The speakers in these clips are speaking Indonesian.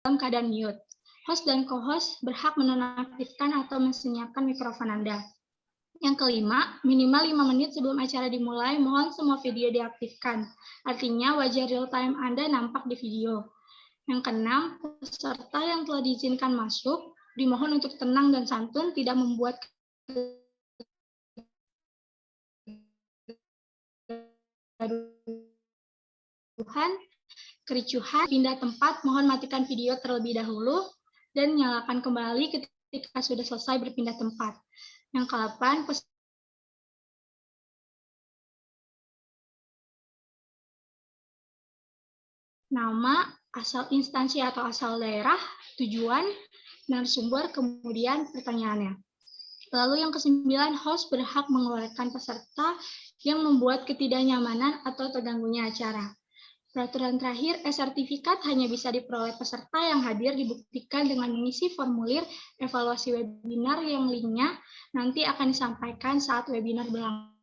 dalam keadaan mute. Host dan co-host berhak menonaktifkan atau mensenyapkan mikrofon Anda. Yang kelima, minimal 5 menit sebelum acara dimulai, mohon semua video diaktifkan. Artinya, wajah real-time Anda nampak di video. Yang keenam, peserta yang telah diizinkan masuk, dimohon untuk tenang dan santun, tidak membuat kericuhan, pindah tempat, mohon matikan video terlebih dahulu, dan nyalakan kembali ketika sudah selesai berpindah tempat. Yang ke-8, nama, asal instansi atau asal daerah, tujuan, narasumber, kemudian pertanyaannya. Lalu yang ke-9, host berhak mengeluarkan peserta yang membuat ketidaknyamanan atau terganggunya acara. Peraturan terakhir, sertifikat hanya bisa diperoleh peserta yang hadir dibuktikan dengan mengisi formulir evaluasi webinar yang linknya nanti akan disampaikan saat webinar berlangsung.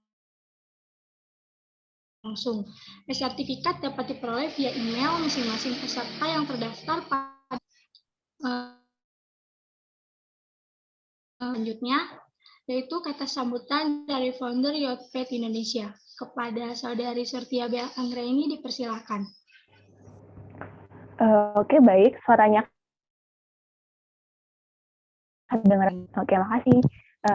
Sertifikat dapat diperoleh via email masing-masing peserta yang terdaftar pada selanjutnya, yaitu kata sambutan dari founder Yotped Indonesia. Kepada Saudari Surtia B. Anggraini dipersilakan. Oke, baik. Suaranya kedengaran. Oke, makasih.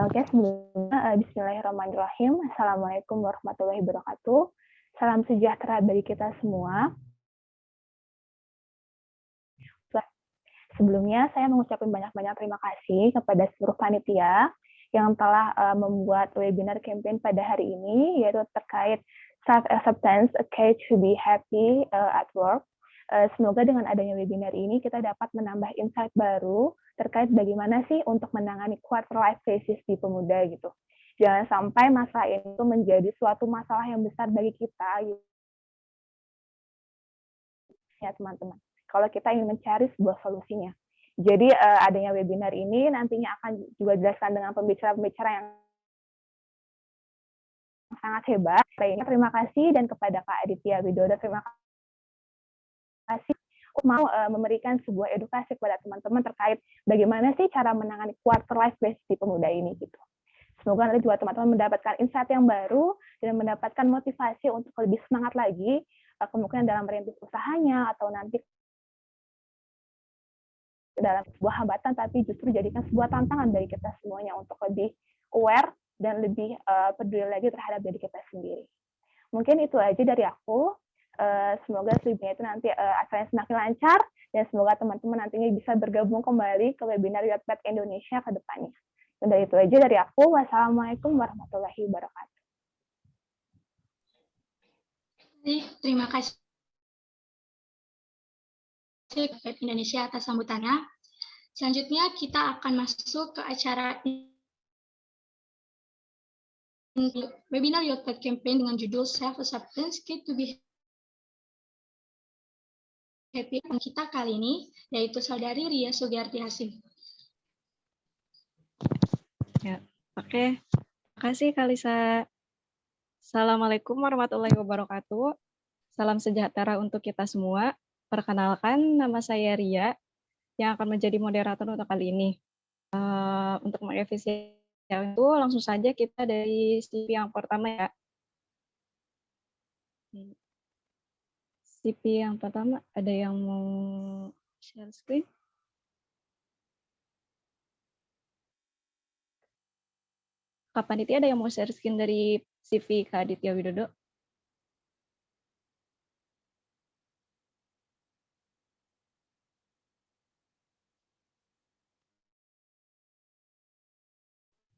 Oke, sebelumnya bismillahirrahmanirrahim. Assalamualaikum warahmatullahi wabarakatuh. Salam sejahtera bagi kita semua. Sebelumnya, saya mengucapkan banyak-banyak terima kasih kepada seluruh panitia yang telah membuat webinar campaign pada hari ini, yaitu terkait self-acceptance, a key to be happy at work. Semoga dengan adanya webinar ini kita dapat menambah insight baru terkait bagaimana sih untuk menangani quarter life crisis di pemuda gitu. Jangan sampai masalah itu menjadi suatu masalah yang besar bagi kita, gitu. Ya teman-teman. Kalau kita ingin mencari sebuah solusinya. Jadi adanya webinar ini nantinya akan juga dijelaskan dengan pembicara-pembicara yang sangat hebat. Terima kasih, dan kepada Kak Aditya Widodo, terima kasih mau memberikan sebuah edukasi kepada teman-teman terkait bagaimana sih cara menangani quarter life crisis di pemuda ini gitu. Semoga nanti juga teman-teman mendapatkan insight yang baru dan mendapatkan motivasi untuk lebih semangat lagi kemungkinan dalam merintis usahanya atau nanti dalam sebuah hambatan, tapi justru jadikan sebuah tantangan bagi kita semuanya untuk lebih aware dan lebih peduli lagi terhadap diri kita sendiri. Mungkin itu aja dari aku. Semoga selebihnya itu nanti acaranya semakin lancar, dan semoga teman-teman nantinya bisa bergabung kembali ke webinar Yotped Indonesia ke depannya. Dan dari itu aja dari aku. Wassalamualaikum warahmatullahi wabarakatuh. Terima kasih Yotped Indonesia atas sambutannya. Selanjutnya kita akan masuk ke acara webinar Yotped Campaign dengan judul Self-Acceptance, Key to be Happy. Kita kali ini yaitu Saudari Ria Sugiarti Hasim. Ya, oke. Terima kasih Kalisa. Assalamualaikum warahmatullahi wabarakatuh. Salam sejahtera untuk kita semua. Perkenalkan, nama saya Ria yang akan menjadi moderator untuk kali ini. Untuk mengefisiensi itu, langsung saja kita dari CV yang pertama ya. CV yang pertama, ada yang mau share screen? Kak Panitia, ada yang mau share screen dari CV Kak Aditya Widodo?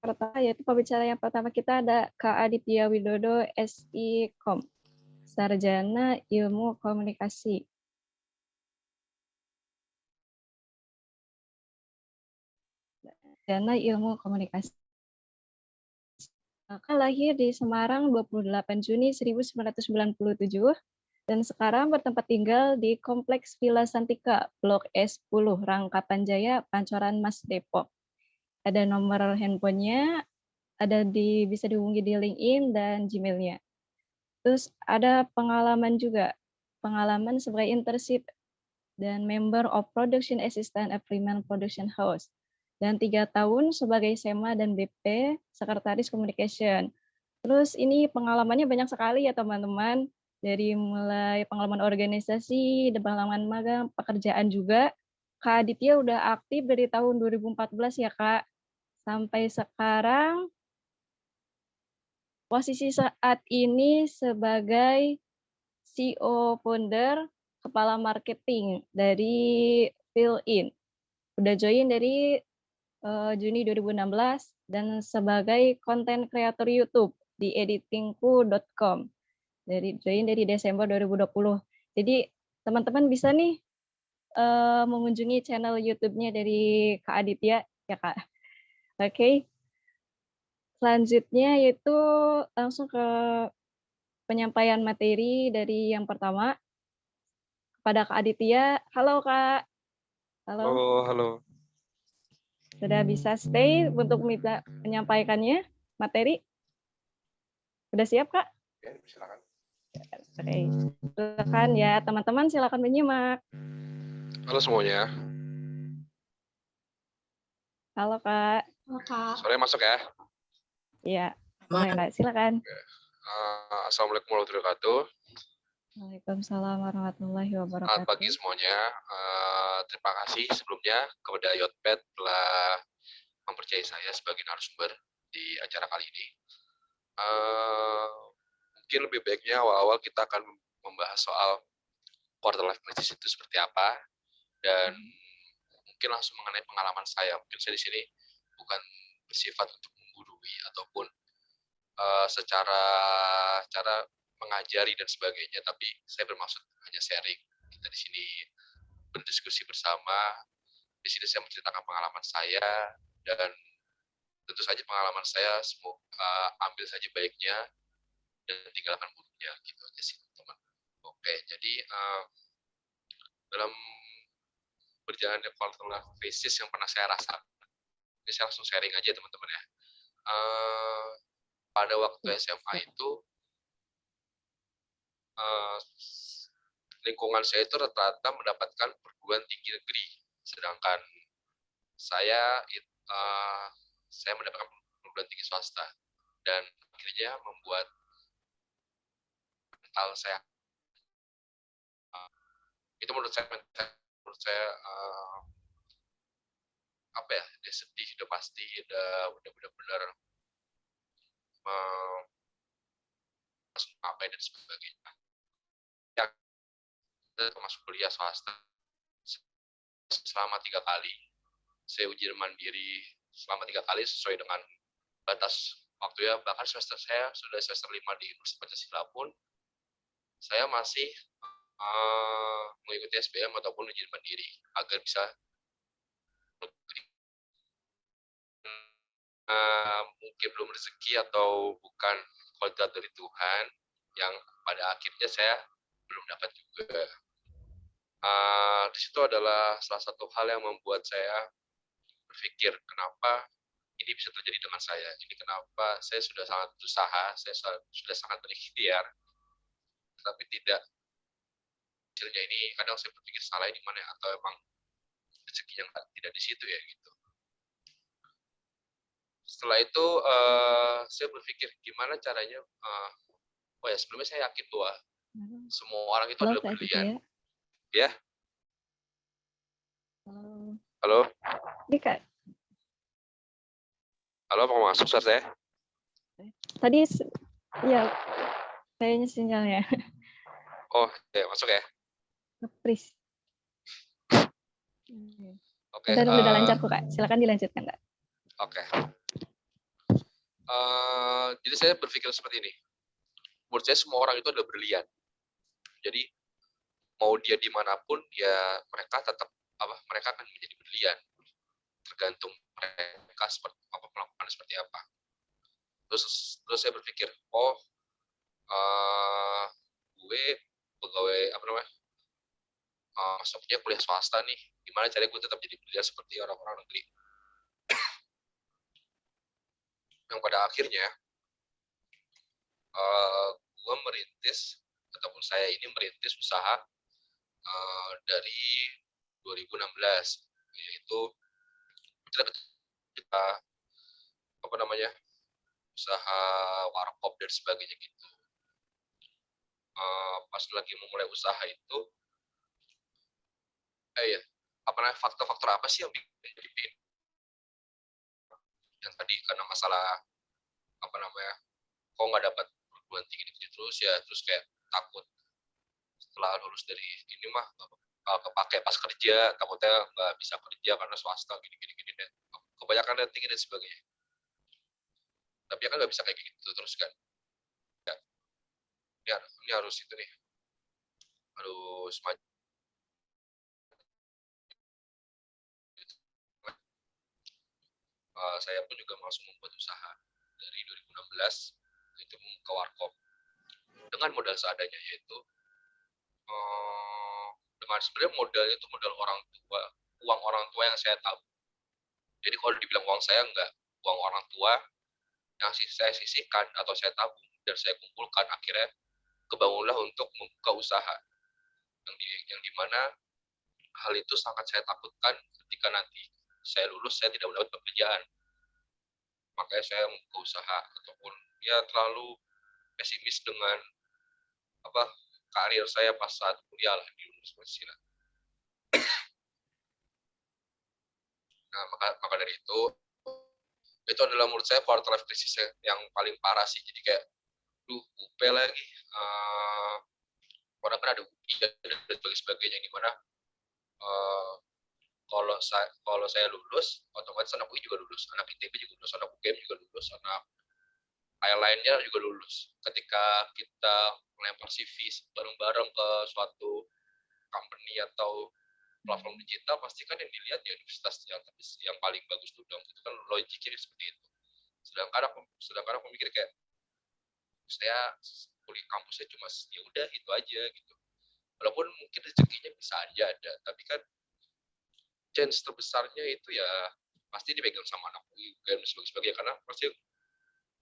Pertama, yaitu pembicara yang pertama kita ada Kak Aditya Widodo, SI.Com, Sarjana Ilmu Komunikasi. Sarjana Ilmu Komunikasi. Kakak lahir di Semarang 28 Juni 1997 dan sekarang bertempat tinggal di Kompleks Villa Santika, Blok S10, Rangkapan Jaya, Pancoran Mas, Depok. Ada nomor handphonenya, bisa dihubungi di LinkedIn dan Gmail-nya. Terus ada pengalaman juga, pengalaman sebagai internship dan Member of Production Assistant at Freeman Production House. Dan 3 tahun sebagai SEMA dan BP, Sekretaris Communication. Terus ini pengalamannya banyak sekali ya teman-teman, dari mulai pengalaman organisasi, pengalaman magang, pekerjaan juga. Kak Aditya udah aktif dari tahun 2014 ya Kak, sampai sekarang posisi saat ini sebagai CEO founder, kepala marketing dari Fill-In. Udah join dari Juni 2016 dan sebagai content creator YouTube di editingku.com. Join dari Desember 2020. Jadi teman-teman bisa nih mengunjungi channel YouTube-nya dari Kak Aditya ya Kak. Oke. Selanjutnya yaitu langsung ke penyampaian materi dari yang pertama kepada Kak Aditya. Halo Kak. Halo. Oh, halo. Sudah bisa stay untuk menyampaikannya materi? Sudah siap Kak? Ya, silakan. Oke. Silakan ya teman-teman, silakan menyimak. Halo semuanya. Halo Kak. Halo, Kak. Sore masuk ya. Iya. Boleh Kak, silakan. Assalamualaikum warahmatullahi wabarakatuh. Waalaikumsalam warahmatullahi Selamat wabarakatuh. pagi semuanya. Terima kasih sebelumnya kepada Yotped telah mempercayai saya sebagai narasumber di acara kali ini. Mungkin lebih baiknya awal-awal kita akan membahas soal quarter life crisis itu seperti apa, dan mungkin langsung mengenai pengalaman saya. Mungkin saya di sini bukan bersifat untuk menggurui ataupun secara cara mengajari dan sebagainya, tapi saya bermaksud hanya sharing. Kita di sini berdiskusi bersama. Di sini saya menceritakan pengalaman saya, dan tentu saja pengalaman saya semua ambil saja baiknya dan tinggalkan buruknya, gitu aja sih teman. Oke, jadi dalam berjalannya quarter life crisis yang pernah saya rasakan, ini saya langsung sharing aja teman-teman ya. Pada waktu SMA itu lingkungan saya itu rata-rata mendapatkan perguruan tinggi negeri, sedangkan saya mendapatkan perguruan tinggi swasta, dan akhirnya membuat mental saya itu menurut saya apa ya, dia sedih, udah pasti, udah benar-benar apa dan sebagainya. Ya, termasuk kuliah swasta selama 3 kali. Saya ujian mandiri selama 3 kali sesuai dengan batas waktu ya. Bahkan semester saya sudah semester 5 di Universitas Pancasila pun saya masih mengikuti SBM ataupun ujian mandiri agar bisa mungkin belum rezeki atau bukan kodrat dari Tuhan yang pada akhirnya saya belum dapat juga. Di situ adalah salah satu hal yang membuat saya berpikir, kenapa ini bisa terjadi dengan saya? Ini kenapa saya sudah sangat berusaha, saya sudah sangat berikhtiar, tapi tidak, hasilnya ini kadang saya berpikir salah di mana, atau emang rezekinya tidak di situ ya gitu. Setelah itu saya berpikir gimana caranya. Oh ya, sebelumnya saya yakin bahwa semua orang itu adalah berlian. Ya. Halo. Ini Kak. Halo, mau masuk suara saya? Tadi ya kayaknya sinyalnya. Oh, ya masuk ya. Kepris. Oke. Udah lancar kok Kak. Silakan dilanjutkan Kak. Oke. Jadi saya berpikir seperti ini. Menurut saya semua orang itu adalah berlian. Jadi mau dia dimanapun, ya mereka tetap mereka akan menjadi berlian. Tergantung mereka seperti apa, melakukan seperti apa. Terus saya berpikir, gue pegawai masuknya kuliah swasta nih. Gimana caranya gue tetap jadi berlian seperti orang-orang negeri? Yang pada akhirnya gue merintis, ataupun saya ini merintis usaha dari 2016, yaitu kita apa namanya, usaha warkop dan sebagainya gitu. Pas lagi memulai usaha itu, ya, apa namanya, faktor-faktor apa sih yang bikin yang tadi, karena masalah apa namanya, kok nggak dapat perguruan tinggi negeri terus ya, terus kayak takut setelah lulus dari ini mah kepake pas kerja, takutnya nggak bisa kerja karena swasta gini deh, kebanyakan rating dan sebagainya. Tapi ya kan nggak bisa kayak gitu terus kan. Ya, ini harus itu nih, harus maju. Saya pun juga langsung membuat usaha dari 2016, itu membuka warkop dengan modal seadanya, yaitu dengan sebenarnya modalnya itu modal orang tua, uang orang tua yang saya tabung. Jadi kalau dibilang uang saya, enggak, uang orang tua yang saya sisihkan atau saya tabung dan saya kumpulkan, akhirnya kebangunlah untuk membuka usaha yang dimana hal itu sangat saya takutkan ketika nanti saya lulus saya tidak mendapat pekerjaan. Makanya saya membuka usaha, ataupun ya terlalu pesimis dengan apa karir saya pas saat kuliah lah di universitas. Nah, maka dari itu adalah menurut saya quarter life crisis yang paling parah sih. Jadi kayak, UP lagi, orang kan ada UI dan sebagainya, gimana kalau saya lulus, otomatis anak UI juga lulus, anak ITB juga lulus, anak UGM juga lulus, anak lainnya juga lulus. Ketika kita melempar CV bareng-bareng ke suatu company atau platform digital, pasti kan yang dilihat ya universitas yang paling bagus tuh dong. Itu kan logiknya seperti itu. Sedangkan aku mikir kayak, saya kuliah kampusnya cuma ya udah itu aja gitu. Walaupun mungkin rezekinya bisa aja ada, tapi kan chance terbesarnya itu ya pasti dipegang sama anak UI dan sebagainya, karena pasti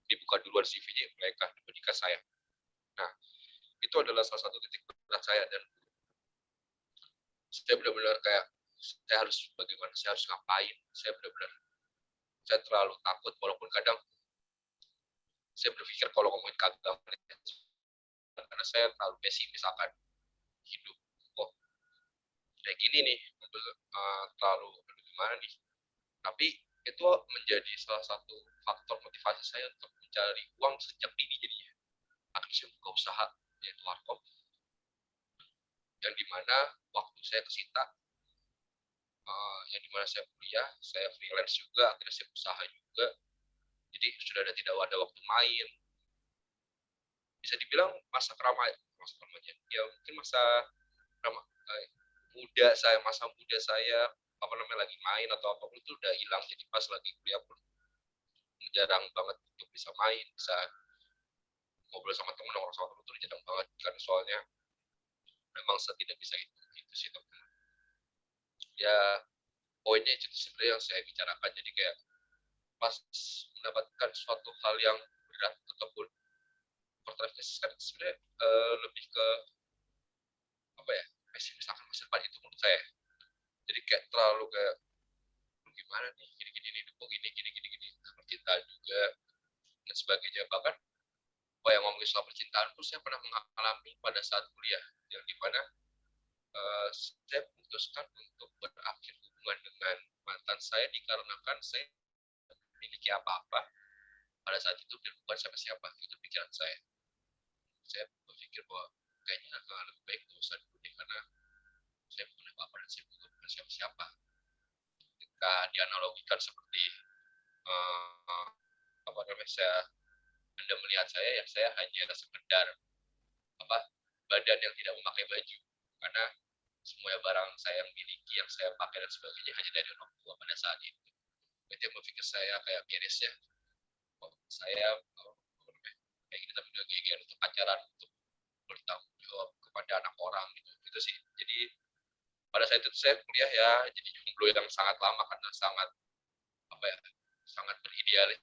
dibuka duluan CV-nya mereka dibandingkan saya. Nah, itu adalah salah satu titik berat saya, dan saya benar-benar kayak, saya harus bagaimana, saya harus ngapain, saya terlalu takut, walaupun kadang saya berpikir kalau ngomongin kagak, karena saya terlalu pesimis akan hidup. Kok kayak gini nih, terlalu gimana nih. Tapi itu menjadi salah satu faktor motivasi saya untuk mencari uang sejak dini jadinya. Akhirnya saya buka usaha, yaitu warkop, yang dimana waktu saya kesita, yang dimana saya kuliah, saya freelance juga, akhirnya saya usaha juga. Jadi sudah tidak ada waktu main. Bisa dibilang masa keramaian, ya mungkin masa muda saya apa namanya lagi main atau apapun itu udah hilang. Jadi pas lagi kuliah pun jarang banget untuk bisa main, bisa ngobrol sama temen, orang sama temen itu jarang banget, karena soalnya memang saya tidak bisa itu sih teman. Ya poinnya itu sebenarnya yang saya bicarakan. Jadi kayak pas mendapatkan suatu hal yang berat ataupun quarter crisis kan sebenarnya lebih ke apa ya, pesimis akan masa depan itu menurut saya. Jadi kayak terlalu kayak, gimana nih, gini nih, kok gini percintaan juga dan sebagainya. Bahkan yang ngomongin soal percintaan pun saya pernah mengalami pada saat kuliah, yang dimana saya memutuskan untuk berakhir hubungan dengan mantan saya dikarenakan saya memiliki apa-apa pada saat itu dan bukan siapa-siapa. Itu pikiran saya berpikir bahwa kayaknya lebih baik gak usah dulu deh, karena saya bukan apa-apa dan saya bukan siapa-siapa. Ketika dianalogikan seperti apa namanya, Anda melihat saya, ya saya hanya sekedar badan yang tidak memakai baju, karena semua barang saya yang miliki, yang saya pakai dan sebagainya hanya dari orang tua pada saat itu. Itu yang berpikir saya kayak mirisnya, saya kayak gini tapi udah geger untuk pacaran, untuk bertanggung jawab kepada anak orang gitu. Itu sih. Jadi pada saat itu saya kuliah ya jadi jomblo yang sangat lama, karena sangat sangat beridealis.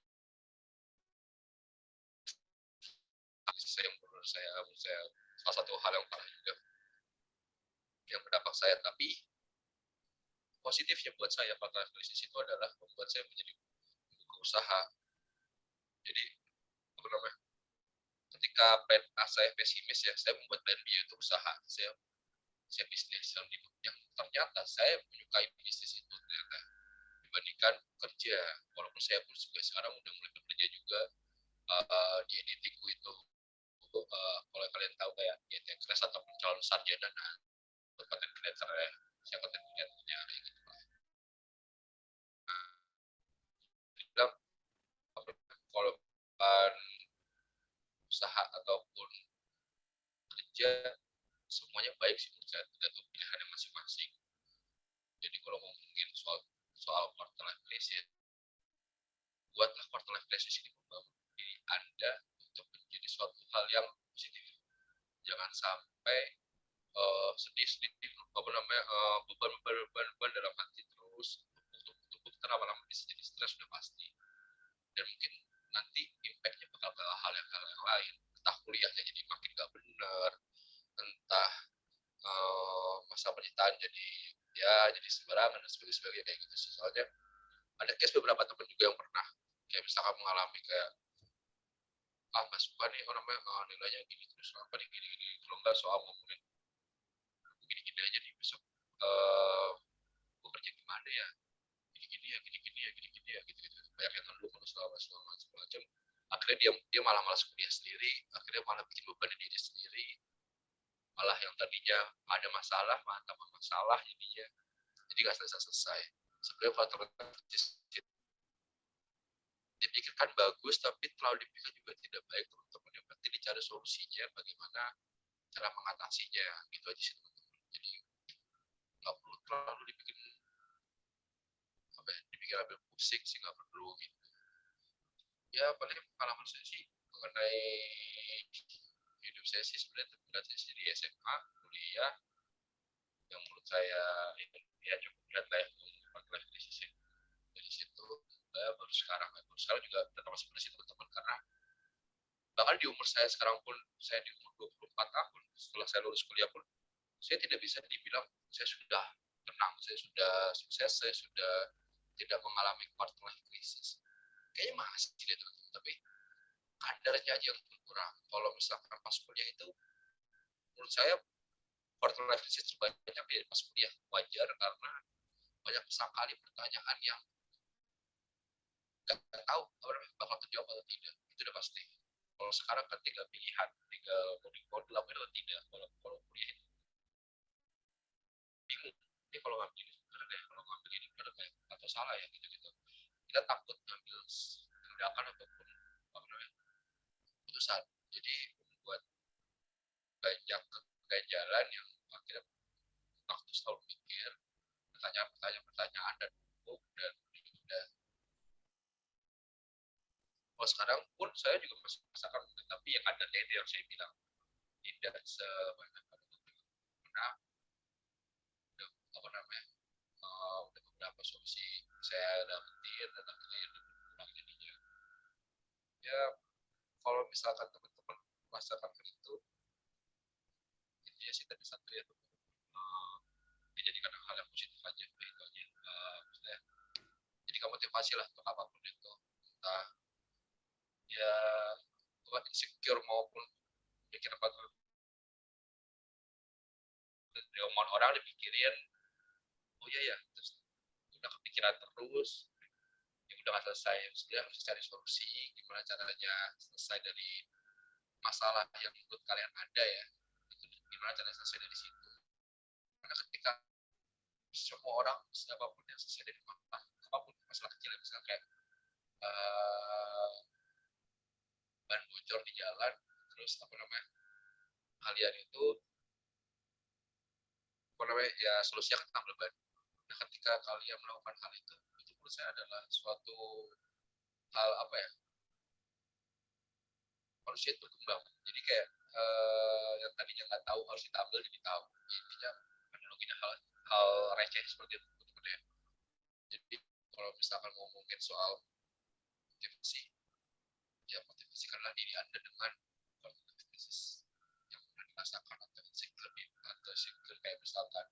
Saya menurut saya salah satu hal yang parah juga. yang berdampak saya, tapi positifnya buat saya quarter life crisis itu adalah membuat saya menjadi buka usaha. Jadi apa namanya, ketika plan A saya pesimis ya, saya membuat plan B untuk usaha. Saya bisnis yang ternyata saya menyukai bisnis itu ternyata dibandingkan kerja. Walaupun saya pun juga sekarang udah mulai bekerja juga di editingku itu. Kalau kalian tahu kayak editing class ataupun calon sarjana, nah buat content creator ya, saya content creatornya kayak gitu lah. Bilang kalau bukan usaha ataupun kerja, semuanya baik sih menurut saya, tergantung pilihannya masing-masing. Jadi kalau ngomongin soal quarter life crisis, buatlah quarter life crisis ini membangun diri Anda untuk menjadi suatu hal yang positif. Jangan sampai sedih-sedih apa namanya beban dalam hati terus tumpuk lama-lama bisa jadi stres sudah pasti, dan mungkin nanti impactnya bakal ke hal yang lain, entah kuliahnya jadi makin gak benar, entah masa penyitaan jadi jadi sembarangan dan sebagainya kayak gitu sih. Soalnya ada case beberapa teman juga yang pernah kayak misalkan mengalami kayak nggak suka nih namanya nilainya gini, terus apa nih gini kalau nggak soal ngomongin gini aja nih besok gue kerja gimana ya gini ya gitu banyak yang ngeluh kalau segala macam. Akhirnya dia malah malas kuliah sendiri, akhirnya malah bikin beban diri sendiri, malah yang tadinya ada masalah malah tambah masalah jadinya, jadi nggak selesai. Sebenarnya faktor dipikirkan bagus tapi terlalu dipikirkan juga tidak baik, teman-teman. Yang penting dicari solusinya, bagaimana cara mengatasinya, gitu aja sih teman-teman. Jadi nggak perlu terlalu dipikir ambil pusing sih, nggak perlu gitu. Ya paling pengalaman saya sih mengenai hidup saya sih sebenarnya terberat saya sendiri SMA kuliah, yang menurut saya ya cukup berat lah ya life crisis dari situ. Baru sekarang juga tetap masih bersih teman-teman, karena bahkan di umur saya sekarang pun, saya di umur 24 tahun setelah saya lulus kuliah pun, saya tidak bisa dibilang saya sudah tenang, saya sudah sukses, saya sudah tidak mengalami quarter life crisis. Kayaknya masih deh teman-teman, tapi kadarnya aja yang berkurang. Kalau misalkan pas kuliah itu, menurut saya quarter life crisis terbanyak ya pas kuliah. Wajar, karena banyak sekali pertanyaan yang nggak tahu bakal terjawab atau tidak, itu udah pasti. Kalau sekarang kan tinggal pilihan, tinggal mau dilakukan atau tidak. Kalau kuliah itu bingung, ini kalau ngambil ini benar deh, kalau ngambil ini benar deh, atau salah ya gitu. Kita takut ngambil tindakan ataupun apa namanya putusan, jadi membuat banyak kegagalan yang akhirnya waktu selalu mikir pertanyaan dan numpuk dan udah. Kalau sekarang pun saya juga masih merasakan, tapi yang ada itu yang saya bilang tidak sebanyak pada karena udah apa namanya udah beberapa solusi saya dapetin dan akhirnya berkurang jadinya. Ya kalau misalkan teman-teman merasakan itu, intinya sih tadi satu ya, dijadikan hal yang positif aja, itu aja. Maksudnya jadi motivasi lah untuk apapun itu, entah ya buat insecure maupun pikir apa tuh dari omongan orang dipikirin, oh iya ya, terus udah kepikiran terus, ya udah nggak selesai. Dia harus cari solusi gimana caranya selesai dari masalah yang menurut kalian ada ya, itu gimana caranya selesai dari situ. Karena ketika semua orang, siapapun yang selesai dari masalah apapun, masalah kecil misalnya kayak ban bocor di jalan, terus apa namanya kalian itu apa namanya ya solusinya kan tambal ban. Nah ketika kalian melakukan hal itu menurut saya adalah suatu hal apa ya, manusia itu berkembang. Jadi kayak yang tadinya nggak tahu harus ditambal jadi tahu. Intinya analoginya hal receh seperti itu ya. Jadi kalau misalkan ngomongin soal motivasi, ya motivasikanlah diri Anda dengan krisis yang pernah dirasakan, atau insecure kayak misalkan misalkan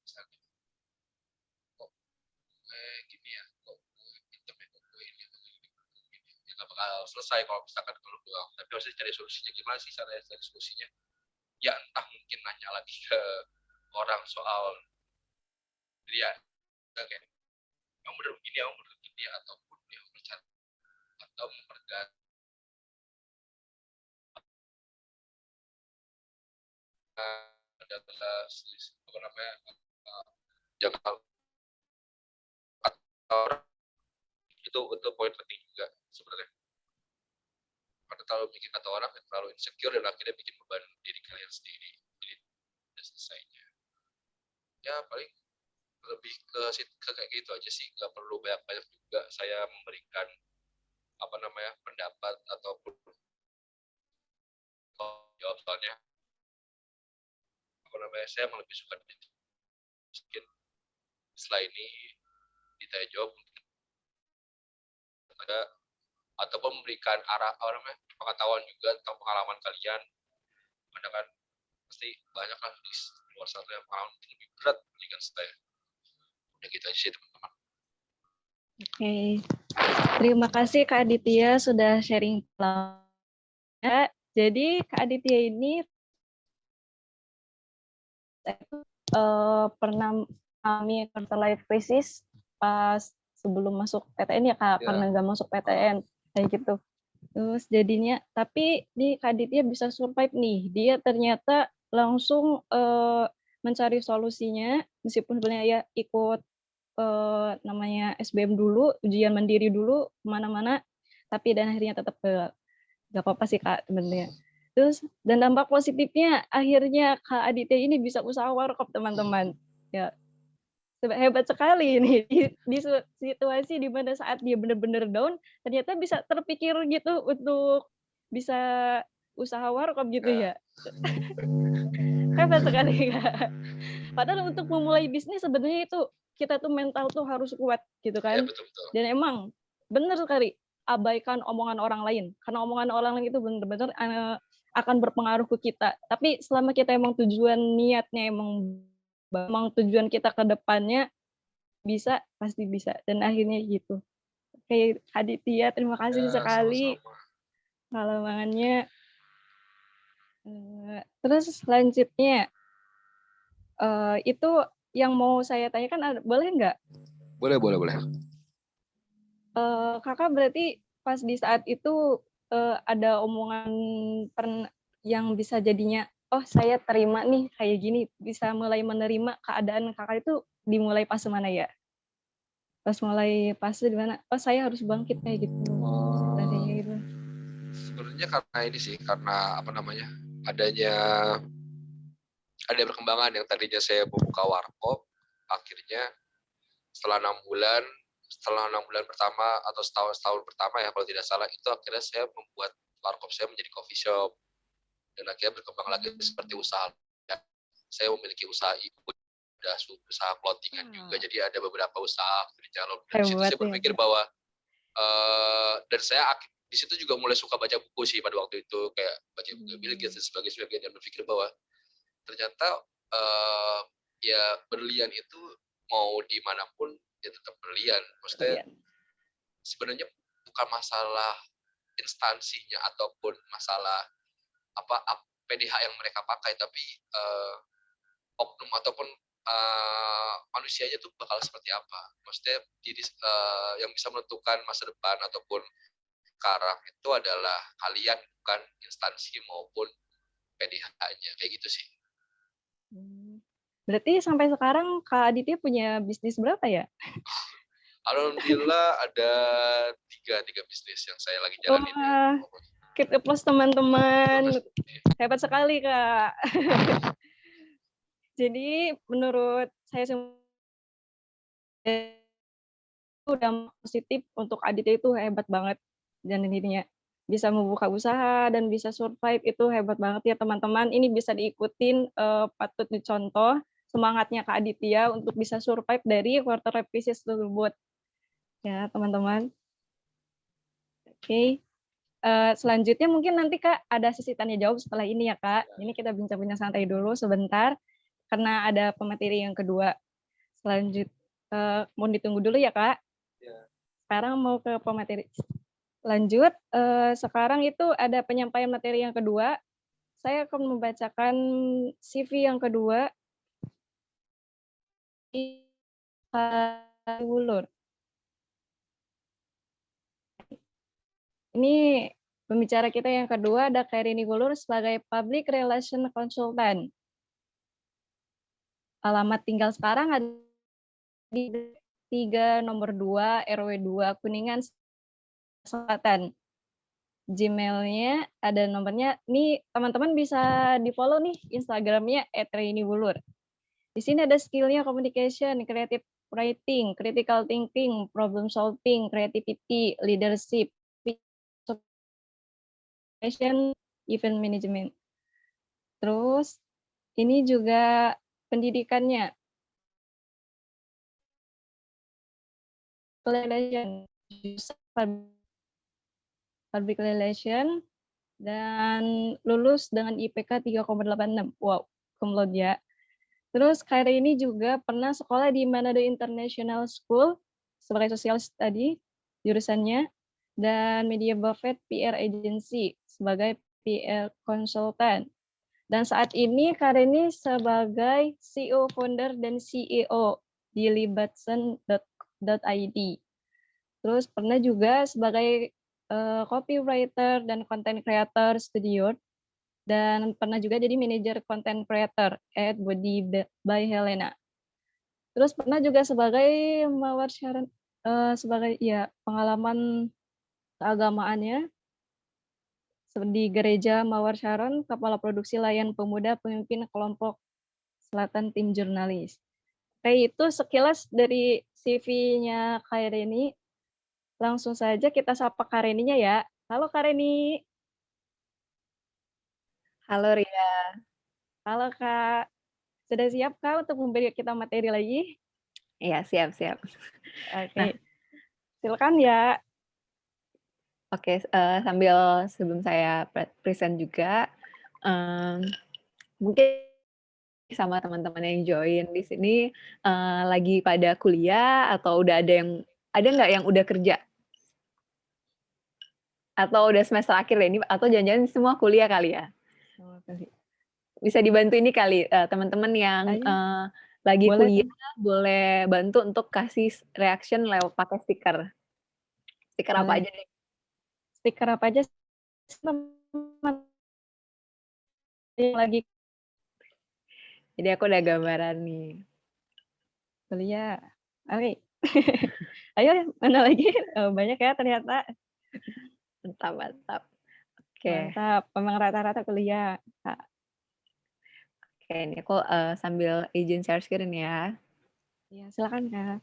misalnya kok gini ya, kok hitam ya, kok ini ya nggak bakal selesai kalau misalkan kalau doang, tapi harus cari solusinya. Gimana sih caranya cari solusinya? Ya entah mungkin nanya lagi ke orang soal dia kayak kamu bener begini, kamu bener begini, ataupun dia bercanda atau memperganti adalah apa namanya jangan orang itu poin penting juga sebenarnya, karena terlalu mikir kata orang dan terlalu insecure dan akhirnya bikin beban diri kalian sendiri, jadi udah selesainya. Ya paling lebih ke kayak gitu aja sih, nggak perlu banyak juga saya memberikan apa namanya pendapat ataupun jawab, soalnya apa namanya saya lebih suka mungkin setelah ini ditanya jawab ada ataupun memberikan arah apa namanya pengetahuan juga tentang pengalaman kalian, karena kan pasti banyak lah di luar sana yang pengalaman lebih berat dibandingkan saya. Udah gitu aja sih teman-teman. Oke, terima kasih Kak Aditya sudah sharing pengalamannya. Jadi Kak Aditya ini pernah mengalami quarter life crisis pas sebelum masuk PTN ya Kak, karena nggak masuk PTN kayak gitu. Terus jadinya, tapi di Kak Aditya bisa survive nih, dia ternyata langsung mencari solusinya, meskipun sebenarnya ya ikut namanya SBM dulu, ujian mandiri dulu, kemana-mana, tapi dan akhirnya tetap nggak apa-apa sih Kak sebenarnya. Terus dan dampak positifnya akhirnya Kak Aditya ini bisa usaha warkop teman-teman. Ya hebat sekali ini di situasi di mana saat dia benar-benar down ternyata bisa terpikir gitu untuk bisa usaha warkop gitu ya. Hebat sekali Kak. Padahal untuk memulai bisnis sebenarnya itu kita tuh mental tuh harus kuat gitu kan. Ya, betul-betul. Dan emang benar sekali abaikan omongan orang lain, karena omongan orang lain itu benar-benar akan berpengaruh ke kita. Tapi selama kita emang tujuan niatnya emang tujuan kita ke depannya bisa, pasti bisa. Dan akhirnya gitu. Oke, Aditya, terima kasih Ya, sekali sama-sama. pengalamannya. Terus selanjutnya, itu yang mau saya tanyakan, boleh nggak? Boleh. Kakak berarti pas di saat itu ada omongan yang bisa jadinya, oh saya terima nih kayak gini, bisa mulai menerima keadaan kakak itu dimulai pas mana ya? Pas mulai pas di mana? Oh saya harus bangkit kayak gitu. Tadinya gitu. Sebenarnya karena ini sih, karena apa namanya adanya ada perkembangan yang tadinya saya membuka warkop, akhirnya setelah 6 bulan pertama atau setahun pertama ya kalau tidak salah, itu akhirnya saya membuat warkop saya menjadi coffee shop, dan akhirnya berkembang lagi seperti usaha. Saya memiliki usaha ibu, ada usaha clothingan juga, jadi ada beberapa usaha di jalan. Dari situ saya berpikir bahwa dan saya di situ juga mulai suka baca buku sih pada waktu itu, kayak baca buku Bill Gates dan sebagainya, dan berpikir bahwa ternyata ya berlian itu mau dimanapun ya tetap berlian. Maksudnya sebenarnya bukan masalah instansinya ataupun masalah apa PDH yang mereka pakai, tapi oknum ataupun manusianya itu bakal seperti apa. Maksudnya yang bisa menentukan masa depan ataupun sekarang itu adalah kalian, bukan instansi maupun PDH-nya, kayak gitu sih. Berarti sampai sekarang Kak Aditya punya bisnis berapa ya? Alhamdulillah ada tiga bisnis yang saya lagi jalanin. Keep the post teman-teman. Hebat sekali Kak. Jadi menurut saya udah positif untuk Aditya itu hebat banget, dan dirinya bisa membuka usaha dan bisa survive itu hebat banget ya teman-teman. Ini bisa diikutin, patut dicontoh semangatnya Kak Aditya untuk bisa survive dari quarter life crisis tersebut ya teman-teman. Oke. selanjutnya mungkin nanti Kak ada sesi tanya jawab setelah ini ya Kak. Ini kita bincang-bincang santai dulu sebentar karena ada pemateri yang kedua. Mohon ditunggu dulu ya Kak. Sekarang mau ke pemateri. Lanjut, sekarang itu ada penyampaian materi yang kedua. Saya akan membacakan CV yang kedua. Wulur. Ini pembicara kita yang kedua ada Khairini Wulur sebagai Public Relation Consultant. Alamat tinggal sekarang ada di 3 nomor 2 RW 2 Kuningan Selatan. Gmail-nya ada nomornya. Nih teman-teman bisa di-follow nih Instagram-nya @reiniwulur. Di sini ada skill-nya communication, creative writing, critical thinking, problem solving, creativity, leadership, event management. Terus ini juga pendidikannya. Public relation dan lulus dengan IPK 3,86. Wow, cum laude ya. Terus Khairi ini juga pernah sekolah di Manado International School sebagai social study jurusannya dan Media Buffett PR Agency sebagai PR consultant. Dan saat ini Khairi ini sebagai CEO founder dan CEO di libatson.id. Terus pernah juga sebagai copywriter dan content creator studio dan pernah juga jadi manajer content creator at Body by Helena. Terus pernah juga sebagai mawar syaran sebagai ya pengalaman keagamaannya di gereja Mawar Sharon, kepala produksi layan pemuda, pemimpin kelompok selatan tim jurnalis. Kayak itu sekilas dari CV-nya Khaireni. Langsung saja kita sapa Kareninya ya. Halo Kareni. Halo Ria. Halo Kak. Sudah siap Kak untuk memberi kita materi lagi? Iya, siap. Oke. Nah. Silakan ya. Oke, sebelum saya present juga, mungkin sama teman-teman yang join di sini lagi pada kuliah atau udah ada nggak yang udah kerja? Atau udah semester akhir ya ini, atau jangan-jangan semua kuliah kali ya? Bisa dibantu ini kali, teman-teman yang lagi boleh, kuliah boleh bantu untuk kasih reaction lewat pakai stiker. Stiker apa aja deh? Stiker apa aja teman yang lagi. Jadi aku udah gambaran nih. Kuliah. Oke. Ayo, mana lagi? Banyak ya ternyata. Mantap. Oke. Mantap, memang rata-rata kuliah. Oke, ini aku sambil izin share screen ya. Iya, silakan Kak.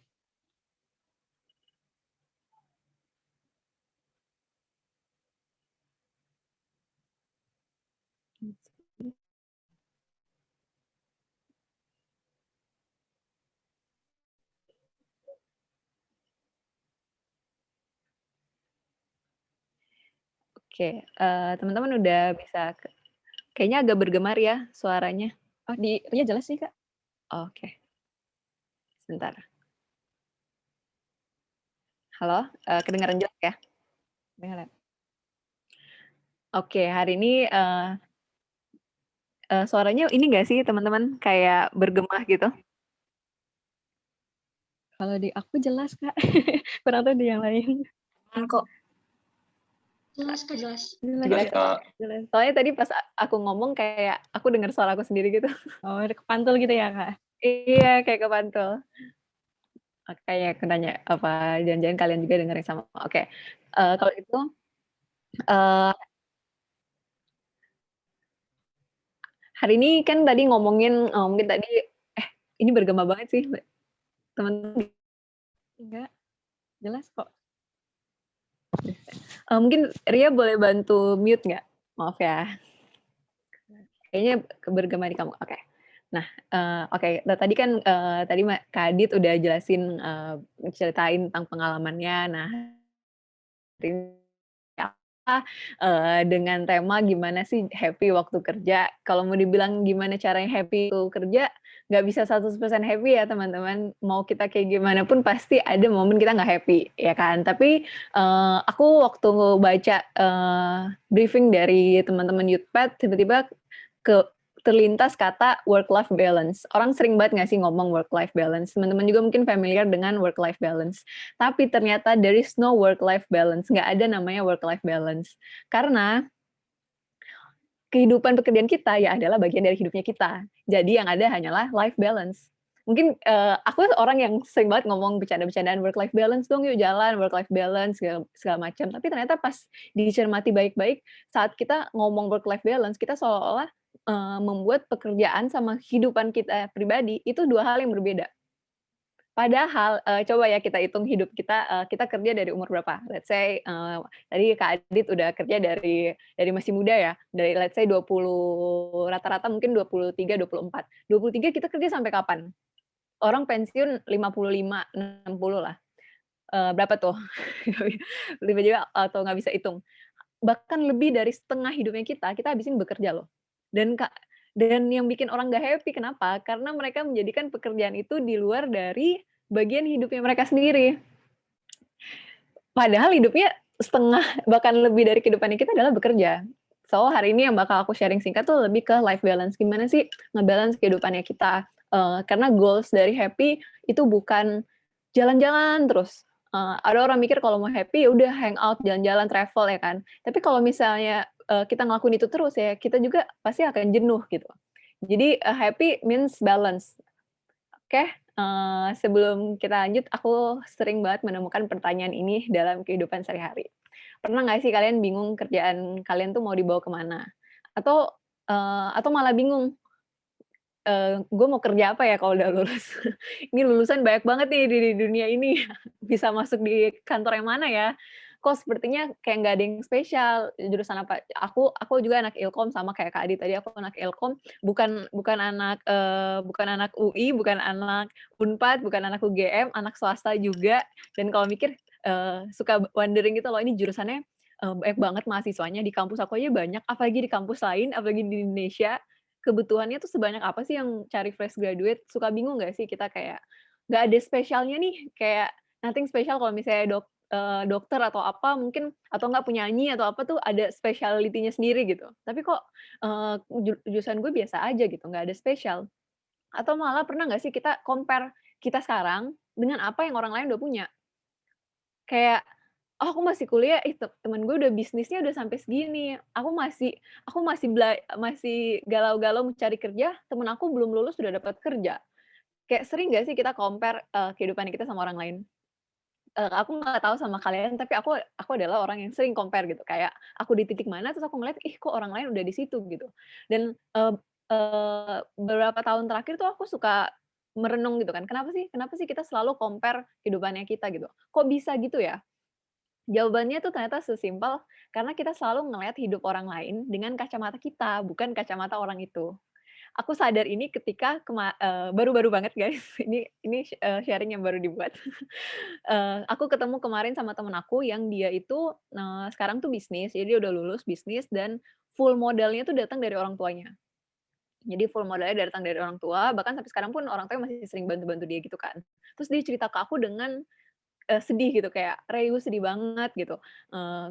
Oke, teman-teman udah bisa, kayaknya agak bergemar ya suaranya. Oh, iya jelas sih Kak. Oke, sebentar. Halo, kedengaran jelas ya? Dengar. Oke, hari ini suaranya ini nggak sih teman-teman kayak bergema gitu? Kalau di aku jelas Kak, kurang tahu di yang lain. Kok Jelas Kak, jelas. jelas. Soalnya tadi pas aku ngomong kayak aku dengar suara aku sendiri gitu. Oh, kepantul gitu ya Kak? Iya, kayak kepantul. Kayak aku nanya, apa jangan-jangan kalian juga dengar yang sama? Oke, kalau itu hari ini kan tadi ngomongin, mungkin tadi ini bergema banget sih, teman-teman. Enggak, jelas kok. Mungkin Ria boleh bantu mute nggak? Maaf ya. Kayaknya bergema di kamu. Oke. Nah, oke. Nah, tadi kan tadi Kak Adit udah jelasin, ceritain tentang pengalamannya. Nah, dengan tema gimana sih happy waktu kerja. Kalau mau dibilang gimana caranya happy waktu kerja, nggak bisa 100% happy ya teman-teman. Mau kita kayak gimana pun pasti ada momen kita nggak happy, ya kan. Tapi aku waktu baca briefing dari teman-teman Youthpad, tiba-tiba terlintas kata work-life balance. Orang sering banget nggak sih ngomong work-life balance. Teman-teman juga mungkin familiar dengan work-life balance. Tapi ternyata there is no work-life balance. Nggak ada namanya work-life balance. Karena kehidupan pekerjaan kita ya adalah bagian dari hidupnya kita. Jadi yang ada hanyalah life balance. Mungkin aku orang yang sering banget ngomong bercanda-bercandaan work-life balance dong, yuk jalan, work-life balance, segala macam. Tapi ternyata pas dicermati baik-baik, saat kita ngomong work-life balance, kita seolah-olah membuat pekerjaan sama kehidupan kita pribadi itu dua hal yang berbeda. Padahal coba ya kita hitung hidup kita, kita kerja dari umur berapa? Let's say tadi Kak Adit udah kerja dari masih muda ya, dari let's say 20 rata-rata mungkin 23, 24. 23 kita kerja sampai kapan? Orang pensiun 55, 60 lah. Berapa tuh? Tiba juga atau nggak bisa hitung. Bahkan lebih dari setengah hidupnya kita habisin bekerja loh. Dan yang bikin orang nggak happy kenapa? Karena mereka menjadikan pekerjaan itu di luar dari bagian hidupnya mereka sendiri. Padahal hidupnya setengah bahkan lebih dari kehidupannya kita adalah bekerja. So hari ini yang bakal aku sharing singkat tuh lebih ke life balance. Gimana sih ngebalance kehidupannya kita? Karena goals dari happy itu bukan jalan-jalan terus. Ada orang mikir kalau mau happy ya udah hangout, jalan-jalan, travel ya kan. Tapi kalau misalnya kita ngelakuin itu terus ya, kita juga pasti akan jenuh gitu. Jadi happy means balance. Oke, sebelum kita lanjut, aku sering banget menemukan pertanyaan ini dalam kehidupan sehari-hari. Pernah nggak sih kalian bingung kerjaan kalian tuh mau dibawa kemana? Atau malah bingung, gue mau kerja apa ya kalau udah lulus? Ini lulusan banyak banget nih di dunia ini, bisa masuk di kantor yang mana ya? Kok sepertinya kayak nggak ada yang spesial, jurusan apa? Aku juga anak Ilkom sama kayak Kak Adi tadi, aku anak Ilkom, bukan anak UI, bukan anak Unpad, bukan anak UGM, anak swasta juga. Dan kalau mikir, suka wondering gitu loh, ini jurusannya banyak banget mahasiswanya, di kampus aku aja banyak, apalagi di kampus lain, apalagi di Indonesia. Kebutuhannya tuh sebanyak apa sih yang cari fresh graduate? Suka bingung nggak sih kita kayak, nggak ada spesialnya nih, kayak nothing special kalau misalnya dokter atau apa mungkin, atau nggak penyanyi atau apa tuh ada speciality-nya sendiri gitu. Tapi kok, jurusan gue biasa aja gitu, nggak ada spesial. Atau malah pernah nggak sih kita compare kita sekarang dengan apa yang orang lain udah punya? Kayak, "Oh, aku masih kuliah, temen gue udah bisnisnya udah sampai segini, aku masih galau-galau mencari kerja, temen aku belum lulus sudah dapat kerja." Kayak sering nggak sih kita compare, kehidupan kita sama orang lain? Aku nggak tahu sama kalian, tapi aku adalah orang yang sering compare gitu, kayak aku di titik mana, terus aku ngeliat, "Ih, kok orang lain udah di situ?" Gitu. Dan, beberapa tahun terakhir tuh aku suka merenung gitu kan, kenapa sih kita selalu compare kehidupannya kita gitu? Kok bisa gitu ya? Jawabannya tuh ternyata sesimpel, karena kita selalu ngelihat hidup orang lain dengan kacamata kita, bukan kacamata orang itu. Aku sadar ini ketika baru-baru banget guys, ini sharing yang baru dibuat. Aku ketemu kemarin sama temen aku yang dia itu, sekarang tuh bisnis, jadi dia udah lulus bisnis dan full modalnya tuh datang dari orang tuanya. Jadi full modalnya datang dari orang tua, bahkan sampai sekarang pun orang tuanya masih sering bantu-bantu dia gitu kan. Terus dia cerita ke aku dengan sedih gitu kayak, "Rey, gue sedih banget," gitu.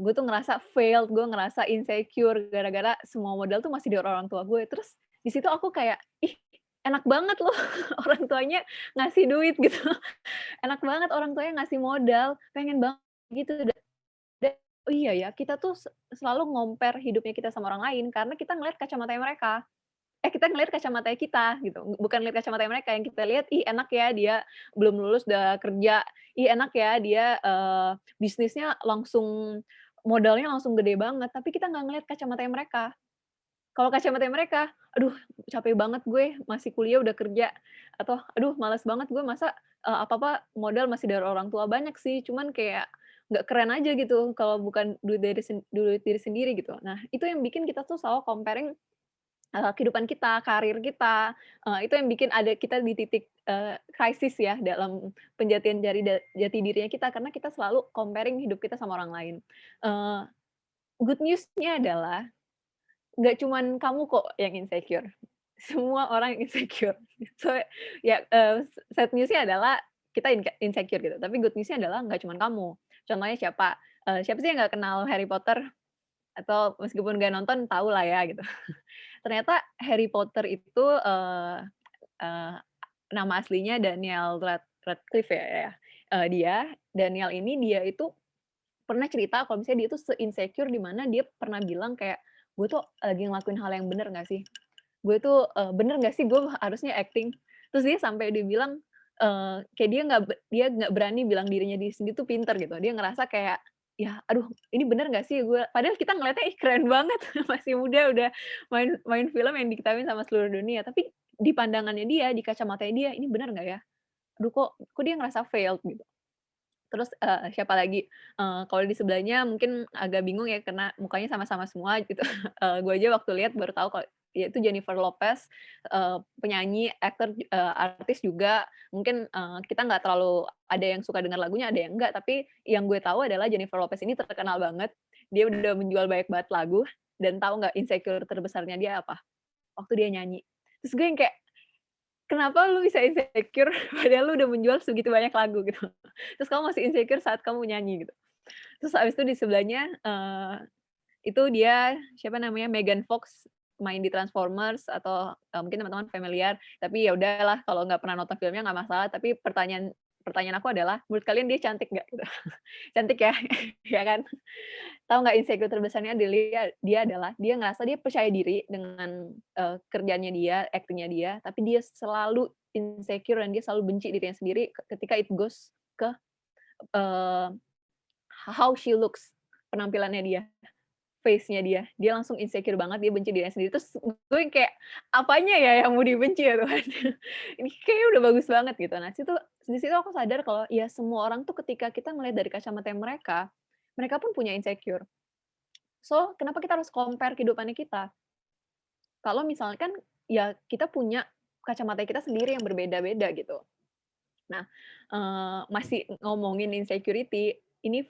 "Gue tuh ngerasa failed, gue ngerasa insecure gara-gara semua modal tuh masih dari orang tua gue." Terus di situ aku kayak, "Ih, enak banget loh orang tuanya ngasih duit," gitu. Enak banget orang tuanya ngasih modal, pengen banget gitu. Dan oh iya ya, kita tuh selalu ngomper hidupnya kita sama orang lain karena kita ngelihat kacamatanya mereka. Kita ngelihat kacamatanya kita gitu, bukan lihat kacamatanya mereka. Yang kita lihat, "Ih, enak ya dia belum lulus udah kerja. Ih, enak ya dia, bisnisnya langsung modalnya langsung gede banget." Tapi kita nggak ngelihat kacamatanya mereka. Kalau kacamatanya mereka, "Aduh, capek banget gue masih kuliah udah kerja," atau, "Aduh, malas banget gue masa, apa-apa modal masih dari orang tua." Banyak sih, cuman kayak nggak keren aja gitu kalau bukan duit diri sendiri gitu. Nah, itu yang bikin kita tuh selalu comparing kehidupan kita, karir kita, itu yang bikin ada kita di titik, krisis ya dalam penjatian jati dirinya kita, karena kita selalu comparing hidup kita sama orang lain. Eee good news-nya adalah nggak cuman kamu kok yang insecure, semua orang insecure. So, ya, sad news-nya adalah kita insecure gitu, tapi good news-nya adalah nggak cuman kamu. Contohnya siapa? Siapa sih yang nggak kenal Harry Potter? Atau meskipun nggak nonton, tahu lah ya gitu. Ternyata Harry Potter itu, eee, nama aslinya Daniel Radcliffe ya, Daniel ini dia itu pernah cerita kalau misalnya dia tuh se-insecure di mana dia pernah bilang kayak, "Gue tuh lagi ngelakuin hal yang bener nggak sih? Gue tuh, bener nggak sih gue harusnya acting?" Terus dia sampai dia bilang, kayak dia nggak berani bilang dirinya dia sendiri tuh pinter gitu. Dia ngerasa kayak, "Ya aduh ini bener nggak sih gue?" Padahal kita ngeliatnya, ih keren banget, masih muda udah main main film yang diketahui sama seluruh dunia. Tapi di pandangannya dia, di kacamatanya dia, "Ini bener nggak ya? Aduh kok dia ngerasa failed?" Gitu. Terus, siapa lagi, kalau di sebelahnya mungkin agak bingung ya karena mukanya sama-sama semua gitu. Gue aja waktu lihat baru tahu kalau dia itu Jennifer Lopez, penyanyi, aktor, artis juga. Mungkin, kita nggak terlalu ada yang suka dengar lagunya, ada yang enggak, tapi yang gue tahu adalah Jennifer Lopez ini terkenal banget. Dia udah menjual banyak banget lagu dan tahu nggak insecure terbesarnya dia apa? Waktu dia nyanyi. Terus gue yang kayak, kenapa lu bisa insecure padahal lu udah menjual segitu banyak lagu gitu. Terus kamu masih insecure saat kamu nyanyi gitu. Terus habis itu di sebelahnya, itu dia siapa namanya, Megan Fox main di Transformers atau, mungkin teman-teman familiar, tapi ya udahlah kalau nggak pernah nonton filmnya nggak masalah, tapi pertanyaan pertanyaan aku adalah, menurut kalian dia cantik nggak gitu? Cantik ya, ya kan? Tahu nggak insecure terbesarnya dia adalah, dia ngerasa dia percaya diri dengan, kerjaannya dia, aktingnya dia, tapi dia selalu insecure dan dia selalu benci dirinya sendiri ketika it goes ke, eee, how she looks, penampilannya dia, face-nya dia. Dia langsung insecure banget, dia benci dirinya sendiri. Terus gue yang kayak, apanya ya yang mau dibenci ya Tuhan? Ini kayaknya udah bagus banget gitu. Nah, di situ aku sadar kalau ya semua orang tuh ketika kita ngelihat dari kacamata mereka, mereka pun punya insecure. So, kenapa kita harus compare kehidupannya kita? Kalau misalkan ya kita punya kacamata kita sendiri yang berbeda-beda gitu. Nah, masih ngomongin insecurity, ini,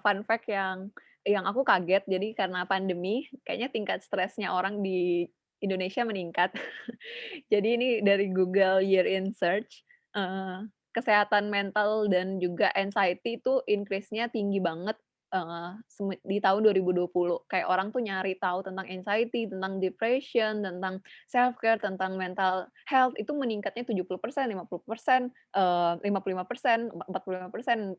fun fact yang aku kaget. Jadi karena pandemi, kayaknya tingkat stresnya orang di Indonesia meningkat. Jadi ini dari Google Year in Search, kesehatan mental dan juga anxiety itu increase-nya tinggi banget, di tahun 2020. Kayak orang tuh nyari tahu tentang anxiety, tentang depression, tentang self-care, tentang mental health, itu meningkatnya 70%, 50%, 55%, 45%.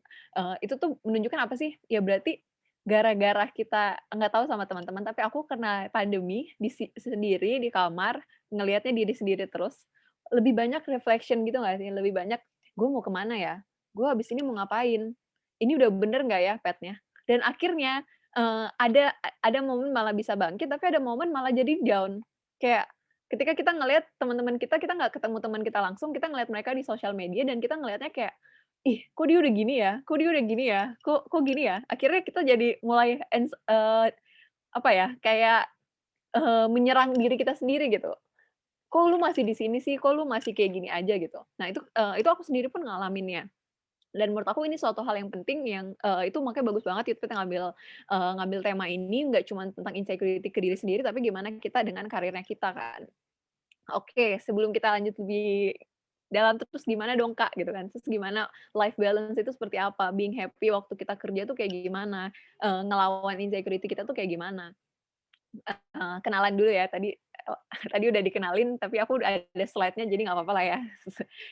Itu tuh menunjukkan apa sih? Ya berarti gara-gara kita nggak tahu sama teman-teman, tapi aku kena pandemi sendiri di kamar, ngelihatnya diri sendiri terus, lebih banyak reflection gitu nggak sih? Lebih banyak, "Gue mau kemana ya? Gue habis ini mau ngapain? Ini udah bener nggak ya path-nya?" Dan akhirnya, ada momen malah bisa bangkit, tapi ada momen malah jadi down. Kayak ketika kita ngelihat teman-teman kita nggak ketemu teman kita langsung, kita ngelihat mereka di sosial media dan kita ngelihatnya kayak, "Ih, kok dia udah gini ya? Kok dia udah gini ya? Kok gini ya?" Akhirnya kita jadi mulai apa ya, kayak, menyerang diri kita sendiri gitu. "Kok lu masih di sini sih? Kok lu masih kayak gini aja?" Gitu. Nah itu aku sendiri pun ngalaminnya. Dan menurut aku ini suatu hal yang penting yang, itu makanya bagus banget kita ngambil, ngambil tema ini nggak cuma tentang insecurity ke diri sendiri, tapi gimana kita dengan karirnya kita kan. Oke, sebelum kita lanjut lebih dalam, terus gimana dong Kak, gitu kan. Terus gimana life balance itu seperti apa, being happy waktu kita kerja tuh kayak gimana, ngelawan insecurity kita tuh kayak gimana. Kenalan dulu ya, tadi tadi udah dikenalin, tapi aku udah ada slide-nya, jadi nggak apa-apa lah ya,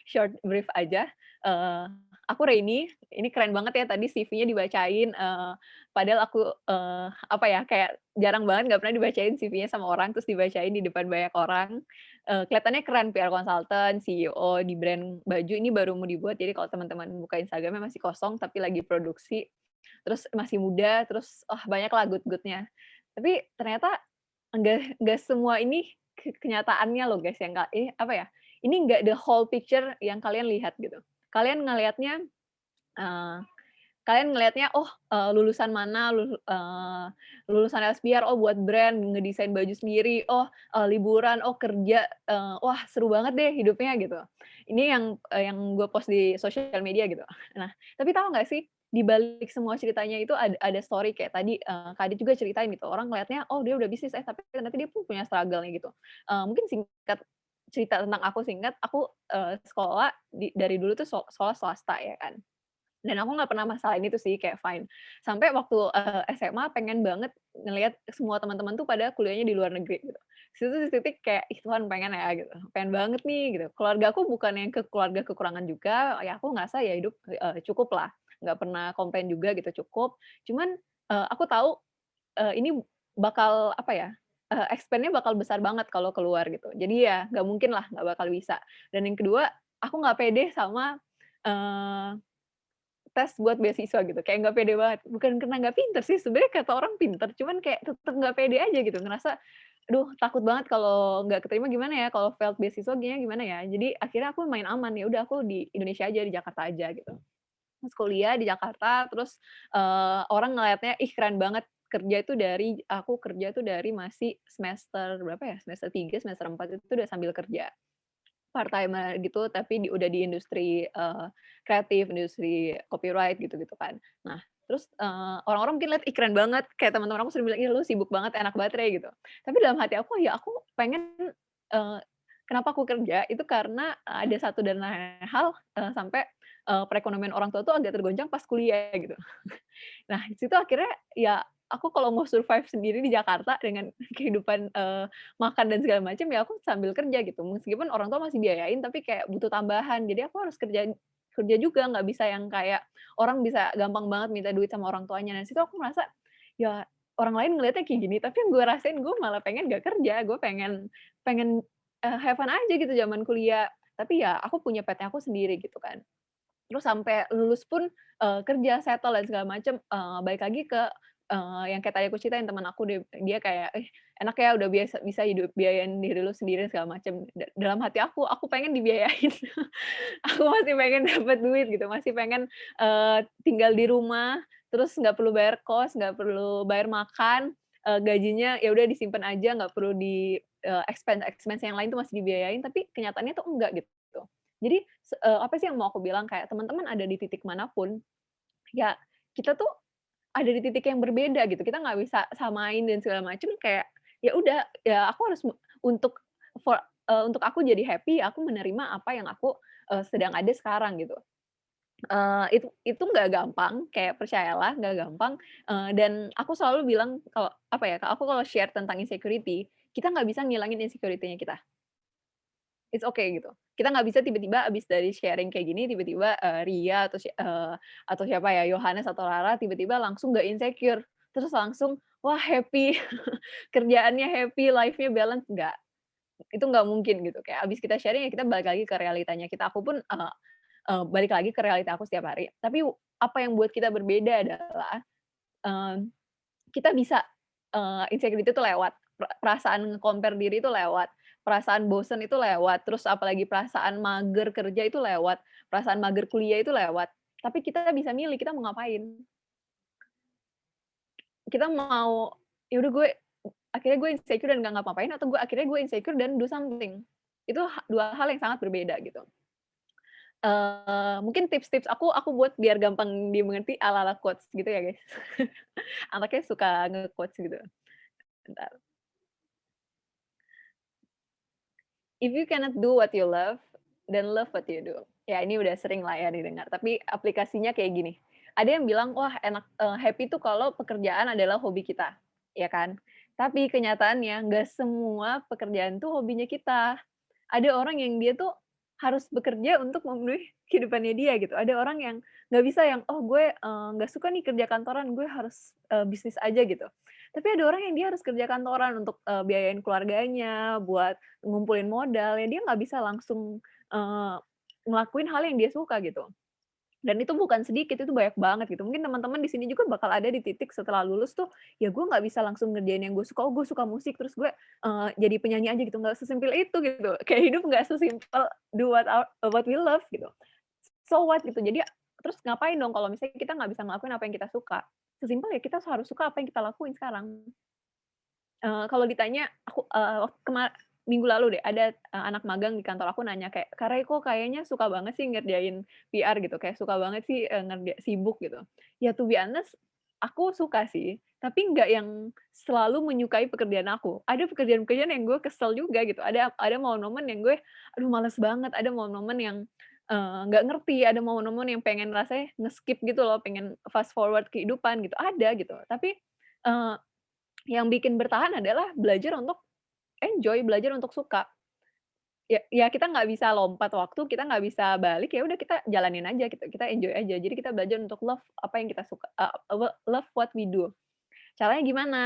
short brief aja. Eee, aku Reini, ini keren banget ya tadi CV-nya dibacain, padahal aku, apa ya, kayak jarang banget nggak pernah dibacain CV-nya sama orang, terus dibacain di depan banyak orang. Kelihatannya keren, PR consultant, CEO di brand baju, ini baru mau dibuat, jadi kalau teman-teman buka Instagram-nya masih kosong, tapi lagi produksi. Terus masih muda, terus, banyak lah good-good-nya. Tapi ternyata enggak semua ini kenyataannya loh guys, yang ini apa ya, ini enggak the whole picture yang kalian lihat gitu. Kalian ngelihatnya, eee, kalian ngelihatnya, oh, lulusan mana, lulusan LSPR, oh buat brand, ngedesain baju sendiri, oh, liburan, oh kerja, wah seru banget deh hidupnya gitu. Ini yang gue post di sosial media gitu. Nah, tapi tahu nggak sih, di balik semua ceritanya itu ada story kayak tadi, Kak Adit juga ceritain gitu, orang ngelihatnya, oh dia udah bisnis, tapi ternyata dia pun punya struggle-nya gitu. Mungkin singkat cerita tentang aku singkat, aku, sekolah dari dulu tuh sekolah swasta ya kan. Dan aku nggak pernah masalahin itu sih, kayak fine. Sampai waktu, SMA pengen banget ngelihat semua teman-teman tuh pada kuliahnya di luar negeri gitu. Situ tuh titik kayak, "Ih Tuhan pengen ya," gitu, "pengen banget nih," gitu. Keluarga aku bukan yang keluarga kekurangan juga, ya aku ngerasa ya hidup, cukup lah, nggak pernah komplain juga gitu, cukup. Cuman, aku tahu, ini bakal apa ya, expand-nya bakal besar banget kalau keluar gitu. Jadi ya nggak mungkin lah, nggak bakal bisa. Dan yang kedua, aku nggak pede sama, eee tes buat beasiswa gitu, kayak nggak pede banget. Bukan karena nggak pinter sih, sebenarnya kata orang pinter, cuman kayak tetep nggak pede aja gitu, ngerasa, "Aduh takut banget kalau nggak keterima gimana ya, kalau failed beasiswa gimana ya?" Jadi akhirnya aku main aman, ya udah aku di Indonesia aja, di Jakarta aja gitu. Terus kuliah di Jakarta, terus, orang ngelihatnya, "Ih keren banget aku kerja itu dari masih semester berapa ya, semester 3 semester 4 itu udah sambil kerja." Part-timer gitu, tapi udah di industri, kreatif, industri copyright gitu-gitu kan. Nah, terus, orang-orang mungkin lihat, "Ih, keren banget," kayak teman-teman aku sering bilang, "Ih, lu sibuk banget, enak banget, Re," gitu. Tapi dalam hati aku, ya aku pengen, eee, kenapa aku kerja, itu karena ada satu dan lain hal, sampai, perekonomian orang tua tuh agak tergoncang pas kuliah gitu. Nah, di situ akhirnya ya aku kalau mau survive sendiri di Jakarta dengan kehidupan, makan dan segala macam, ya aku sambil kerja gitu. Meskipun orang tua masih biayain, tapi kayak butuh tambahan. Jadi aku harus kerja kerja juga, nggak bisa yang kayak orang bisa gampang banget minta duit sama orang tuanya. Nah, di situ aku merasa, ya orang lain ngelihatnya kayak gini, tapi yang gue rasain gue malah pengen nggak kerja, gue pengen pengen, have fun aja gitu zaman kuliah. Tapi ya aku punya PT aku sendiri gitu kan. Terus sampai lulus pun, kerja, settle dan segala macem, balik lagi ke, yang kayak tadi aku ceritain teman aku dia kayak, "Eh, enak ya udah bisa hidup biayain diri lu sendiri," segala macem. Dalam hati aku pengen dibiayain. Aku masih pengen dapat duit gitu, masih pengen, tinggal di rumah, terus nggak perlu bayar kos, nggak perlu bayar makan, gajinya ya udah disimpan aja, nggak perlu expense yang lain tuh masih dibiayain, tapi kenyataannya tuh enggak gitu. Jadi, apa sih yang mau aku bilang, kayak teman-teman ada di titik manapun, ya kita tuh ada di titik yang berbeda gitu, kita nggak bisa samain dan segala macam, kayak ya udah, ya aku harus untuk untuk aku jadi happy, aku menerima apa yang aku, sedang ada sekarang gitu. Itu nggak gampang, kayak percayalah nggak gampang, dan aku selalu bilang kalau apa ya, aku kalau share tentang insecurity, kita nggak bisa ngilangin insecurity-nya kita. It's okay gitu. Kita nggak bisa tiba-tiba abis dari sharing kayak gini, tiba-tiba, Ria atau siapa ya, Yohanes atau Rara tiba-tiba langsung nggak insecure, terus langsung, wah happy, kerjaannya happy, life-nya balance, nggak. Itu nggak mungkin gitu, kayak abis kita sharing ya kita balik lagi ke realitanya kita. Aku pun, balik lagi ke realita aku setiap hari. Tapi apa yang buat kita berbeda adalah, mmm, kita bisa, insecurity itu lewat, perasaan nge-compare diri itu lewat, perasaan bosen itu lewat, terus apalagi perasaan mager kerja itu lewat, perasaan mager kuliah itu lewat. Tapi kita bisa milih kita mau ngapain. Kita mau, ya udah akhirnya gue insecure dan nggak ngapa-ngapain, atau akhirnya gue insecure dan do something. Itu 2 hal yang sangat berbeda gitu. Mungkin tips-tips aku buat biar gampang dimengerti ala-ala quotes gitu ya, guys. Anaknya suka nge-quotes gitu. Bentar. If you cannot do what you love, then love what you do. Ya ini udah sering lah ya didengar, tapi aplikasinya kayak gini. Ada yang bilang, "Wah enak, happy tuh kalau pekerjaan adalah hobi kita." Ya kan? Tapi kenyataannya nggak semua pekerjaan tuh hobinya kita. Ada orang yang dia tuh harus bekerja untuk memenuhi kehidupannya dia gitu. Ada orang yang nggak bisa yang, "Oh gue, nggak suka nih kerja kantoran, gue harus, bisnis aja," gitu. Tapi ada orang yang dia harus kerja kantoran untuk, biayain keluarganya, buat ngumpulin modal, ya dia nggak bisa langsung, eee, ngelakuin hal yang dia suka gitu. Dan itu bukan sedikit, itu banyak banget gitu. Mungkin teman-teman di sini juga bakal ada di titik setelah lulus tuh, ya gue nggak bisa langsung ngerjain yang gue suka, oh gue suka musik, terus gue, jadi penyanyi aja gitu, nggak sesimpel itu gitu. Kayak hidup nggak sesimpel do what we love gitu. So what gitu. Jadi terus ngapain dong kalau misalnya kita nggak bisa ngelakuin apa yang kita suka? Sesimpel ya kita harus suka apa yang kita lakuin sekarang. Kalau ditanya aku, minggu lalu deh ada, anak magang di kantor aku nanya kayak, "Kak Rey kok kayaknya suka banget sih ngerjain PR gitu, kayak suka banget sih, sibuk," gitu. Ya to be honest, aku suka sih, tapi nggak yang selalu menyukai pekerjaan aku. Ada pekerjaan-pekerjaan yang gue kesel juga gitu, ada momen-momen yang gue, aduh males banget, ada momen-momen yang, nggak ngerti, ada momen-momen yang pengen rasanya nge-skip gitu loh, pengen fast forward kehidupan gitu, ada gitu. Tapi, eee, yang bikin bertahan adalah belajar untuk enjoy, belajar untuk suka. Ya kita nggak bisa lompat waktu, kita nggak bisa balik, ya udah kita jalanin aja gitu, kita enjoy aja. Jadi kita belajar untuk love apa yang kita suka, love what we do. Caranya gimana?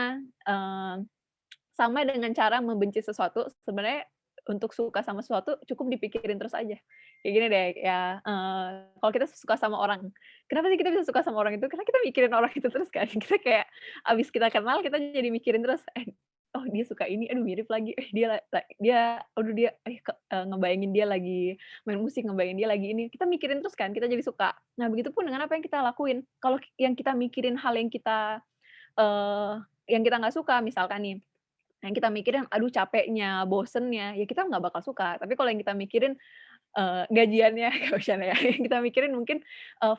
Sama dengan cara membenci sesuatu, sebenarnya untuk suka sama sesuatu cukup dipikirin terus aja. Kayak gini deh, ya, kalau kita suka sama orang, kenapa sih kita bisa suka sama orang itu? Karena kita mikirin orang itu terus kan. Kita kayak abis kita kenal, kita jadi mikirin terus, "Oh dia suka ini, aduh mirip lagi, aduh dia, ngebayangin dia lagi main musik, ngebayangin dia lagi ini." Kita mikirin terus kan, kita jadi suka. Nah begitupun dengan apa yang kita lakuin. Kalau yang kita mikirin hal eee, yang kita nggak suka, misalkan nih, yang kita mikirin, aduh capeknya, bosennya, ya kita nggak bakal suka. Tapi kalau yang kita mikirin, gajiannya, kayak misalnya ya, yang kita mikirin mungkin,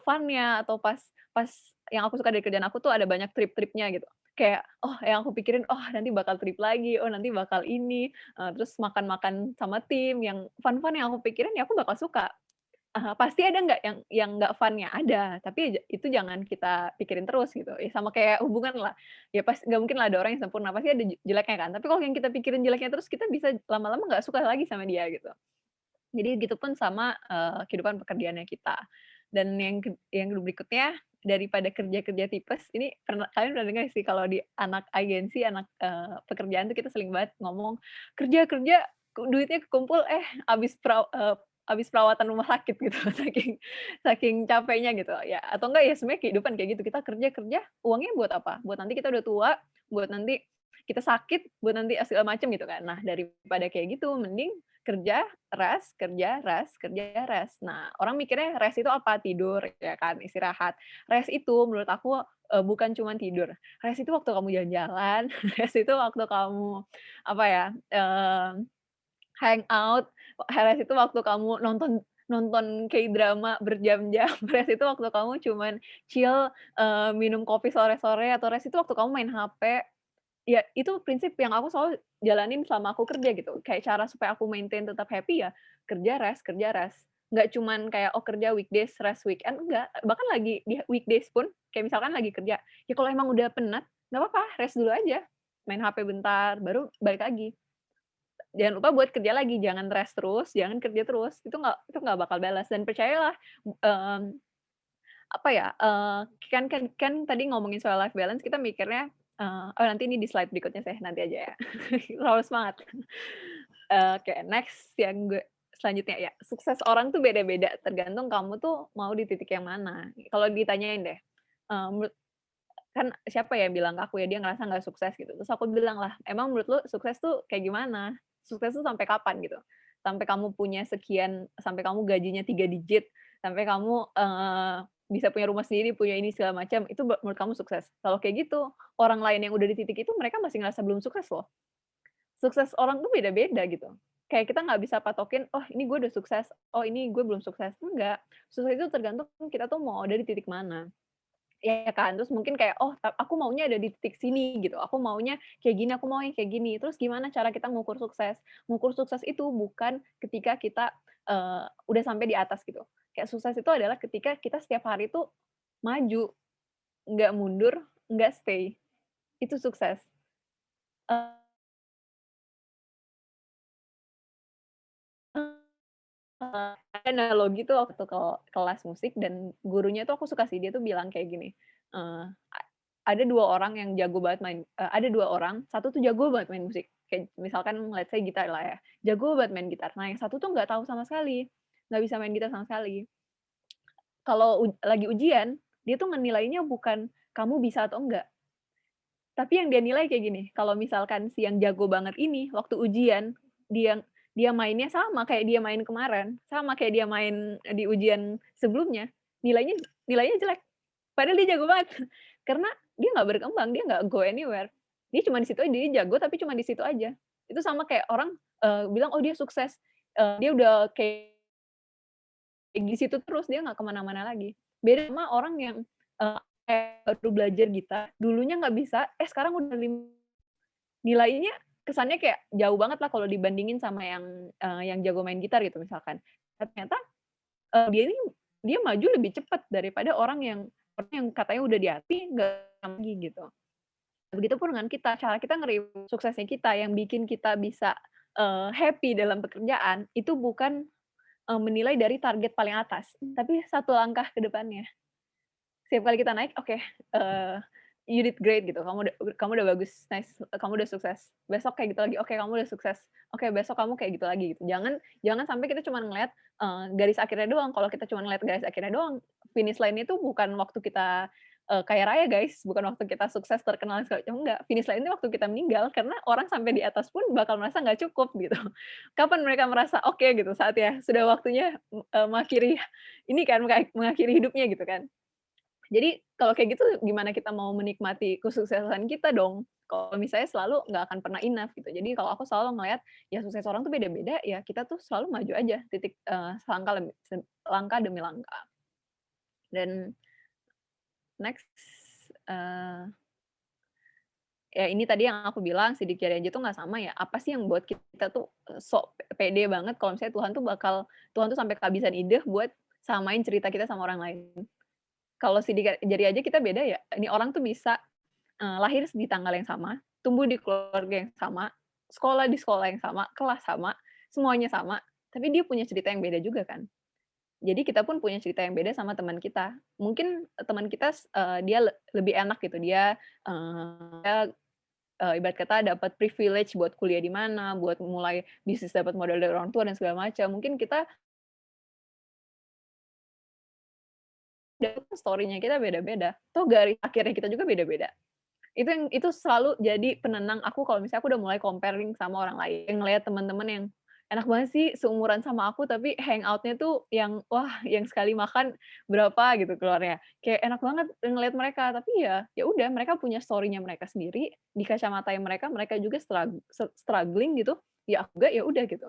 fun-nya atau pas pas yang aku suka dari kerjaan aku tuh ada banyak trip-tripnya gitu. Kayak, oh yang aku pikirin, oh nanti bakal trip lagi, oh nanti bakal ini, terus makan-makan sama tim, yang fun-fun yang aku pikirin, ya aku bakal suka. Pasti ada nggak yang nggak fun-nya? Ada, tapi itu jangan kita pikirin terus gitu, ya sama kayak hubungan lah, ya nggak mungkin lah ada orang yang sempurna, pasti ada jeleknya kan, tapi kalau yang kita pikirin jeleknya terus, kita bisa lama-lama nggak suka lagi sama dia gitu. Jadi gitu pun sama, kehidupan pekerjaannya kita. Dan yang berikutnya, daripada kerja-kerja tipes, ini kalian pernah dengar sih kalau di anak agensi, anak, pekerjaan tuh kita sering banget ngomong, "Kerja kerja, duitnya kekumpul, habis perawatan rumah sakit," gitu, saking saking capeknya gitu, ya atau enggak ya sebenarnya kehidupan kayak gitu, kita kerja kerja, uangnya buat apa? Buat nanti kita udah tua, buat nanti kita sakit, buat nanti segala macem gitu kan. Nah, daripada kayak gitu, mending kerja, rest, kerja, rest, kerja, rest. Nah, orang mikirnya rest itu apa? Tidur, ya kan, istirahat. Rest itu menurut aku, bukan cuma tidur. Rest itu waktu kamu jalan-jalan, rest itu waktu kamu, apa ya, hangout, rest itu waktu kamu nonton nonton K-drama berjam-jam, rest itu waktu kamu cuman chill, minum kopi sore-sore, atau rest itu waktu kamu main HP. Ya, itu prinsip yang aku selalu jalanin selama aku kerja gitu. Kayak cara supaya aku maintain tetap happy ya, kerja, rest, kerja, rest. Nggak cuman kayak, oh kerja weekdays, rest weekend, enggak. Bahkan lagi di weekdays pun, kayak misalkan lagi kerja, ya kalau emang udah penat, nggak apa-apa, rest dulu aja. Main HP bentar, baru balik lagi. Jangan lupa buat kerja lagi, jangan rest terus, jangan kerja terus. Itu nggak bakal balas. Dan percayalah, mmm, apa ya, kan tadi ngomongin soal life balance, kita mikirnya, oh nanti ini di slide berikutnya saya, nanti aja ya. Terlalu semangat. Oke, next yang selanjutnya ya, sukses orang tuh beda-beda, tergantung kamu tuh mau di titik yang mana. Kalau ditanyain deh, menurut kan siapa ya yang bilang ke aku ya, dia ngerasa nggak sukses gitu. Terus aku bilang lah, "Emang menurut lu sukses tuh kayak gimana? Sukses tuh sampai kapan?" Gitu. Sampai kamu punya sekian, sampai kamu gajinya 3 digit, sampai kamu, bisa punya rumah sendiri, punya ini segala macam, itu menurut kamu sukses. Kalau kayak gitu, orang lain yang udah di titik itu mereka masih ngerasa belum sukses loh. Sukses orang tuh beda-beda gitu. Kayak kita nggak bisa patokin, "Oh ini gue udah sukses, oh ini gue belum sukses." Enggak, sukses itu tergantung kita tuh mau ada di titik mana. Iya kan, terus mungkin kayak, "Oh, aku maunya ada di titik sini," gitu, "aku maunya kayak gini, aku maunya kayak gini." Terus gimana cara kita ngukur sukses? Ngukur sukses itu bukan ketika kita, udah sampai di atas gitu. Kayak sukses itu adalah ketika kita setiap hari tuh maju, nggak mundur, nggak stay. Itu sukses. Ada analogi tuh waktu kelas musik dan gurunya tuh aku suka sih, dia tuh bilang kayak gini, ada 2 orang yang jago banget ada 2 orang, satu tuh jago banget main musik, kayak misalkan let's say gitar lah ya, jago banget main gitar. Nah yang satu tuh nggak tahu sama sekali, nggak bisa main gitar sama sekali. Kalau lagi ujian, dia tuh ngenilainya bukan kamu bisa atau enggak, tapi yang dia nilai kayak gini, kalau misalkan si yang jago banget ini waktu ujian, dia dia mainnya sama kayak dia main kemarin, sama kayak dia main di ujian sebelumnya, nilainya nilainya jelek. Padahal dia jago banget. Karena dia nggak berkembang, dia nggak go anywhere. Dia cuma di situ aja, dia jago tapi cuma di situ aja. Itu sama kayak orang, bilang, "Oh dia sukses, dia udah kayak di situ terus, dia nggak kemana-mana lagi." Beda sama orang yang, kayak baru belajar gitar, dulunya nggak bisa, sekarang udah nilainya kesannya kayak jauh banget lah kalau dibandingin sama yang jago main gitar gitu misalkan. Ternyata, dia ini dia maju lebih cepat daripada orang yang katanya udah di hati, nggak lagi gitu. Begitupun dengan kita, cara kita suksesnya kita yang bikin kita bisa, happy dalam pekerjaan, itu bukan, menilai dari target paling atas, tapi satu langkah ke depannya. Setiap kali kita naik, oke, you did great gitu, kamu udah bagus, nice, kamu udah sukses. Besok kayak gitu lagi, oke kamu udah sukses. Oke besok kamu kayak gitu lagi gitu. Jangan jangan sampai kita cuma ngelihat, garis akhirnya doang. Kalau kita cuma ngelihat garis akhirnya doang, finish line itu bukan waktu kita, kaya raya guys, bukan waktu kita sukses, terkenal, segala macam, enggak. Finish line itu waktu kita meninggal, karena orang sampai di atas pun bakal merasa nggak cukup gitu. Kapan mereka merasa, oke gitu, saatnya, sudah waktunya, mengakhiri ini kan, mengakhiri hidupnya gitu kan. Jadi kalau kayak gitu gimana kita mau menikmati kesuksesan kita dong, kalau misalnya selalu nggak akan pernah enough gitu. Jadi kalau aku selalu ngelihat, ya sukses orang tuh beda-beda, ya kita tuh selalu maju aja, titik, langkah demi langkah. Dan next, ya ini tadi yang aku bilang sidik jari aja tuh nggak sama ya, apa sih yang buat kita tuh, sok pede banget kalau misalnya Tuhan tuh sampai kehabisan ide buat samain cerita kita sama orang lain. Kalau sidik jari aja kita beda ya, ini orang tuh bisa, lahir di tanggal yang sama, tumbuh di keluarga yang sama, sekolah di sekolah yang sama, kelas sama, semuanya sama, tapi dia punya cerita yang beda juga kan. Jadi kita pun punya cerita yang beda sama teman kita. Mungkin teman kita dia lebih enak gitu, dia, ibarat kata dapat privilege buat kuliah di mana, buat mulai bisnis dapat modal dari orang tua dan segala macam. Mungkin kita story-nya kita beda-beda, toh garis akhirnya kita juga beda-beda. Itu selalu jadi penenang aku kalau misalnya aku udah mulai comparing sama orang lain, ngelihat teman-teman yang enak banget sih seumuran sama aku tapi hangout-nya tuh yang wah yang sekali makan berapa gitu keluarnya. Kayak enak banget ngelihat mereka, tapi ya udah mereka punya story-nya mereka sendiri, di kacamatanya mereka juga struggling gitu, ya aku juga ya udah gitu.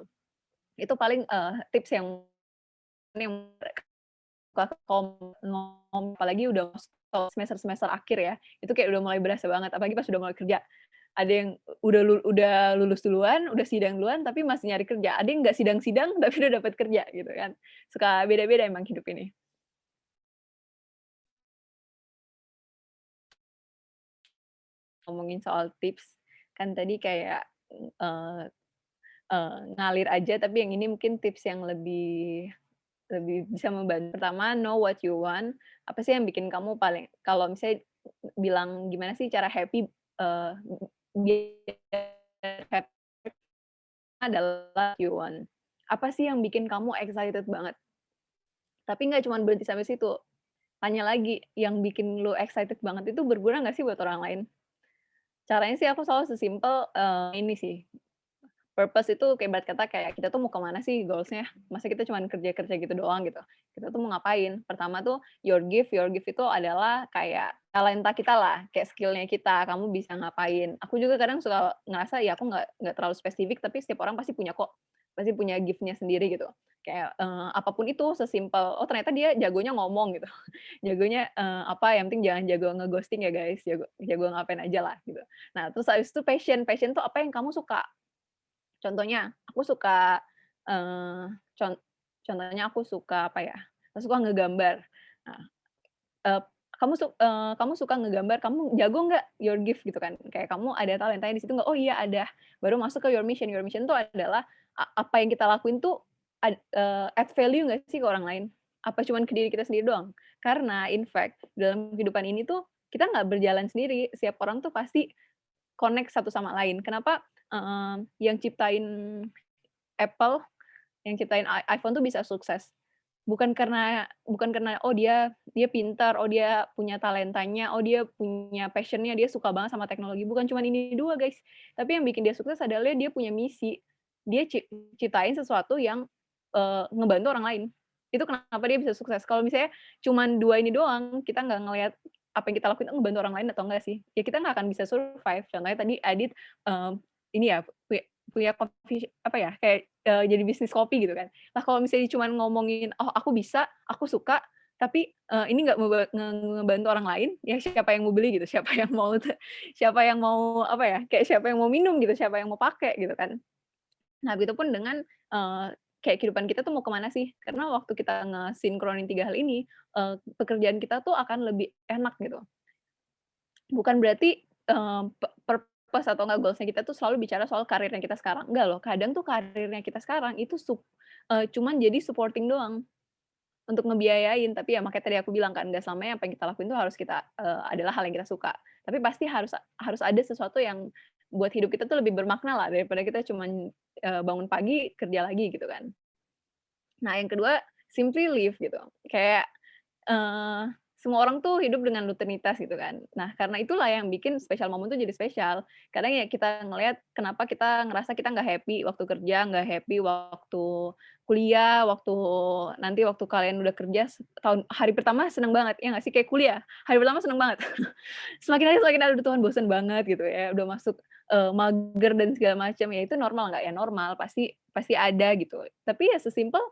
Itu paling, tips yang apalagi udah masuk semester-semester akhir ya, itu kayak udah mulai berasa banget, apalagi pas udah mulai kerja. Ada yang udah lulus duluan, udah sidang duluan, tapi masih nyari kerja. Ada yang nggak sidang-sidang, tapi udah dapat kerja gitu kan. Suka beda-beda emang hidup ini. Ngomongin soal tips, kan tadi kayak, eee ngalir aja, tapi yang ini mungkin tips yang lebih lebih bisa membantu. Pertama, know what you want. Apa sih yang bikin kamu paling kalau misalnya bilang gimana sih cara happy, biar happy adalah you want. Apa sih yang bikin kamu excited banget? Tapi nggak cuma berhenti sampai situ. Tanya lagi, yang bikin lu excited banget itu berguna nggak sih buat orang lain? Caranya sih aku selalu sesimpel, ini sih, purpose itu kayak ibarat kata kayak kita tuh mau ke mana sih goals-nya? Masa kita cuman kerja-kerja gitu doang gitu. Kita tuh mau ngapain? Pertama tuh your gift itu adalah kayak talenta kita lah, kayak skill-nya kita, kamu bisa ngapain. Aku juga kadang suka ngerasa ya aku nggak terlalu spesifik, tapi setiap orang pasti punya kok, pasti punya gift-nya sendiri gitu. Kayak, apapun itu sesimpel, oh ternyata dia jagonya ngomong gitu, jagonya, apa, yang penting jangan jago nge-ghosting ya guys, jago ngapain aja lah gitu. Nah terus habis itu passion tuh apa yang kamu suka? Contohnya, aku suka, eee, contohnya aku suka apa ya, aku suka ngegambar. Nah, eee, kamu suka ngegambar, kamu jago nggak? Your gift gitu kan, kayak kamu ada talentanya di situ nggak? Oh iya ada, baru masuk ke your mission tuh adalah apa yang kita lakuin tuh add value nggak sih ke orang lain? Apa cuman ke diri kita sendiri doang? Karena in fact, dalam kehidupan ini tuh kita nggak berjalan sendiri, setiap orang tuh pasti connect satu sama lain. Kenapa, yang ciptain Apple, yang ciptain iPhone tuh bisa sukses? Bukan karena, oh dia pintar, oh dia punya talentanya, oh dia punya passion-nya, dia suka banget sama teknologi, bukan cuman ini dua guys. Tapi yang bikin dia sukses adalah dia punya misi. Dia ciptain sesuatu yang, ngebantu orang lain. Itu kenapa dia bisa sukses. Kalau misalnya cuman dua ini doang, kita nggak ngelihat apa yang kita lakuin ngebantu orang lain atau enggak sih, ya kita nggak akan bisa survive. Contohnya tadi Adit, ini ya, punya coffee apa ya, kayak, jadi bisnis kopi gitu kan. Nah, kalau misalnya cuman ngomongin, "Oh, aku bisa, aku suka," tapi, ini nggak ngebantu orang lain, ya siapa yang mau beli gitu, siapa yang mau apa ya, kayak siapa yang mau minum gitu, siapa yang mau pakai gitu kan. Nah, begitupun dengan, kayak kehidupan kita tuh mau kemana sih? Karena waktu kita ngesinkronin 3 hal ini, pekerjaan kita tuh akan lebih enak gitu. Bukan berarti, purpose atau enggak goals-nya kita tuh selalu bicara soal karirnya kita sekarang, enggak loh, kadang tuh karirnya kita sekarang itu cuman jadi supporting doang, untuk ngebiayain, tapi ya makanya tadi aku bilang kan, nggak selamanya apa yang kita lakuin tuh harus adalah hal yang kita suka. Tapi pasti harus harus ada sesuatu yang buat hidup kita tuh lebih bermakna lah, daripada kita cuman, bangun pagi, kerja lagi gitu kan. Nah, yang kedua, simply live gitu. Kayak, semua orang tuh hidup dengan rutinitas gitu kan. Nah, karena itulah yang bikin special moment tuh jadi spesial. Kadang ya kita ngelihat kenapa kita ngerasa kita nggak happy waktu kerja, nggak happy waktu kuliah, nanti waktu kalian udah kerja hari pertama seneng banget, ya nggak sih? Kayak kuliah, hari pertama seneng banget. Semakin hari, "Aduh Tuhan bosen banget," gitu ya, udah masuk, mager dan segala macam, ya itu normal nggak? Ya normal, pasti pasti ada gitu. Tapi ya sesimpel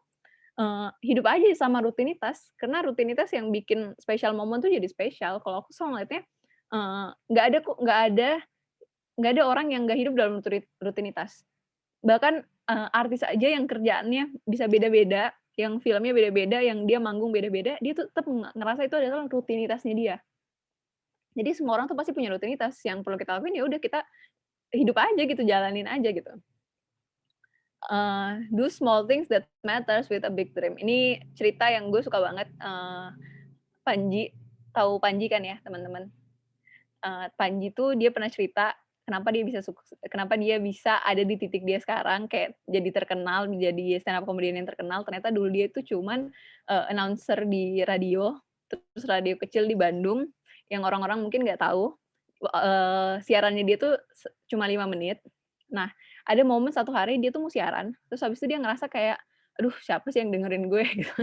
hidup aja sama rutinitas, karena rutinitas yang bikin special moment tuh jadi spesial. Kalau aku selalu ngeliatnya, nggak ada kok, nggak ada orang yang nggak hidup dalam rutinitas. Bahkan, artis aja yang kerjaannya bisa beda-beda, yang filmnya beda-beda, yang dia manggung beda-beda, dia tuh tetep ngerasa itu adalah rutinitasnya dia. Jadi semua orang tuh pasti punya rutinitas, yang perlu kita lakuin ya udah kita hidup aja gitu, jalanin aja gitu. Do small things that matters with a big dream. Ini cerita yang gue suka banget, Panji, tahu Panji kan ya teman-teman? Panji tuh dia pernah cerita kenapa dia bisa ada di titik dia sekarang, kayak jadi terkenal, jadi stand up comedian yang terkenal, ternyata dulu dia itu cuman, announcer di radio, terus radio kecil di Bandung, yang orang-orang mungkin nggak tahu, siarannya dia tuh cuma 5 menit. Nah, ada momen satu hari dia tuh mau siaran, terus habis itu dia ngerasa kayak, "Aduh siapa sih yang dengerin gue?" Gitu.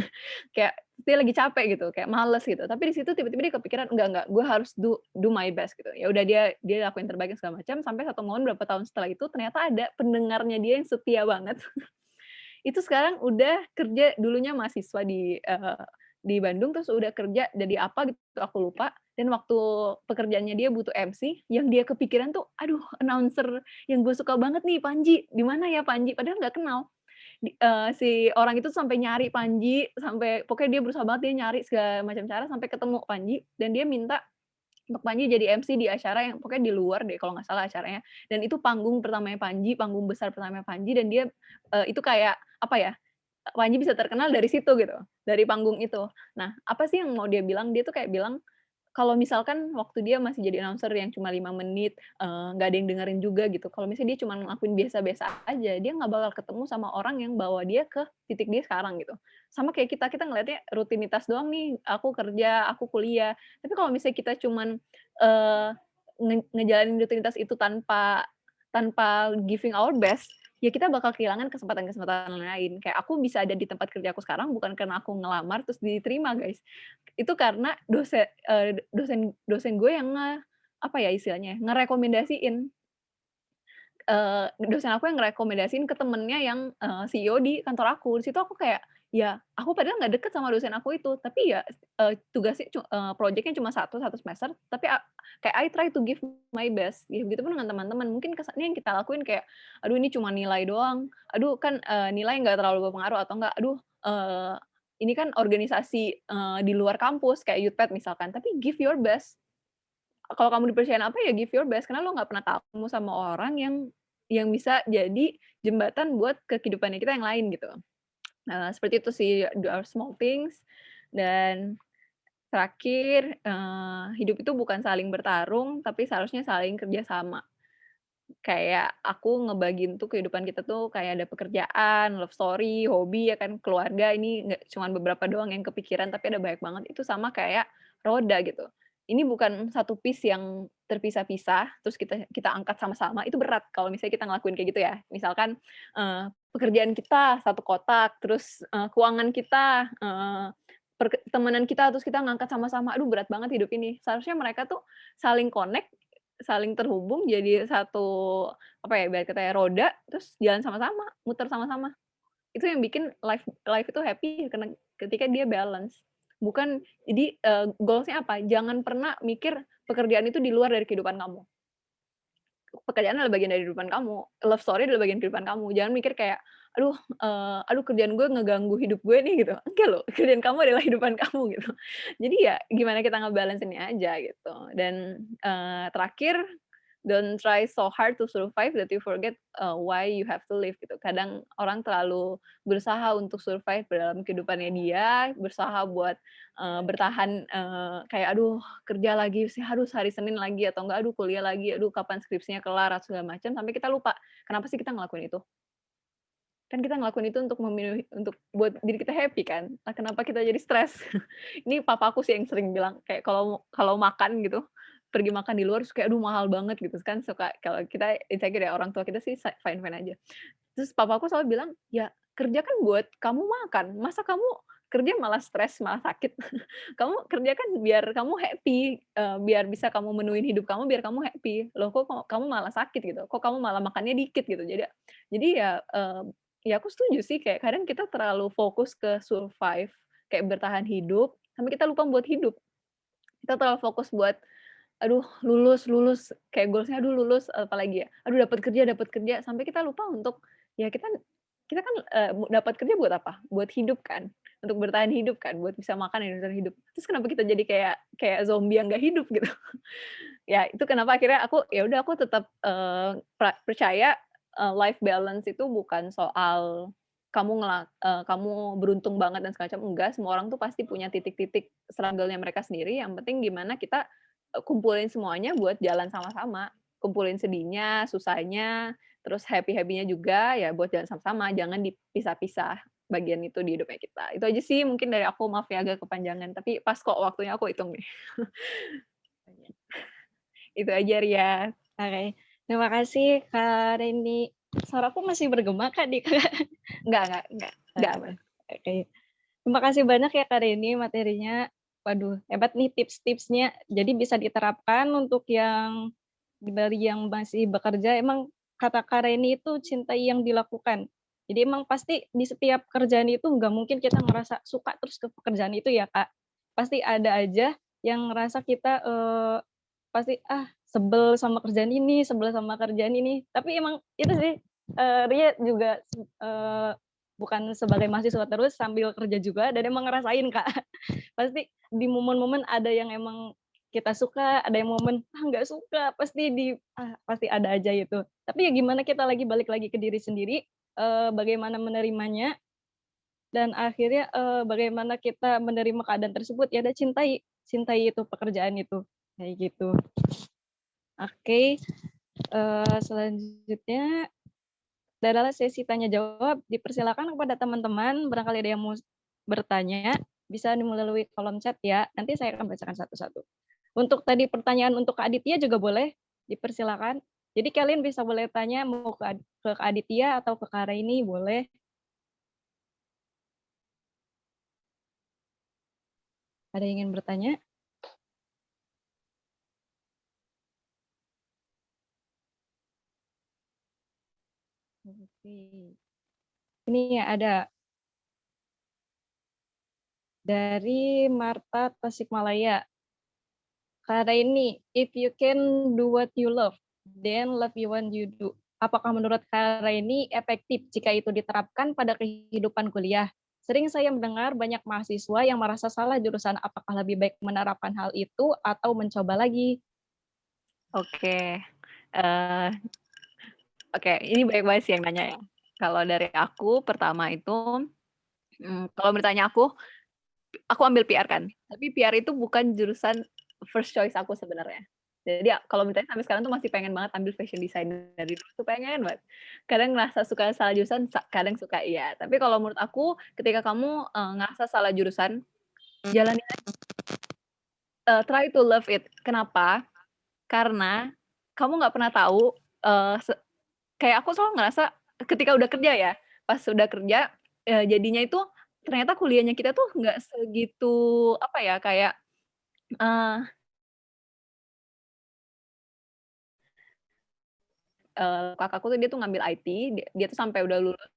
Kayak dia lagi capek gitu, kayak males gitu. Tapi di situ tiba-tiba dia kepikiran, "Enggak, gue harus do my best," gitu. Ya udah dia lakuin terbaik segala macam, sampai satu momen berapa tahun setelah itu ternyata ada pendengarnya dia yang setia banget. Itu sekarang udah kerja, dulunya mahasiswa di Bandung, terus udah kerja jadi apa gitu aku lupa, dan waktu pekerjaannya dia butuh MC, yang dia kepikiran tuh, "Aduh announcer yang gue suka banget nih Panji, di mana ya Panji?" Padahal nggak kenal. Si orang itu sampai nyari Panji, sampai pokoknya dia berusaha banget, dia nyari segala macam cara sampai ketemu Panji, dan dia minta untuk Panji jadi MC di acara yang pokoknya di luar deh kalau nggak salah acaranya, dan itu panggung pertamanya Panji, panggung besar pertamanya Panji, dan dia, itu kayak apa ya, Panji bisa terkenal dari situ gitu, dari panggung itu. Nah, apa sih yang mau dia bilang? Dia tuh kayak bilang, kalau misalkan waktu dia masih jadi announcer yang cuma 5 menit, nggak ada yang dengerin juga gitu, kalau misalnya dia cuma ngelakuin biasa-biasa aja, dia nggak bakal ketemu sama orang yang bawa dia ke titik dia sekarang gitu. Sama kayak kita ngelihatnya rutinitas doang nih, aku kerja, aku kuliah, tapi kalau misalnya kita cuman, eee, ngejalanin rutinitas itu tanpa tanpa giving our best, ya kita bakal kehilangan kesempatan-kesempatan lain. Kayak aku bisa ada di tempat kerja aku sekarang bukan karena aku ngelamar terus diterima, guys. Itu karena dosen dosen gue yang apa ya istilahnya, ngerekomendasiin. Dosen aku yang ngerekomendasiin ke temennya yang, CEO di kantor aku. Di situ aku kayak, ya aku padahal nggak deket sama dosen aku itu, tapi ya, tugasnya projeknya cuma satu semester, tapi kayak I try to give my best. Ya begitupun dengan teman-teman, mungkin kesannya yang kita lakuin kayak, "Aduh ini cuma nilai doang, aduh kan, nilai nggak terlalu berpengaruh," atau enggak, "Aduh, ini kan organisasi, di luar kampus kayak YUTPED misalkan," tapi give your best. Kalau kamu dipercayain apa, ya give your best, karena lo nggak pernah tahu ketemu sama orang yang bisa jadi jembatan buat ke kehidupannya kita yang lain gitu. Seperti itu sih, do our small things, dan terakhir, hidup itu bukan saling bertarung, tapi seharusnya saling kerjasama. Kayak aku ngebagiin tuh kehidupan kita tuh kayak ada pekerjaan, love story, hobi, ya kan, keluarga, ini nggak cuman beberapa doang yang kepikiran, tapi ada banyak banget. Itu sama kayak roda gitu. Ini bukan satu piece yang terpisah-pisah, terus kita kita angkat sama-sama, itu berat kalau misalnya kita ngelakuin kayak gitu ya. Misalkan, pekerjaan kita satu kotak, terus, keuangan kita, pertemanan kita, terus kita ngangkat sama-sama, aduh berat banget hidup ini. Seharusnya mereka tuh saling connect, saling terhubung jadi satu, apa ya, ibarat katanya roda, terus jalan sama-sama, muter sama-sama. Itu yang bikin life life itu happy karena ketika dia balance. Bukan jadi, goals-nya apa, jangan pernah mikir pekerjaan itu di luar dari kehidupan kamu. Pekerjaan adalah bagian dari kehidupan kamu, love story adalah bagian kehidupan kamu. Jangan mikir kayak, "Aduh kerjaan gue ngeganggu hidup gue nih," gitu. Enggak loh, kerjaan kamu adalah kehidupan kamu gitu. Jadi ya gimana kita nge-balance ini aja gitu. Dan, terakhir, don't try so hard to survive that you forget, why you have to live gitu. Kadang orang terlalu berusaha untuk survive dalam kehidupannya dia, berusaha buat, bertahan, kayak, "Aduh kerja lagi sih, harus hari Senin lagi," atau enggak, "Aduh kuliah lagi, aduh kapan skripsinya kelar," atau segala macam, sampai kita lupa, kenapa sih kita ngelakuin itu? Kan kita ngelakuin itu untuk memenuhi untuk buat diri kita happy kan. Nah, kenapa kita jadi stres? Ini papaku sih yang sering bilang kayak kalau kalau makan gitu, pergi makan di luar terus kayak, "Aduh mahal banget," gitu kan suka kalau kita insecure ya, orang tua kita sih fine-fine aja. Terus papaku selalu bilang, "Ya kerja kan buat kamu makan, masa kamu kerja malah stres, malah sakit? Kamu kerja kan biar kamu happy, biar bisa kamu menuhin hidup kamu, biar kamu happy. Loh kok kamu malah sakit gitu? Kok kamu malah makannya dikit?" Gitu. Jadi ya, ya aku setuju sih kayak kadang kita terlalu fokus ke survive, kayak bertahan hidup, sampai kita lupa buat hidup. Kita terlalu fokus buat, aduh lulus lulus, kayak goals-nya aduh lulus, apalagi ya, aduh dapat kerja, sampai kita lupa untuk, ya kita kita kan, dapat kerja buat apa? Buat hidup kan, untuk bertahan hidup kan, buat bisa makan dan bertahan hidup. Terus kenapa kita jadi kayak kayak zombie yang nggak hidup gitu? Ya itu kenapa akhirnya aku, ya udah aku tetap, percaya, life balance itu bukan soal kamu beruntung banget dan segala macam, enggak, semua orang tuh pasti punya titik-titik struggle-nya mereka sendiri, yang penting gimana kita, kumpulin semuanya buat jalan sama-sama. Kumpulin sedihnya, susahnya, terus happy-happy-nya juga, ya buat jalan sama-sama, jangan dipisah-pisah bagian itu di hidupnya kita. Itu aja sih mungkin dari aku, maaf ya agak kepanjangan, tapi pas kok waktunya aku hitung nih. Itu aja Ria. Oke, terima kasih Kak Reni. Suaraku masih bergema Kak di Kak? Enggak, aman. Oke. Terima kasih banyak ya Kak Reni materinya. Waduh, hebat nih tips-tipsnya. Jadi bisa diterapkan untuk yang dari yang masih bekerja. Emang kata Kak Reni itu cintai yang dilakukan. Jadi emang pasti di setiap kerjaan itu nggak mungkin kita ngerasa suka terus ke pekerjaan itu ya Kak. Pasti ada aja yang ngerasa kita pasti sebel sama kerjaan ini, sebel sama kerjaan ini. Tapi emang itu sih Ria juga bukan sebagai mahasiswa terus sambil kerja juga dan emang ngerasain Kak. Pasti di momen-momen ada yang emang kita suka, ada yang momen nggak suka, pasti ada aja itu. Tapi ya gimana kita balik lagi ke diri sendiri, bagaimana menerimanya dan akhirnya bagaimana kita menerima keadaan tersebut, ya udah cintai itu pekerjaan itu, kayak gitu. Oke, selanjutnya adalah sesi tanya jawab. Dipersilakan kepada teman-teman, barangkali ada yang mau bertanya, bisa melalui kolom chat ya. Nanti saya akan bacakan satu-satu. Untuk tadi pertanyaan untuk Kak Aditya juga boleh, dipersilakan. Jadi kalian bisa boleh tanya mau ke Kak Aditya atau ke Kak Raini, boleh. Ada yang ingin bertanya? Oke. Ini ya ada dari Marta Tasikmalaya. Kak Raini, if you can do what you love, then love you when you do. Apakah menurut Kak Raini efektif jika itu diterapkan pada kehidupan kuliah? Sering saya mendengar banyak mahasiswa yang merasa salah jurusan, apakah lebih baik menerapkan hal itu atau mencoba lagi? Oke. Oke, ini banyak banget sih yang nanya ya. Kalau dari aku, pertama itu, kalau bertanya aku ambil PR kan, tapi PR itu bukan jurusan first choice aku sebenarnya. Jadi kalau bertanya sampai sekarang tuh masih pengen banget ambil fashion design, dari dulu tuh pengen banget. Kadang ngerasa suka salah jurusan, kadang suka iya. Tapi kalau menurut aku, ketika kamu, ngerasa salah jurusan, jalanin aja, try to love it. Kenapa? Karena kamu nggak pernah tahu, kayak aku selalu ngerasa ketika udah kerja ya, pas udah kerja, jadinya itu ternyata kuliahnya kita tuh nggak segitu, apa ya, kayak, eee kakakku tuh dia tuh ngambil IT, dia tuh sampai udah lulus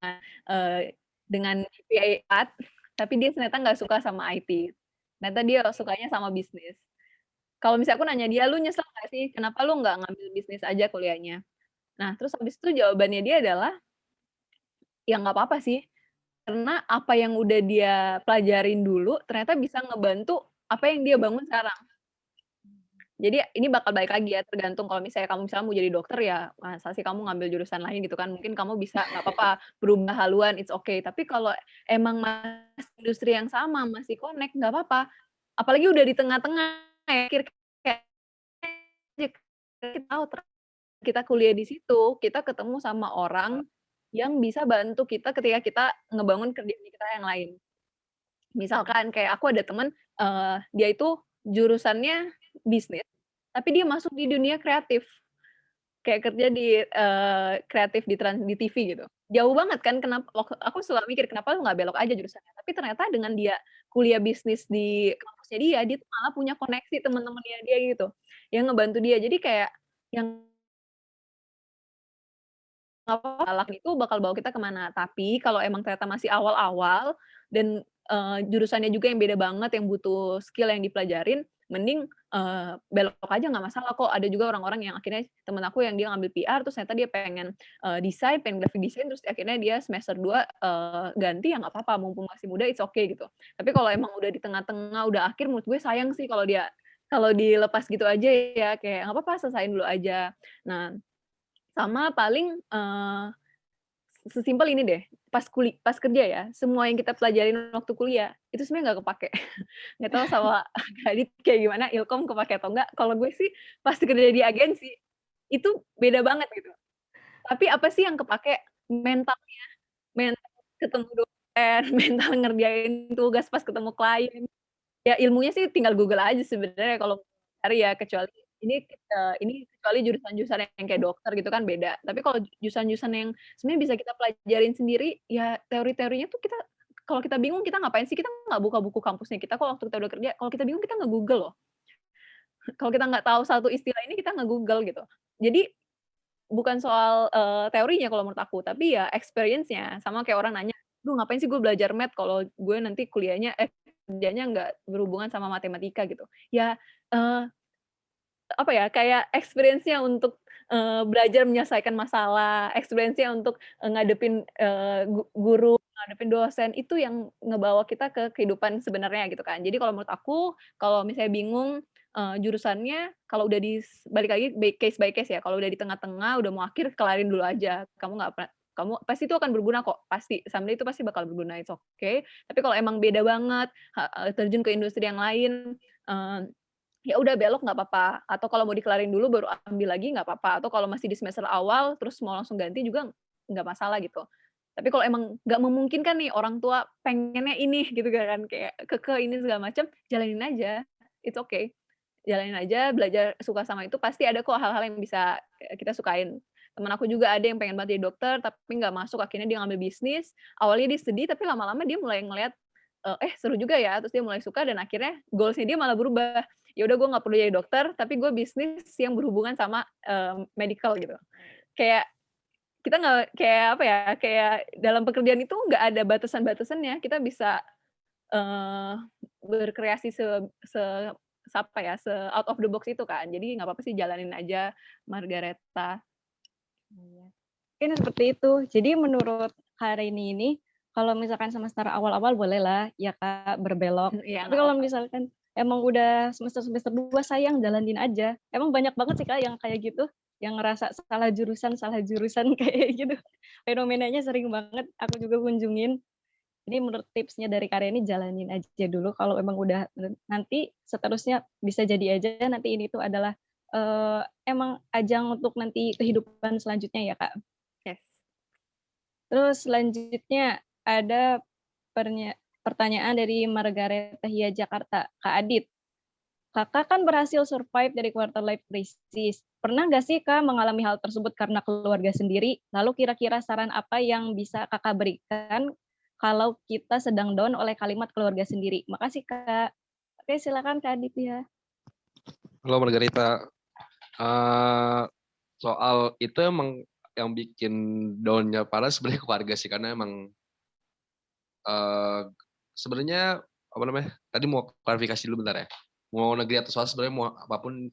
dengan GPA 4, tapi dia ternyata nggak suka sama IT. Ternyata dia sukanya sama bisnis. Kalau misalnya aku nanya dia, "Lu nyesel nggak sih? Kenapa lu nggak ngambil bisnis aja kuliahnya?" Nah, terus habis itu jawabannya dia adalah, "Ya nggak apa-apa sih, karena apa yang udah dia pelajarin dulu ternyata bisa ngebantu apa yang dia bangun sekarang." Jadi ini bakal balik lagi ya, tergantung kalau misalnya kamu misalnya mau jadi dokter ya, masa sih kamu ngambil jurusan lain gitu kan, mungkin kamu bisa nggak apa-apa berubah haluan, it's okay. Tapi kalau emang masih industri yang sama, masih connect, nggak apa-apa. Apalagi udah di tengah-tengah ya, kayak kita tahu kita kuliah di situ, kita ketemu sama orang yang bisa bantu kita ketika kita ngebangun kerjaan kita yang lain. Misalkan kayak aku ada temen, dia itu jurusannya bisnis, tapi dia masuk di dunia kreatif. Kayak kerja di, kreatif di TV gitu. Jauh banget kan aku suka mikir, "Kenapa lu nggak belok aja jurusannya?" Tapi ternyata dengan dia kuliah bisnis di kampusnya dia tuh malah punya koneksi temen-temennya dia gitu, yang ngebantu dia. Jadi kayak yang nggak apa-apa itu bakal bawa kita kemana. Tapi kalau emang ternyata masih awal-awal dan, jurusannya juga yang beda banget, yang butuh skill yang dipelajarin, mending, belok aja nggak masalah kok. Ada juga orang-orang yang akhirnya temen aku yang dia ngambil PR, terus ternyata dia pengen, desain, pengen graphic design, terus akhirnya dia semester 2 ganti, ya nggak apa-apa, mumpung masih muda, it's okay gitu. Tapi kalau emang udah di tengah-tengah, udah akhir, menurut gue sayang sih kalau dilepas gitu aja ya, kayak nggak apa-apa, selesain dulu aja. Nah, sama paling, sesimpel ini deh, pas kerja ya, semua yang kita pelajarin waktu kuliah, itu sebenarnya nggak kepake. Nggak tahu sama Kak Adit kayak gimana, Ilkom kepake atau enggak, kalau gue sih pas kerja di agensi, itu beda banget gitu. Tapi apa sih yang kepake? Mentalnya, mental ketemu dosen, mental ngerjain tugas pas ketemu klien. Ya ilmunya sih tinggal Google aja sebenarnya kalau cari ya, kecuali ini kecuali jurusan-jurusan yang kayak dokter gitu kan beda. Tapi kalau jurusan-jurusan yang sebenarnya bisa kita pelajarin sendiri, ya teori-teorinya tuh kalau kita bingung kita ngapain sih, kita nggak buka buku kampusnya kita kok waktu kita udah kerja, kalau kita bingung kita nge-Google loh. Kalau kita nggak tahu satu istilah ini kita nge-Google gitu. Jadi bukan soal, teorinya kalau menurut aku, tapi ya experience-nya. Sama kayak orang nanya, "Duh ngapain sih gue belajar math kalau gue nanti kerjanya nggak berhubungan sama matematika," gitu. Ya, eee, apa ya, kayak experience-nya untuk, belajar menyelesaikan masalah, experience-nya untuk, ngadepin, guru, ngadepin dosen, itu yang ngebawa kita ke kehidupan sebenarnya gitu kan. Jadi kalau menurut aku, kalau misalnya bingung, jurusannya, kalau udah balik lagi case by case ya, kalau udah di tengah-tengah, udah mau akhir, kelarin dulu aja. Kamu pasti itu akan berguna kok, pasti. Someday itu pasti bakal berguna, it's okay. Tapi kalau emang beda banget, terjun ke industri yang lain, eee ya udah belok nggak apa-apa, atau kalau mau dikelarin dulu baru ambil lagi nggak apa-apa, atau kalau masih di semester awal terus mau langsung ganti juga nggak masalah gitu. Tapi kalau emang nggak memungkinkan nih orang tua pengennya ini gitu kan, kayak ini segala macam, jalanin aja, it's okay. Jalanin aja, belajar suka sama itu pasti ada kok hal-hal yang bisa, kita sukain. Temen aku juga ada yang pengen banget jadi dokter, tapi nggak masuk, akhirnya dia ngambil bisnis. Awalnya dia sedih, tapi lama-lama dia mulai ngelihat, seru juga ya, terus dia mulai suka dan akhirnya goals-nya dia malah berubah. Ya udah gue nggak perlu jadi dokter, tapi gue bisnis yang berhubungan sama, medical gitu. Kayak kita nggak kayak apa ya, kayak dalam pekerjaan itu nggak ada batasan-batasannya, kita bisa, eee, berkreasi se se apa ya, out of the box itu kan. Jadi nggak apa-apa sih jalanin aja, Margaretha. Iya. Mungkin seperti itu. Jadi menurut Karini ini, kalau misalkan semester awal-awal bolehlah ya Kak berbelok. Iya, Tapi nggak kalau apa-apa. misalkan emang udah semester 2 sayang jalanin aja. Emang banyak banget sih Kak yang kayak gitu, yang ngerasa salah jurusan kayak gitu. Fenomenanya sering banget aku juga kunjungin. Jadi menurut tipsnya dari Karini jalanin aja dulu kalau emang udah nanti seterusnya bisa jadi aja nanti ini tuh adalah emang ajang untuk nanti kehidupan selanjutnya ya, Kak. Yes. Terus selanjutnya ada pertanyaan dari Margaretha Hia Jakarta, Kak Adit. Kakak kan berhasil survive dari quarter life crisis. Pernah nggak sih Kak mengalami hal tersebut karena keluarga sendiri? Lalu kira-kira saran apa yang bisa Kakak berikan kalau kita sedang down oleh kalimat keluarga sendiri? Makasih Kak. Oke, silakan Kak Adit ya. Halo Margarita. soal itu emang yang bikin down-nya parah sebenarnya keluarga sih, karena emang sebenarnya apa namanya? Tadi mau klarifikasi dulu bentar ya. Mau negeri atau swasta sebenarnya mau apapun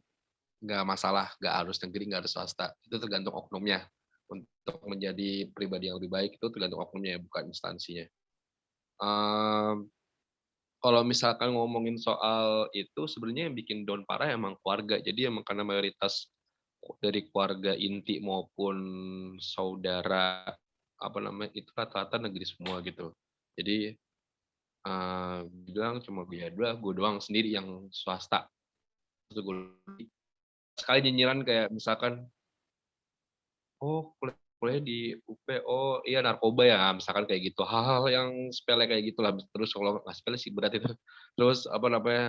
nggak masalah, nggak harus negeri, nggak harus swasta. Itu tergantung oknumnya. Untuk menjadi pribadi yang lebih baik itu tergantung oknumnya, bukan instansinya. Mmm, Kalau misalkan ngomongin soal itu sebenarnya yang bikin down parah emang keluarga. Jadi emang karena mayoritas dari keluarga inti maupun saudara, apa namanya, itu rata-rata negeri semua gitu. Jadi, bilang cuma gue doang sendiri yang swasta. Terus gue sekali nyinyiran kayak misalkan, "Oh, kuliah di UP, oh iya narkoba ya?" Misalkan kayak gitu. Hal-hal yang sepele kayak gitulah. Terus kalau nggak sepele sih berat itu. Terus apa namanya,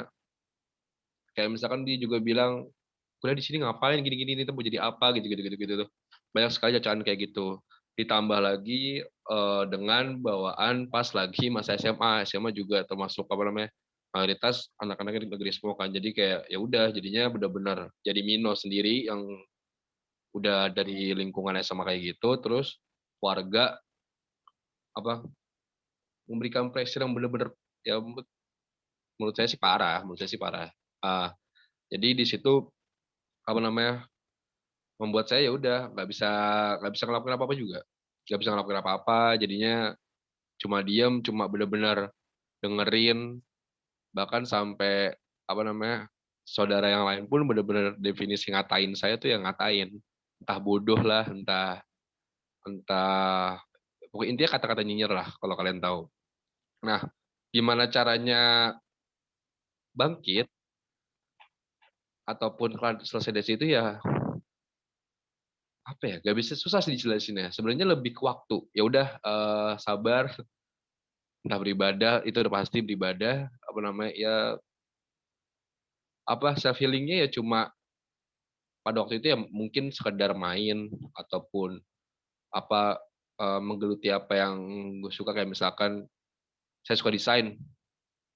kayak misalkan dia juga bilang, "Kuliah di sini ngapain gini-gini, itu mau jadi apa?" Gitu gitu gitu gitu tuh. Banyak sekali cacaan kayak gitu. Ditambah lagi, dengan bawaan pas lagi masa SMA. SMA juga termasuk apa namanya, mayoritas anak-anaknya di negeri semua kan. Jadi kayak ya udah jadinya benar-benar jadi minus sendiri yang udah dari lingkungan SMA kayak gitu, terus keluarga apa, memberikan pressure yang benar-benar ya menurut saya sih parah, menurut saya sih parah. Eee, jadi di situ apa namanya, membuat saya ya udah nggak bisa ngelakuin apa-apa juga, nggak bisa ngelakuin apa-apa, jadinya cuma diem, cuma bener-bener dengerin, bahkan sampai apa namanya, saudara yang lain pun bener-bener definisi ngatain saya tuh yang ngatain, entah bodoh lah, entah entah pokoknya intinya kata-kata nyinyir lah kalau kalian tahu. Nah, gimana caranya bangkit ataupun selesai dari situ ya apa ya, nggak bisa, susah sih dijelasinnya. Sebenarnya lebih ke waktu. Ya udah, sabar, entah beribadah, itu udah pasti beribadah, apa namanya, ya apa, self healing-nya ya cuma pada waktu itu ya mungkin sekedar main ataupun apa, menggeluti apa yang gue suka, kayak misalkan saya suka desain,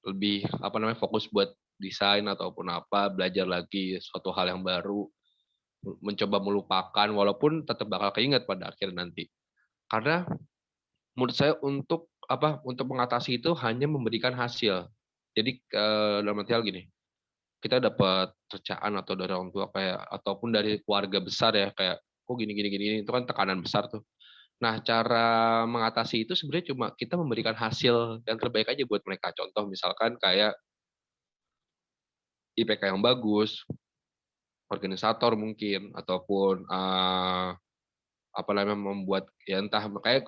lebih apa namanya, fokus buat desain ataupun apa, belajar lagi suatu hal yang baru, mencoba melupakan walaupun tetap bakal keinget pada akhirnya nanti. Karena menurut saya untuk apa, untuk mengatasi itu hanya memberikan hasil. Jadi, dalam arti hal gini, kita dapat cercaan atau dari orang tua kayak ataupun dari keluarga besar ya kayak, "Kok gini gini gini," itu kan tekanan besar tuh. Nah, cara mengatasi itu sebenarnya cuma kita memberikan hasil yang terbaik aja buat mereka. Contoh misalkan kayak IPK yang bagus, organisator mungkin, ataupun, apa namanya, membuat ya entah kayak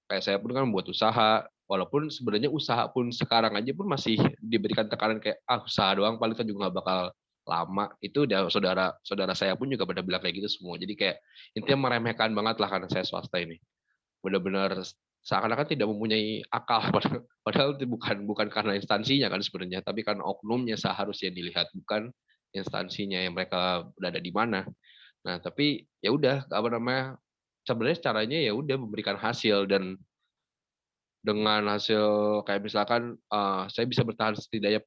kayak saya pun kan membuat usaha, walaupun sebenarnya usaha pun sekarang aja pun masih diberikan tekanan kayak, "Ah, usaha doang paling kan juga nggak bakal lama." Itu udah saudara saya pun juga pada bilang kayak gitu semua. Jadi kayak intinya meremehkan banget lah karena saya swasta ini. Benar-benar seakan-akan tidak mempunyai akal, padahal padahal itu bukan karena instansinya kan sebenarnya, tapi karena oknumnya seharusnya dilihat, bukan instansinya yang mereka berada di mana. Nah, tapi ya udah, apa namanya, sebenarnya caranya ya udah memberikan hasil dan dengan hasil kayak misalkan, saya bisa bertahan setidaknya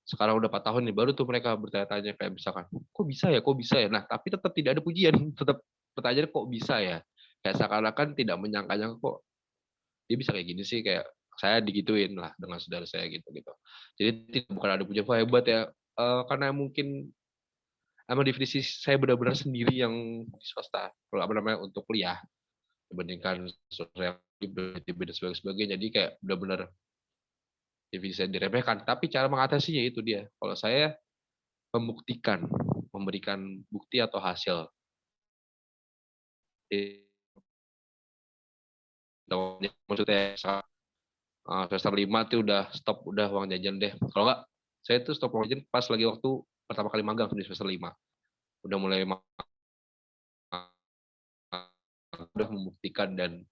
sekarang udah 4 tahun nih, baru tuh mereka bertanya-tanya kayak misalkan, "Kok bisa ya kok bisa ya?" Nah, tapi tetap tidak ada pujian, tetap pertanyaannya, "Kok bisa ya?" Kayak seakan-akan tidak menyangkanya, "Kok dia bisa kayak gini sih?" Kayak saya digituin lah dengan saudara saya gitu. Jadi bukan ada pujian, "Wah hebat ya," karena mungkin emang definisi saya benar-benar sendiri yang di swasta, kalau apa namanya, untuk kuliah. Dibandingkan sosial dan sebagainya. Jadi kayak benar-benar bisa diremehkan. Tapi cara mengatasinya itu dia. Kalau saya membuktikan, memberikan bukti atau hasil. Maksudnya semester 5 tuh udah stop, udah uang jajan deh. Kalau enggak, saya tuh stop uang jajan pas lagi waktu pertama kali magang di semester 5. Udah mulai udah membuktikan dan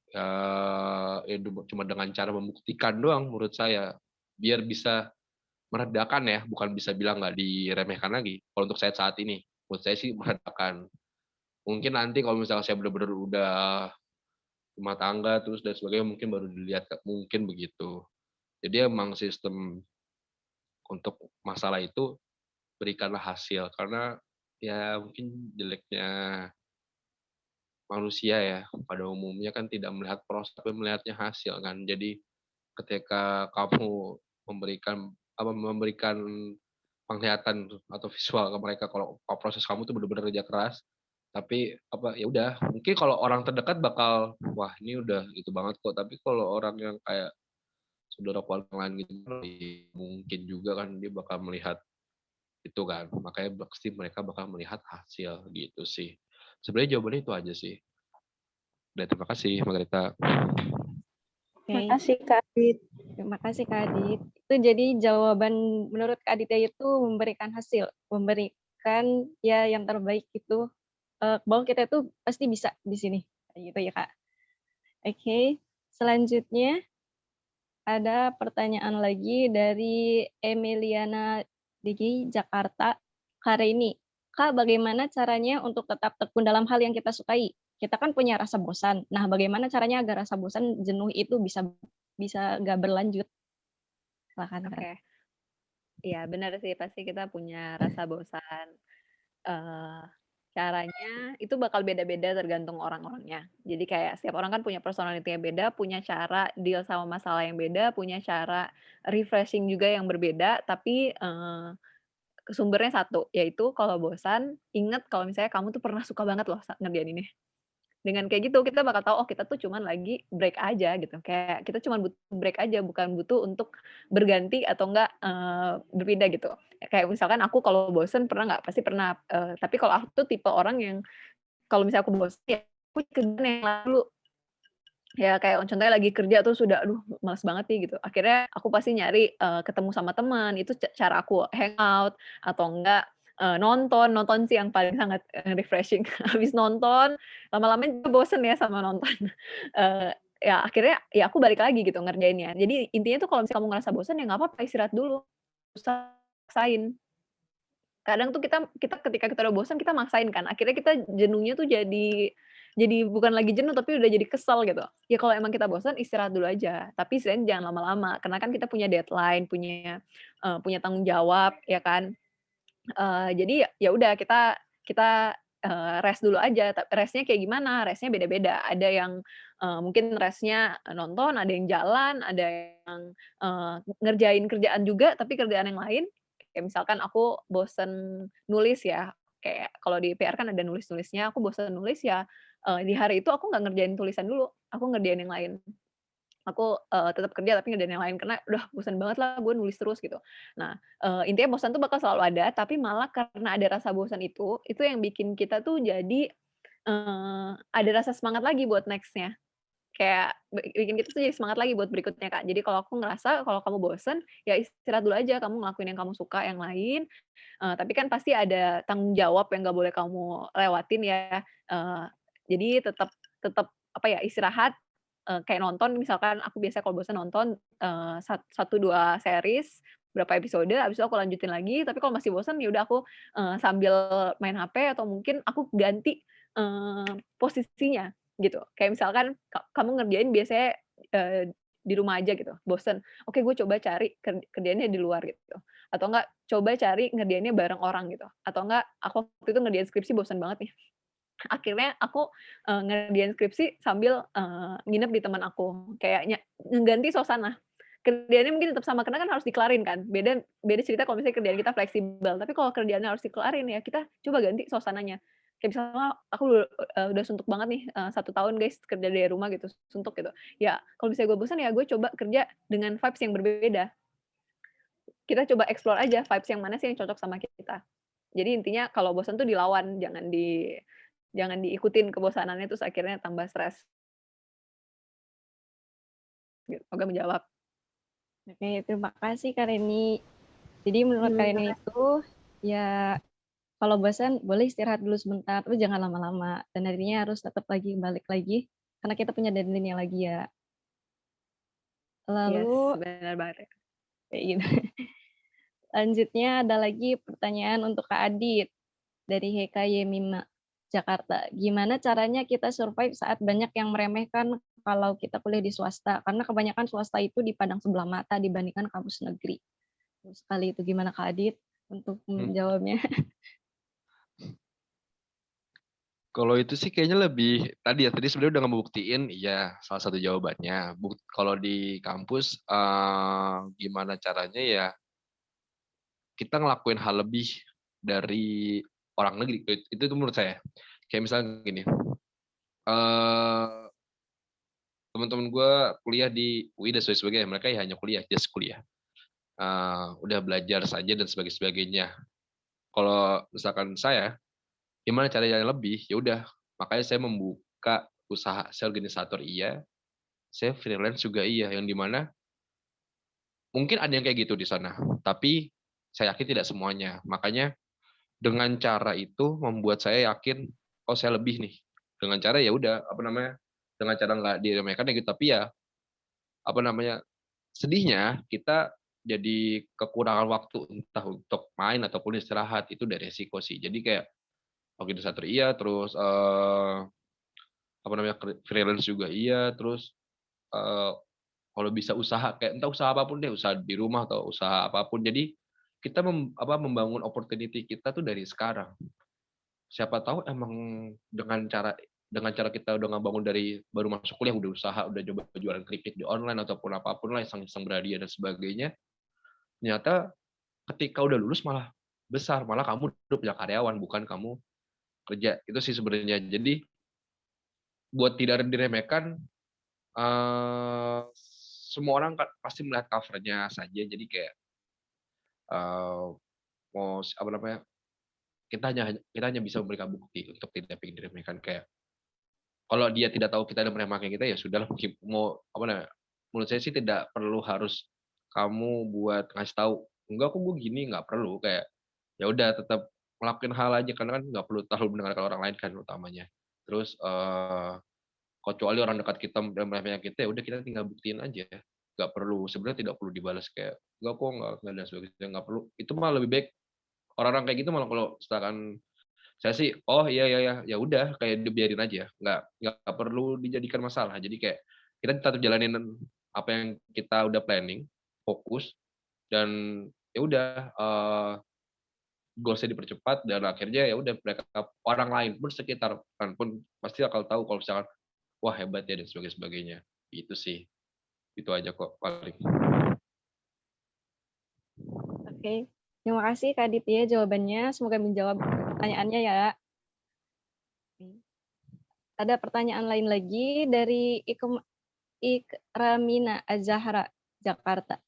ya cuma dengan cara membuktikan doang menurut saya, biar bisa meredakan ya, bukan bisa bilang nggak diremehkan lagi. Kalau untuk saya saat ini, menurut saya sih meredakan. Mungkin nanti kalau misalnya saya benar-benar udah rumah tangga terus dan sebagainya mungkin baru dilihat, mungkin begitu. Jadi emang sistem untuk masalah itu berikanlah hasil, karena ya mungkin jeleknya manusia ya, pada umumnya kan tidak melihat proses, tapi melihatnya hasil kan. Jadi ketika kamu memberikan penglihatan atau visual ke mereka kalau proses kamu tuh benar-benar kerja keras, tapi ya udah, mungkin kalau orang terdekat bakal, "Wah, ini udah gitu banget kok." Tapi kalau orang yang kayak saudara keluarga yang lain gitu, mungkin juga kan dia bakal melihat itu kan, makanya pasti mereka bakal melihat hasil gitu sih. Sebenarnya jawabannya itu aja sih. Dan terima kasih Margarita. Oke, Makasih Kak Adit. terima kasih Kak Adit. Itu jadi jawaban menurut Kak Aditya itu memberikan hasil, memberikan ya yang terbaik itu bahwa kita itu pasti bisa di sini. Kayak gitu ya Kak. Oke, selanjutnya ada pertanyaan lagi dari Emiliana Digi Jakarta. Hari ini, Kak, bagaimana caranya untuk tetap tekun dalam hal yang kita sukai? Kita kan punya rasa bosan. Nah, bagaimana caranya agar rasa bosan, jenuh itu bisa nggak berlanjut? Silakan, Kak. Oke. Iya, benar sih, pasti kita punya rasa bosan. Eh, Caranya itu bakal beda-beda tergantung orang-orangnya. Jadi kayak setiap orang kan punya personality yang beda, punya cara deal sama masalah yang beda, punya cara refreshing juga yang berbeda, tapi sumbernya satu, yaitu kalau bosan, inget kalau misalnya kamu tuh pernah suka banget loh ngerjain ini. Dengan kayak gitu kita bakal tahu, oh kita tuh cuman lagi break aja gitu, kayak kita cuman butuh break aja, bukan butuh untuk berganti atau enggak, berpindah gitu. Kayak misalkan aku kalau bosen pernah nggak? Pasti pernah, tapi kalau aku tuh tipe orang yang kalau misalnya aku bosen ya aku kerjain yang lain dulu. Ya kayak contohnya lagi kerja tuh sudah, aduh males banget nih gitu. Akhirnya aku pasti nyari, ketemu sama teman, itu cara aku hangout atau enggak, nonton sih yang paling sangat, refreshing. Habis nonton, lama-lama juga bosen ya sama nonton. Ya akhirnya ya aku balik lagi gitu ngerjainnya. Jadi intinya tuh kalau misalnya kamu ngerasa bosen ya nggak apa-apa istirahat dulu, usah paksain. Kadang tuh kita kita ketika kita udah bosan kita maksain kan, akhirnya kita jenuhnya tuh jadi bukan lagi jenuh tapi udah jadi kesel gitu. Ya kalau emang kita bosan istirahat dulu aja, tapi istirahatnya jangan lama-lama karena kan kita punya deadline, punya tanggung jawab ya kan. Jadi ya udah kita kita, rest dulu aja, rest-nya kayak gimana, rest-nya beda-beda. Ada yang, mungkin rest-nya nonton, ada yang jalan, ada yang, ngerjain kerjaan juga tapi kerjaan yang lain. Kayak misalkan aku bosen nulis ya, kayak kalau di PR kan ada nulis-nulisnya, aku bosen nulis ya, di hari itu aku nggak ngerjain tulisan dulu, aku ngerjain yang lain. Aku, tetap kerja tapi ngerjain yang lain karena udah bosan banget lah gue nulis terus gitu. Nah, intinya bosan tuh bakal selalu ada, tapi malah karena ada rasa bosan itu yang bikin kita tuh jadi, ada rasa semangat lagi buat next-nya. Kayak bikin kita tuh jadi semangat lagi buat berikutnya, Kak. Jadi kalau aku ngerasa kalau kamu bosen, ya istirahat dulu aja, kamu ngelakuin yang kamu suka yang lain, tapi kan pasti ada tanggung jawab yang nggak boleh kamu lewatin ya, jadi tetap tetap apa ya, istirahat, kayak nonton misalkan aku biasanya kalau bosan nonton, 1, 2 series, berapa episode, habis itu aku lanjutin lagi, tapi kalau masih bosan ya udah aku, sambil main HP atau mungkin aku ganti, posisinya gitu. Kayak misalkan kamu ngerjain biasanya, di rumah aja gitu, bosen, oke gue coba cari kerjaannya di luar gitu, atau enggak coba cari ngerjainnya bareng orang gitu, atau enggak aku waktu itu ngerjain skripsi bosan banget nih, akhirnya aku, ngerjain skripsi sambil, nginep di teman aku, kayak ngeganti suasana. Kerjaannya mungkin tetap sama, karena kan harus dikelarin kan, beda beda cerita kalau misalnya kerjaan kita fleksibel, tapi kalau kerjaannya harus dikelarin ya kita coba ganti suasananya. Kayak misalnya aku udah suntuk banget nih, 1 tahun guys kerja dari rumah gitu, suntuk gitu. Ya kalau misalnya gue bosan ya gue coba kerja dengan vibes yang berbeda. Kita coba explore aja vibes yang mana sih yang cocok sama kita. Jadi intinya kalau bosan tuh dilawan, jangan diikutin kebosanannya terus akhirnya tambah stres. Gitu. Semoga menjawab. Oke, terima kasih Kak Reni. Jadi menurut Kak Reni itu, ya kalau bosan boleh istirahat dulu sebentar, tapi jangan lama-lama. Dan akhirnya harus tetap balik lagi, karena kita punya deadline-nya lagi ya. Yes, Lalu, benar banget. kayak gitu. Lanjutnya ada lagi pertanyaan untuk Kak Adit dari HKY5 Jakarta. Gimana caranya kita survive saat banyak yang meremehkan kalau kita kuliah di swasta? Karena kebanyakan swasta itu dipandang sebelah mata dibandingkan kampus negeri. Terus sekali itu gimana Kak Adit untuk menjawabnya? Kalau itu sih kayaknya lebih tadi sebenarnya udah ngebuktiin iya salah satu jawabannya. Kalau di kampus gimana caranya ya kita ngelakuin hal lebih dari orang negeri. Itu tuh menurut saya. Kayak misalnya gini, eh teman-teman gue kuliah di UI dan sebagainya, mereka ya hanya kuliah, just kuliah. Udah belajar saja dan sebagainya. Kalau misalkan saya, gimana caranya lebih? Ya udah, makanya saya membuka usaha, saya organisator iya, saya freelance juga iya, yang dimana mungkin ada yang kayak gitu di sana, tapi saya yakin tidak semuanya. Makanya dengan cara itu membuat saya yakin, oh saya lebih nih. Dengan cara ya udah, apa namanya, dengan cara nggak diremehkan ya gitu, tapi ya apa namanya, sedihnya kita jadi kekurangan waktu entah untuk main ataupun istirahat itu dari resiko sih. Jadi kayak organisator iya, terus apa namanya freelance juga iya, terus eh, kalau bisa usaha kayak entah usaha apapun deh, usaha di rumah atau usaha apapun. Jadi kita membangun opportunity kita tuh dari sekarang. Siapa tahu emang dengan cara kita udah ngebangun dari baru masuk kuliah udah usaha, udah coba jualan keripik di online ataupun apapun lah, iseng-iseng berhadiah dan sebagainya. Ternyata ketika udah lulus malah besar, malah kamu udah punya karyawan, bukan kamu kerja. Itu sih sebenarnya. Jadi buat tidak diremehkan, semua orang kan pasti melihat cover-nya saja. Jadi kayak mau apa namanya? Kita hanya bisa memberikan bukti untuk tidak ingin diremehkan. Kayak kalau dia tidak tahu kita ada meremehkan kita ya sudahlah, mungkin mau apa namanya? Menurut saya sih tidak perlu harus kamu buat ngasih tahu enggak kok gue gini, nggak perlu. Kayak ya udah tetap ngelakuin hal aja karena kan nggak perlu terlalu mendengarkan orang lain kan utamanya. Terus kecuali orang dekat kita dan meremehkan kita ya udah kita tinggal buktiin aja, nggak perlu, sebenarnya tidak perlu dibalas kayak nggak kok nggak dan sebagainya, nggak perlu. Itu malah lebih baik orang-orang kayak gitu, malah kalau misalkan saya sih oh iya iya ya ya udah kayak dibiarin aja, nggak perlu dijadikan masalah. Jadi kayak kita tetap jalanin apa yang kita udah planning, fokus, dan ya udah goalsnya dipercepat, dan akhirnya ya udah mereka orang lain pun sekitar kan pun pasti akan tahu kalau misalkan wah hebat ya dan sebagainya. Itu sih, itu aja kok paling. Oke, terima kasih Kak Aditya jawabannya. Semoga menjawab pertanyaannya ya. Ada pertanyaan lain lagi dari Ikramina Azahra, Jakarta.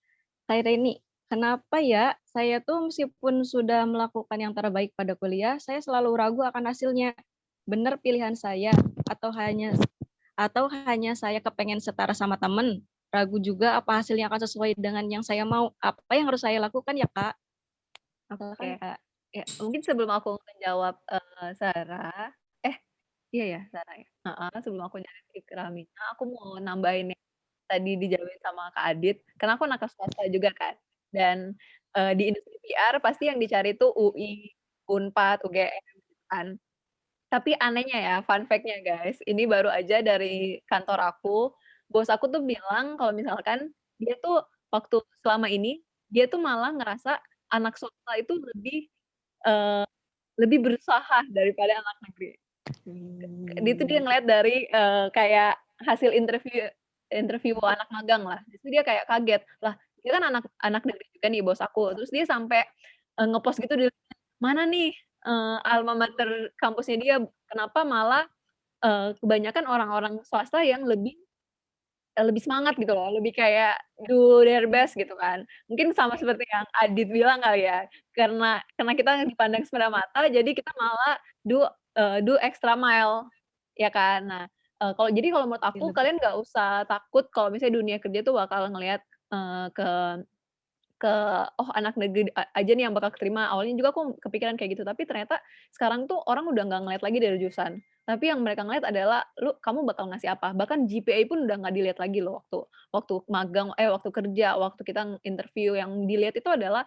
Kak Reni, kenapa ya saya tuh meskipun sudah melakukan yang terbaik pada kuliah, saya selalu ragu akan hasilnya. Benar pilihan saya atau hanya saya kepengen setara sama temen? Ragu juga apa hasilnya akan sesuai dengan yang saya mau. Apa yang harus saya lakukan ya, Kak? Oke. Ya, mungkin sebelum aku menjawab Sarah, iya ya Sarah ya. Sebelum aku nyari Ikramina, aku mau nambahin yang tadi dijawabin sama Kak Adit, karena aku anak swasta juga kan. Dan di industri PR pasti yang dicari tuh UI, Unpad, UGM gitu kan. Tapi anehnya ya, fun fact-nya guys, ini baru aja dari kantor aku, bos aku tuh bilang kalau misalkan dia tuh waktu selama ini, dia tuh malah ngerasa anak swasta itu eee, lebih berusaha daripada anak negeri. Itu dia ngeliat dari kayak hasil interview interview anak magang lah. Itu dia kayak kaget, lah dia kan anak anak negeri juga nih bos aku. Terus dia sampai ngepost gitu di mana nih alma mater kampusnya dia, kenapa malah kebanyakan orang-orang swasta yang lebih semangat gitu loh, lebih kayak do their best gitu kan. Mungkin sama seperti yang Adit bilang kali ya, karena kita dipandang sebelah mata, jadi kita malah do extra mile, ya kan. Nah, kalau menurut aku kalian nggak usah takut kalau misalnya dunia kerja tuh bakal ngelihat, ke ke, oh anak negeri aja nih yang bakal keterima. Awalnya juga aku kepikiran kayak gitu, tapi ternyata sekarang tuh orang udah nggak ngeliat lagi dari jurusan. Tapi yang mereka ngeliat adalah, kamu bakal ngasih apa. Bahkan GPA pun udah nggak dilihat lagi loh waktu waktu magang, waktu kerja, waktu kita interview. Yang dilihat itu adalah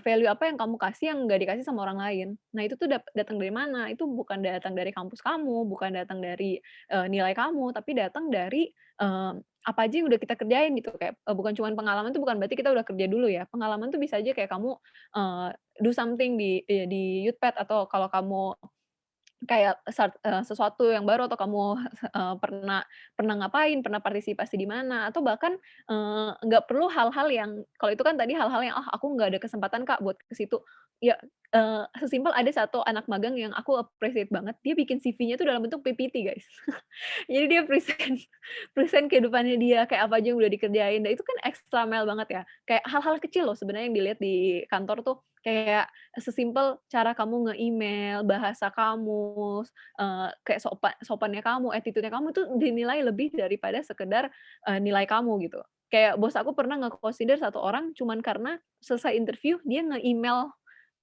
value apa yang kamu kasih yang nggak dikasih sama orang lain. Nah itu tuh datang dari mana? Itu bukan datang dari kampus kamu, bukan datang dari nilai kamu, tapi datang dari apa aja yang udah kita kerjain gitu, kayak bukan cuman pengalaman tuh bukan berarti kita udah kerja dulu ya. Pengalaman tuh bisa aja kayak kamu do something di Youthpad, atau kalau kamu kayak sesuatu yang baru atau kamu pernah pernah ngapain, pernah partisipasi di mana, atau bahkan, nggak perlu hal-hal yang kalau itu kan tadi hal-hal yang, "Ah, aku nggak ada kesempatan Kak buat ke situ." Ya, sesimpel ada satu anak magang yang aku appreciate banget, dia bikin CV-nya tuh dalam bentuk PPT guys. Jadi dia present present kehidupannya dia, kayak apa aja yang udah dikerjain, dan itu kan extra mile banget ya. Kayak hal-hal kecil loh sebenarnya yang dilihat di kantor tuh, kayak sesimpel cara kamu nge-email, bahasa kamu, kayak sopannya kamu, attitude-nya kamu itu dinilai lebih daripada sekedar, nilai kamu gitu. Kayak bos aku pernah nge-consider satu orang cuman karena selesai interview dia nge-email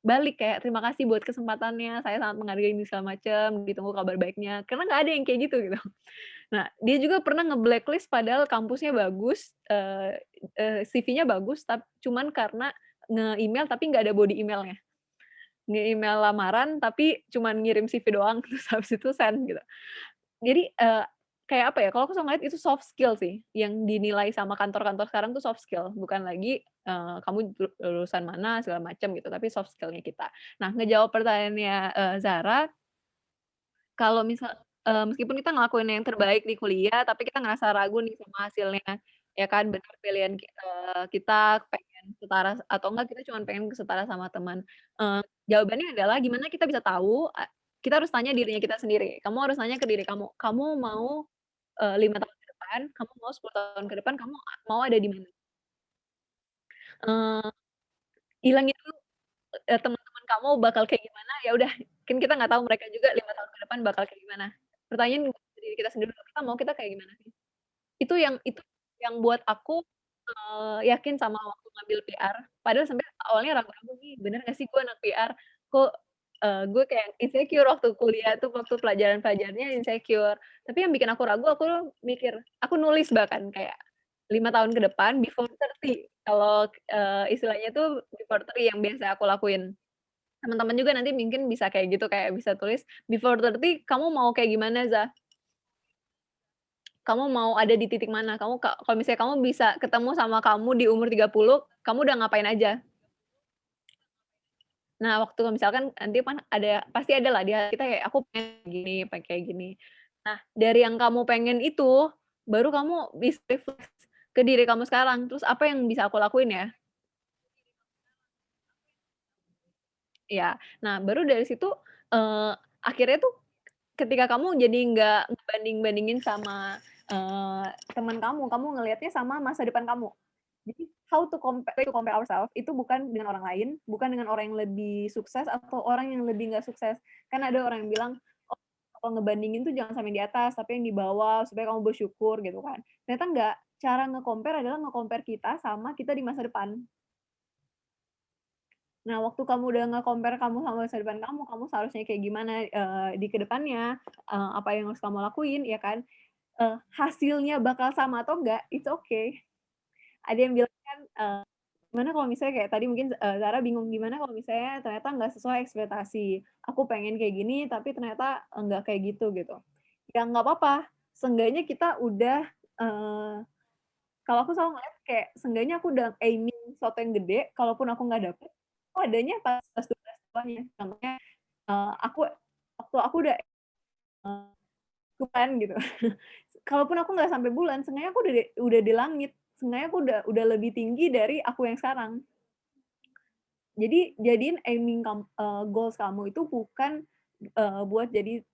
balik kayak, "Terima kasih buat kesempatannya, saya sangat menghargai ini," segala macam, "ditunggu kabar baiknya." Karena nggak ada yang kayak gitu, gitu. Nah, dia juga pernah nge-blacklist padahal kampusnya bagus, CV-nya bagus, cuman karena nge-email tapi nggak ada body email-nya. Nge-email lamaran tapi cuman ngirim CV doang, terus habis itu send gitu. Jadi, kayak apa ya, kalau aku ngeliat itu soft skill sih, yang dinilai sama kantor-kantor sekarang tuh soft skill, bukan lagi, kamu lulusan mana segala macam gitu, tapi soft skill-nya kita. Nah, ngejawab pertanyaannya, Zara, kalau meskipun kita ngelakuin yang terbaik di kuliah, tapi kita ngerasa ragu nih sama hasilnya, ya kan, benar pilihan kita pengen setara atau enggak kita cuma pengen setara sama teman. Jawabannya adalah gimana kita bisa tahu, kita harus tanya dirinya kita sendiri. Kamu harus tanya ke diri kamu, kamu mau, 5 tahun ke depan, kamu mau 10 tahun ke depan, kamu mau ada di mana? Eee, Hilangin dulu, teman-teman kamu bakal kayak gimana, ya udah, kan kita nggak tahu mereka juga 5 tahun ke depan bakal kayak gimana. Pertanyaan ke diri kita sendiri dulu, kita mau kita kayak gimana sih? Itu yang buat aku, yakin sama waktu ngambil PR, padahal sampai awalnya ragu-ragu nih, bener nggak sih gue anak PR? Kok, gue kayak insecure waktu kuliah tuh, waktu pelajaran-pelajarannya insecure. Tapi yang bikin aku ragu, aku mikir, aku nulis bahkan kayak 5 tahun ke depan before 30 kalau, istilahnya tuh before 30 yang biasa aku lakuin. Teman-teman juga nanti mungkin bisa kayak gitu, kayak bisa tulis, "Before 30 kamu mau kayak gimana, Za? Kamu mau ada di titik mana? Kalau misalnya kamu bisa ketemu sama kamu di umur 30, kamu udah ngapain aja?" Nah, waktu misalkan nanti kan pasti ada lah di hati kita kayak, "Aku pengen gini, pengen kayak gini." Nah, dari yang kamu pengen itu, baru kamu bisa refleks ke diri kamu sekarang, terus apa yang bisa aku lakuin ya? Ya, nah baru dari situ, akhirnya tuh ketika kamu jadi nggak ngebanding-bandingin sama, teman kamu, kamu ngelihatnya sama masa depan kamu. Jadi how to compare ourselves itu bukan dengan orang lain, bukan dengan orang yang lebih sukses atau orang yang lebih nggak sukses. Kan ada orang yang bilang, "Oh, kalau ngebandingin tuh jangan sama yang di atas, tapi yang di bawah supaya kamu bersyukur," gitu kan. Ternyata enggak, cara nge-compare adalah nge-compare kita sama kita di masa depan. Nah, waktu kamu udah nge-compare kamu sama masa depan kamu, kamu seharusnya kayak gimana, di ke depannya, apa yang harus kamu lakuin, ya kan, hasilnya bakal sama atau enggak, it's okay. Ada yang bilang kan, gimana kalau misalnya kayak tadi mungkin, Zara bingung, gimana kalau misalnya ternyata nggak sesuai ekspektasi, aku pengen kayak gini tapi ternyata enggak kayak gitu, gitu. Ya nggak apa-apa, seenggaknya kita udah, kalau aku selalu ngeliat kayak seenggaknya aku udah aiming sesuatu yang gede, kalaupun aku nggak dapet, oh adanya pas 12 setelahnya. Contohnya, aku waktu aku udah, bulan gitu. Kalaupun aku nggak sampai bulan, seenggaknya aku udah di langit, seenggaknya aku udah lebih tinggi dari aku yang sekarang. Jadi jadiin goals kamu itu bukan, buat jadi,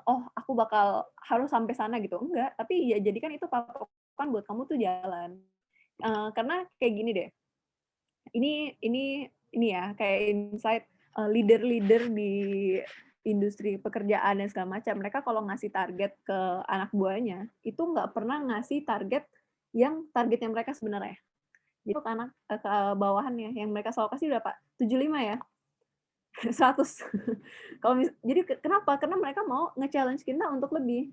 "Oh aku bakal harus sampai sana," gitu, enggak. Tapi ya jadikan itu patokan buat kamu tuh jalan. Karena kayak gini deh, ini ya, kayak insight, leader-leader di industri pekerjaan dan segala macam, mereka kalau ngasih target ke anak buahnya, itu nggak pernah ngasih target yang targetnya mereka sebenarnya. Jadi ke ke bawahannya, yang mereka selalu kasih berapa? 75 ya? 100. Jadi kenapa? Karena mereka mau nge-challenge kita untuk lebih.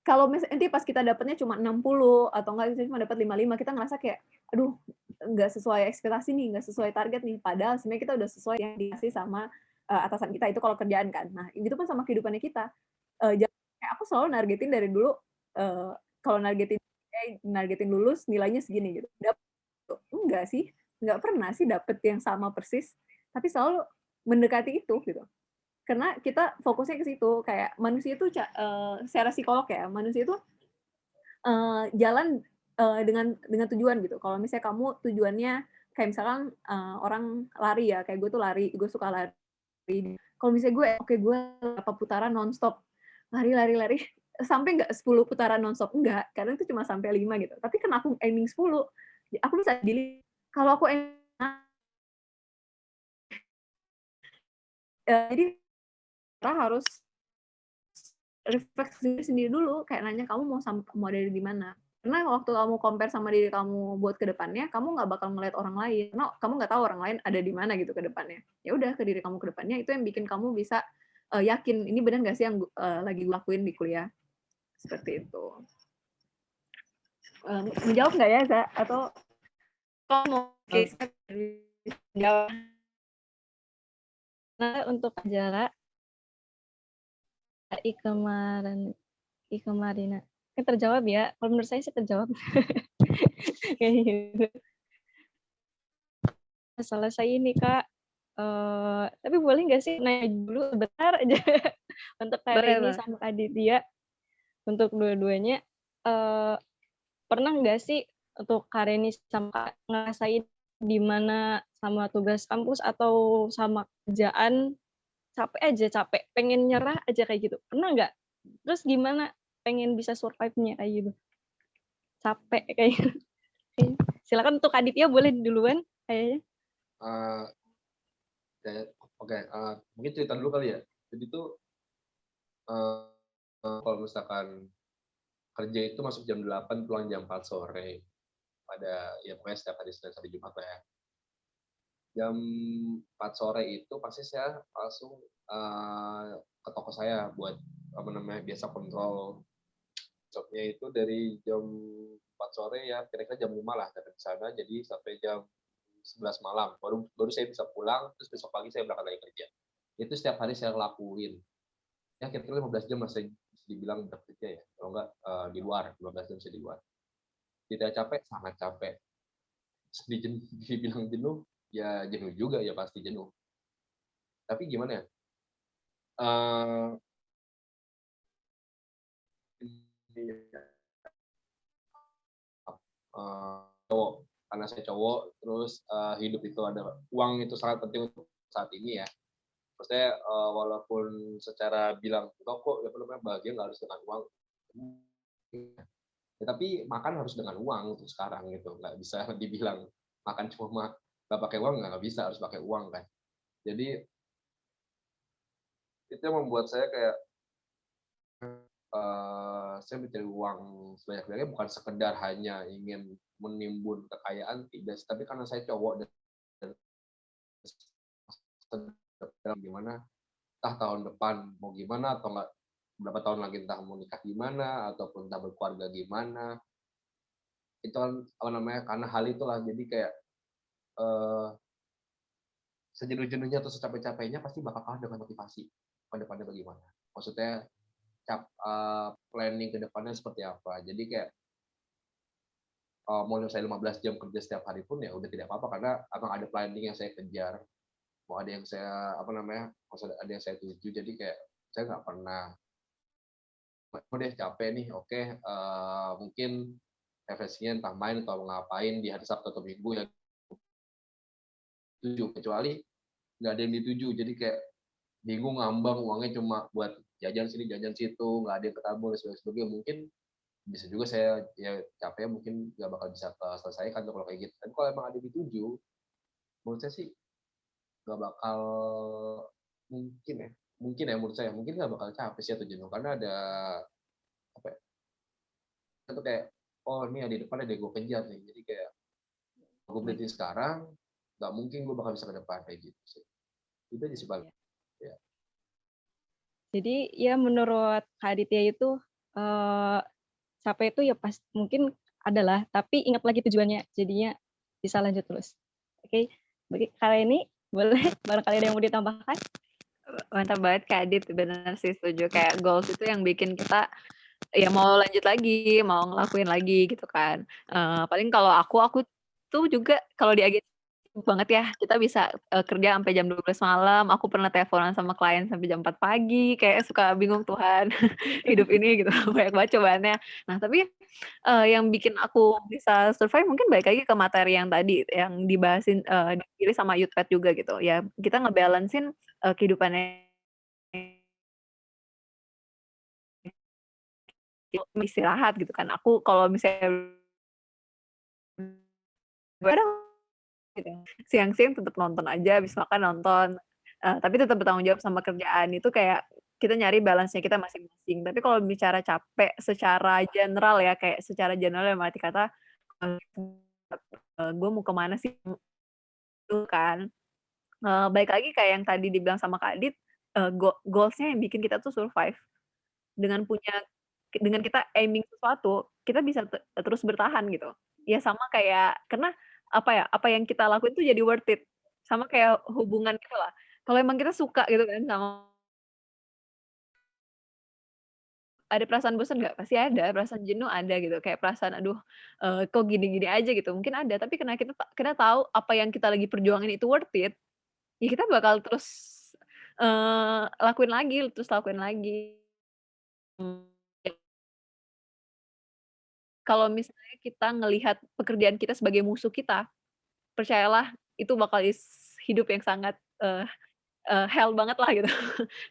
Kalau nanti pas kita dapatnya cuma 60 atau enggak kita cuma dapat 55, kita ngerasa kayak, "Aduh, nggak sesuai ekspektasi nih, nggak sesuai target nih." Padahal sebenarnya kita udah sesuai yang dikasih sama, atasan kita, itu kalau kerjaan kan. Nah, itu pun sama kehidupannya kita. Kayak aku selalu nargetin dari dulu, kalau nargetin lulus nilainya segini gitu. Enggak sih, nggak pernah sih dapet yang sama persis, tapi selalu mendekati itu gitu. Karena kita fokusnya ke situ, kayak manusia itu secara psikolog ya, manusia itu jalan dengan tujuan gitu. Kalau misalnya kamu tujuannya kayak misalkan orang lari ya, kayak gue tuh lari, gue suka lari. Kalau misalnya gue berapa putaran nonstop, lari sampai nggak 10 putaran nonstop, enggak, kadang itu cuma sampai 5 gitu. Tapi kan aku aiming 10, aku bisa kalau aku jadi kita harus refleksi sendiri dulu, kayak nanya kamu mau dari di mana. Karena waktu kamu compare sama diri kamu buat ke depannya, kamu nggak bakal ngeliat orang lain. Karena kamu nggak tahu orang lain ada di mana gitu ke depannya. Ya udah, ke diri kamu ke depannya, itu yang bikin kamu bisa yakin, ini benar nggak sih yang lagi gue lakuin di kuliah. Seperti itu. Menjawab nggak ya, Za? Atau kamu mau case-nya jawab? Nah, untuk acara Ikemarina. Terjawab ya. Kalau menurut saya sih terjawab. Kayak gitu. Selesai ini, Kak. Tapi boleh nggak sih nanya dulu bentar aja untuk Kak ini sama Kak Aditya, untuk dua-duanya pernah nggak sih untuk Kak Reni sama Kak ngerasain di mana sama tugas kampus atau sama kerjaan capek pengen nyerah aja kayak gitu, pernah nggak? Terus gimana pengen bisa survive-nya kayak gitu, capek kayak gitu. Silakan untuk Kak Aditya, boleh duluan kayaknya. Oke, mungkin cerita dulu kali ya. Jadi tuh kalau misalkan kerja itu masuk jam 8, pulang jam 4 sore. Ya pokoknya setiap hari Senin sampai Jumat ya. Jam 4 sore itu pasti saya langsung ke toko saya buat biasa kontrol jobnya itu dari jam 4 sore ya kira-kira jam 5 lah dari sana, jadi sampai jam 11 malam baru saya bisa pulang, terus besok pagi saya berangkat lagi kerja. Itu setiap hari saya lakuin ya kira-kira 15 jam masih dibilang bekerja ya, kalau enggak di luar 15 jam saya di luar. Tidak capek, sangat capek. Dibilang jenuh ya jenuh juga ya, pasti jenuh. Tapi gimana ya, cowok, karena saya cowok, terus hidup itu ada uang, itu sangat penting untuk saat ini ya. Maksudnya walaupun secara bilang enggak kok bahagia nggak harus dengan uang ya, tapi makan harus dengan uang untuk sekarang gitu, nggak bisa dibilang makan cuma nggak pakai uang, nggak bisa, harus pakai uang kan. Jadi itu yang membuat saya kayak saya mencari uang sebanyak-banyaknya bukan sekedar hanya ingin menimbun kekayaan, tidak, tapi karena saya cowok dan gimana entah tahun depan mau gimana, atau nggak berapa tahun lagi entah mau nikah gimana, ataupun entah berkeluarga gimana, itu kan karena hal itulah. Jadi kayak sejenuh-jenuhnya atau secapek-capeknya pasti bakal kalah dengan motivasi ke depannya bagaimana. Maksudnya planning ke depannya seperti apa. Jadi kayak mau saya 15 jam kerja setiap hari pun ya udah tidak apa-apa, karena emang ada planning yang saya kejar. Mau ada yang saya ada yang saya tuju. Jadi kayak saya nggak pernah deh capek nih, oke, mungkin refleksinya entah main atau ngapain di hari Sabtu atau Minggu ya tujuh, kecuali nggak ada yang dituju. Jadi kayak bingung, ngambang, uangnya cuma buat jajan sini jajan situ, nggak ada yang ketabung dan sebagainya. Mungkin bisa juga saya ya capek, mungkin nggak bakal bisa selesaikan kalau kayak gitu. Tapi kalau emang ada dituju, menurut saya sih nggak bakal mungkin ya menurut saya mungkin nggak bakal capek sih atau jenuh, karena ada apa ya, itu kayak ini ada di depan ada gue kejar nih, jadi kayak gue berhenti sekarang nggak mungkin gue bakal bisa ke depan kayak gitu sih. Itu aja sih Bang. Ya. Jadi ya menurut Kak Aditya itu capek itu ya pas mungkin adalah, tapi ingat lagi tujuannya, jadinya bisa lanjut terus. Oke, bagi kali ini boleh barangkali ada yang mau ditambahkan? Mantap banget Kak Adit, benar sih, setuju. Kayak goals itu yang bikin kita ya mau lanjut lagi, mau ngelakuin lagi gitu kan. Paling kalau aku tuh juga kalau di agensi banget ya, kita bisa, kerja sampai jam 12 malam, aku pernah teleponan sama klien sampai jam 4 pagi, kayak suka bingung, Tuhan, hidup ini gitu, banyak banget cobaannya. Nah, tapi, yang bikin aku bisa survive mungkin balik lagi ke materi yang tadi, yang dibahasin, dipilih sama Youthpad juga gitu, ya kita ngebalancein kehidupannya istirahat gitu kan. Aku kalau misalnya begadang gitu, siang-siang tetap nonton aja, habis makan nonton, tapi tetap bertanggung jawab sama kerjaan. Itu kayak kita nyari balance-nya kita masing-masing. Tapi kalau bicara capek secara general ya, kayak secara general dalam arti kata, gue mau kemana sih, gitu kan. Balik lagi kayak yang tadi dibilang sama Kak Adit, goals-nya yang bikin kita tuh survive. Dengan kita aiming sesuatu, kita bisa terus bertahan gitu. Ya sama kayak karena apa ya, apa yang kita lakuin tuh jadi worth it. Sama kayak hubungan gitu lah. Kalau emang kita suka gitu kan sama ada perasaan bosan nggak? Pasti ada, perasaan jenuh ada gitu, kayak perasaan, "Aduh, kok gini-gini aja," gitu, mungkin ada. Tapi karena kita tahu apa yang kita lagi perjuangin itu worth it, ya kita bakal terus, lakuin lagi. Mmm. Kalau misalnya kita ngelihat pekerjaan kita sebagai musuh kita, percayalah itu bakal hidup yang sangat, hell banget lah gitu.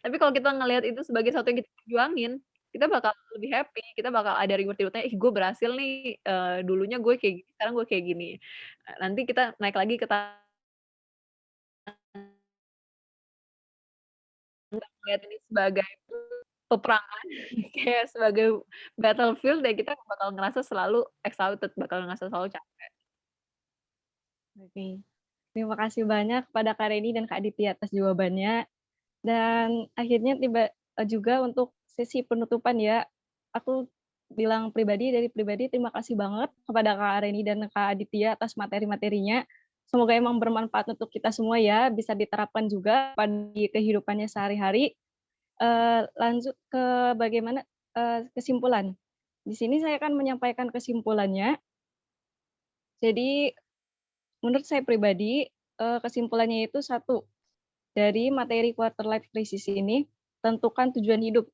Tapi kalau kita ngelihat itu sebagai sesuatu yang kita perjuangin, kita bakal lebih happy, kita bakal ada reward-reward-nya, "Ih gue berhasil nih, dulunya gue kayak gini, sekarang gue kayak gini." Nanti kita naik lagi ke nggak ngelihat ini sebagai peperangan, kayak sebagai battlefield ya kita bakal ngerasa selalu exhausted, bakal ngerasa selalu capek. Oke. Terima kasih banyak kepada Kak Reni dan Kak Aditya atas jawabannya. Dan akhirnya tiba juga untuk sesi penutupan ya, aku bilang dari pribadi terima kasih banget kepada Kak Reni dan Kak Aditya atas materi-materinya. Semoga emang bermanfaat untuk kita semua ya, bisa diterapkan juga pada kehidupannya sehari-hari. Lanjut ke bagaimana, kesimpulan. Di sini saya akan menyampaikan kesimpulannya. Jadi menurut saya pribadi, kesimpulannya itu satu, dari materi quarter life crisis ini, tentukan tujuan hidup.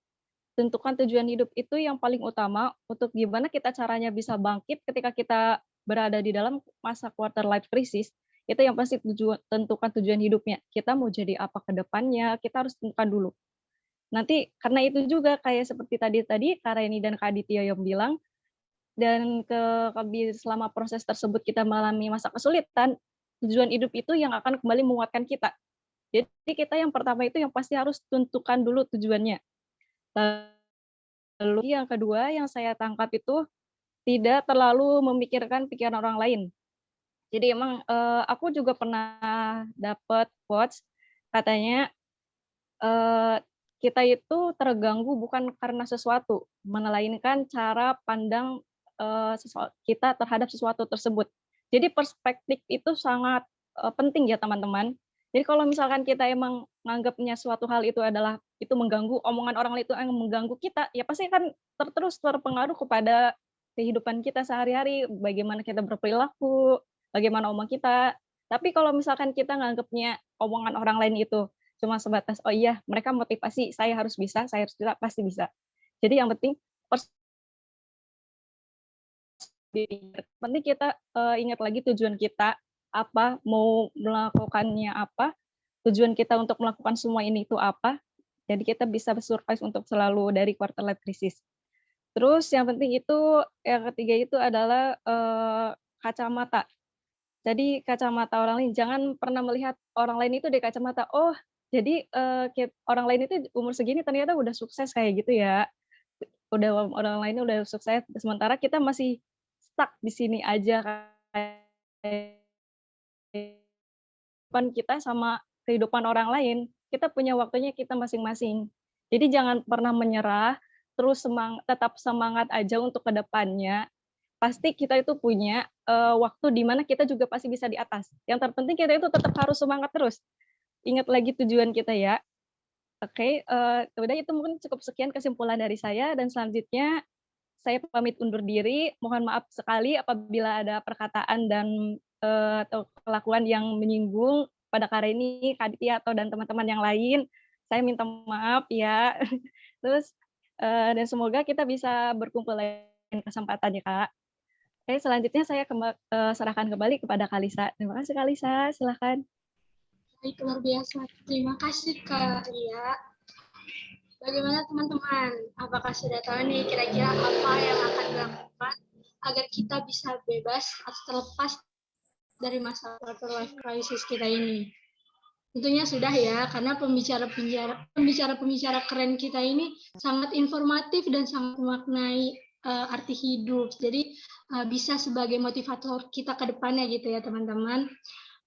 Tentukan tujuan hidup itu yang paling utama untuk gimana kita caranya bisa bangkit ketika kita berada di dalam masa quarter life crisis, itu yang pasti tentukan tujuan hidupnya. Kita mau jadi apa ke depannya, kita harus tentukan dulu. Nanti karena itu juga kayak seperti tadi Kak Reni dan Kak Aditya yang bilang, dan selama proses tersebut kita mengalami masa kesulitan, tujuan hidup itu yang akan kembali menguatkan kita. Jadi kita yang pertama itu yang pasti harus tentukan dulu tujuannya. Lalu yang kedua yang saya tangkap itu tidak terlalu memikirkan pikiran orang lain. Jadi emang, aku juga pernah dapat quotes katanya, eee, kita itu terganggu bukan karena sesuatu, melainkan cara pandang, kita terhadap sesuatu tersebut. Jadi perspektif itu sangat, penting ya teman-teman. Jadi kalau misalkan kita emang nganggapnya suatu hal itu adalah itu mengganggu, omongan orang lain itu yang mengganggu kita, ya pasti akan terus terpengaruh kepada kehidupan kita sehari-hari, bagaimana kita berperilaku, bagaimana omong kita. Tapi kalau misalkan kita nganggapnya omongan orang lain itu cuma sebatas, "Oh iya, mereka motivasi, saya harus bisa, pasti bisa." Jadi yang penting penting kita, ingat lagi tujuan kita apa, mau melakukannya apa, tujuan kita untuk melakukan semua ini itu apa, jadi kita bisa survive untuk selalu dari quarter life crisis. Terus yang penting itu, yang ketiga itu adalah, kacamata. Jadi kacamata orang lain, jangan pernah melihat orang lain itu dari kacamata, "Oh, jadi, orang lain itu umur segini ternyata udah sukses kayak gitu ya, orang lainnya udah sukses, sementara kita masih stuck di sini aja." Kehidupan kita sama kehidupan orang lain, kita punya waktunya kita masing-masing. Jadi jangan pernah menyerah, terus tetap semangat aja untuk ke depannya. Pasti kita itu punya, waktu di mana kita juga pasti bisa di atas. Yang terpenting kita itu tetap harus semangat terus. Ingat lagi tujuan kita ya. Oke, udah itu mungkin cukup sekian kesimpulan dari saya dan selanjutnya saya pamit undur diri. Mohon maaf sekali apabila ada perkataan dan atau kelakuan yang menyinggung pada kali ini Kak Aditya atau dan teman-teman yang lain, saya minta maaf ya. Terus dan semoga kita bisa berkumpul lain kesempatan ya Kak. Oke, selanjutnya saya serahkan kembali kepada Kalisa. Terima kasih Kalisa, silakan. Baik, luar biasa. Terima kasih Kak Ria. Bagaimana teman-teman? Apakah sudah tahu nih kira-kira apa yang akan dilakukan agar kita bisa bebas atau terlepas dari masalah quarter life crisis kita ini? Tentunya sudah ya, karena pembicara keren kita ini sangat informatif dan sangat memaknai arti hidup. Jadi bisa sebagai motivator kita ke depannya gitu ya teman-teman.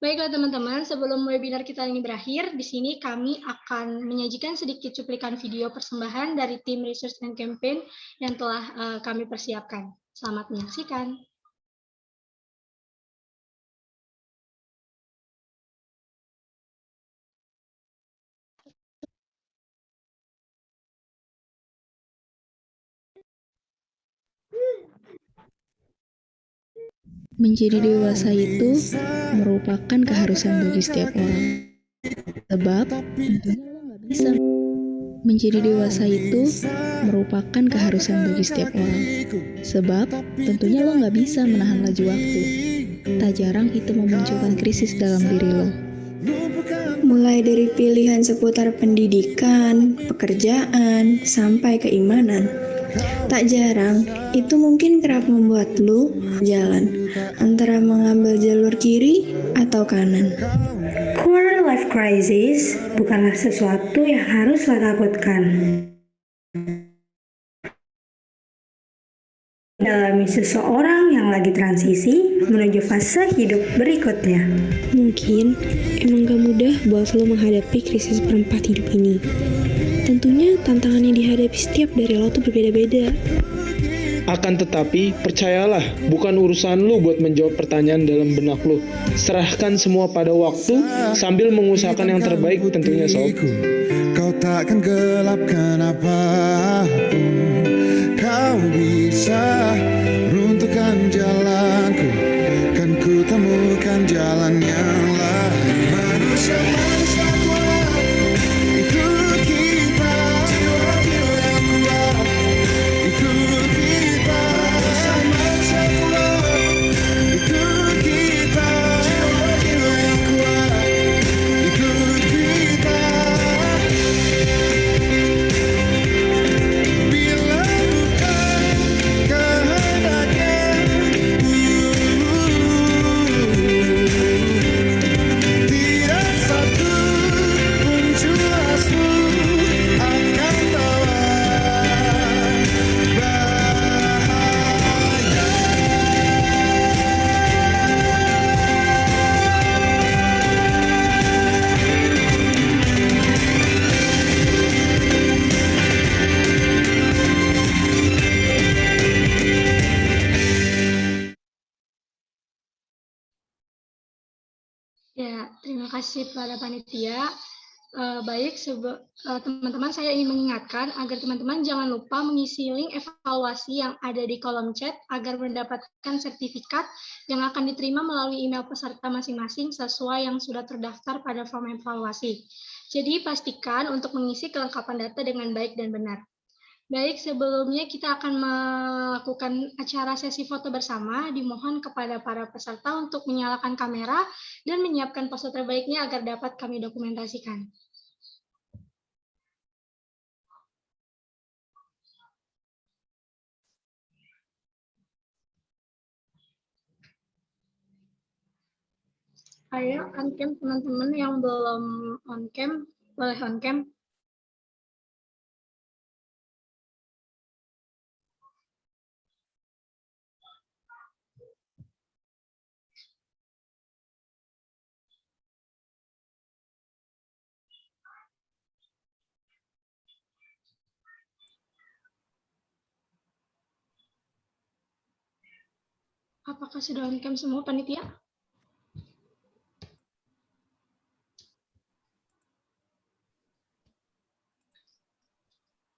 Baiklah teman-teman, sebelum webinar kita ini berakhir, di sini kami akan menyajikan sedikit cuplikan video persembahan dari tim Research and Campaign yang telah kami persiapkan. Selamat menyaksikan. Menjadi dewasa itu merupakan keharusan bagi setiap orang. Sebab tentunya lo nggak bisa. Menjadi dewasa itu merupakan keharusan bagi setiap orang. Sebab tentunya lo nggak bisa menahan laju waktu. Tak jarang itu memunculkan krisis dalam diri lo. Mulai dari pilihan seputar pendidikan, pekerjaan, sampai keimanan. Tak jarang, itu mungkin kerap membuat lu jalan antara mengambil jalur kiri atau kanan. Quarter life crisis bukanlah sesuatu yang harus lo takutkan. Dialami seseorang yang lagi transisi menuju fase hidup berikutnya. Mungkin emang gak mudah buat lo menghadapi krisis perempat hidup ini. Tentunya tantangan yang dihadapi setiap dari lo tuh berbeda-beda. Akan tetapi, percayalah, bukan urusan lu buat menjawab pertanyaan dalam benak lu. Serahkan semua pada waktu, sambil mengusahakan yang terbaik tentunya sob. Kau takkan gelapkan apapun. Kau bisa runtuhkan jalanku, kan ku temukan jalan yang lain. Manusia kuat, itu kita. Jiwa-jiwa yang kuat, itu kita. Manusia kuat, itu kita. Jiwa-jiwa yang kuat, itu kita. Bila bukan kehendaknya, tidak satu pun jelasmu akan bawa bahaya. Ya, terima kasih para panitia. Baik, teman-teman, saya ingin mengingatkan agar teman-teman jangan lupa mengisi link evaluasi yang ada di kolom chat agar mendapatkan sertifikat yang akan diterima melalui email peserta masing-masing sesuai yang sudah terdaftar pada form evaluasi. Jadi pastikan untuk mengisi kelengkapan data dengan baik dan benar. Baik, sebelumnya kita akan melakukan acara sesi foto bersama. Dimohon kepada para peserta untuk menyalakan kamera dan menyiapkan pose terbaiknya agar dapat kami dokumentasikan. Ayo on cam teman-teman yang belum on cam, boleh on cam. Apakah sudah on cam semua panitia?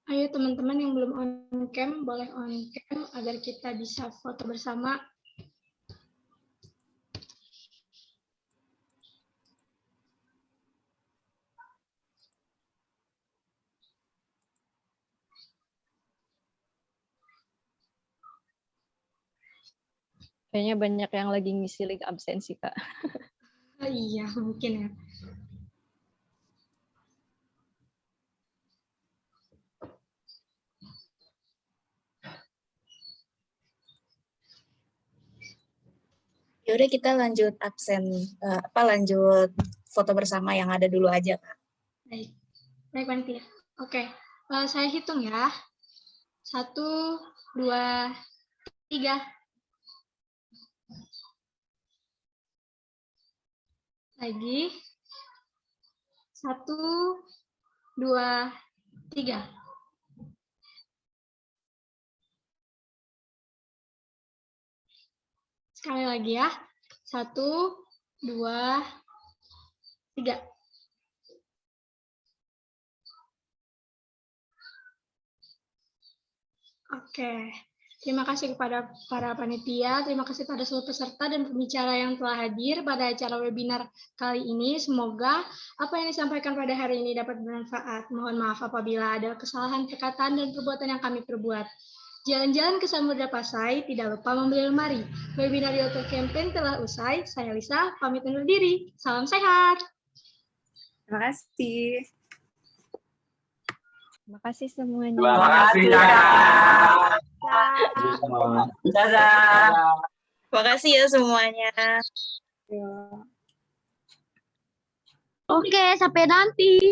Ayo teman-teman yang belum on cam, boleh on cam agar kita bisa foto bersama. Kayaknya banyak yang lagi ngisi link absensi, Kak. Oh, iya, mungkin ya. Ya udah kita lanjut lanjut foto bersama yang ada dulu aja, Kak. Baik, baik panitia. Oke, saya hitung ya. 1, 2, 3. Lagi. 1, 2, 3. Sekali lagi ya. 1, 2, 3. Oke, terima kasih kepada para panitia, terima kasih pada seluruh peserta dan pembicara yang telah hadir pada acara webinar kali ini. Semoga apa yang disampaikan pada hari ini dapat bermanfaat. Mohon maaf apabila ada kesalahan perkataan dan perbuatan yang kami perbuat. Jalan-jalan ke Samudra Pasai, tidak lupa membeli lemari. Webinar Youtube Campaign telah usai. Saya Lisa, pamit undur diri. Salam sehat. Terima kasih. Terima kasih semuanya. Terima kasih, Kak. Dadah. Terima kasih ya semuanya. Oke, sampai nanti.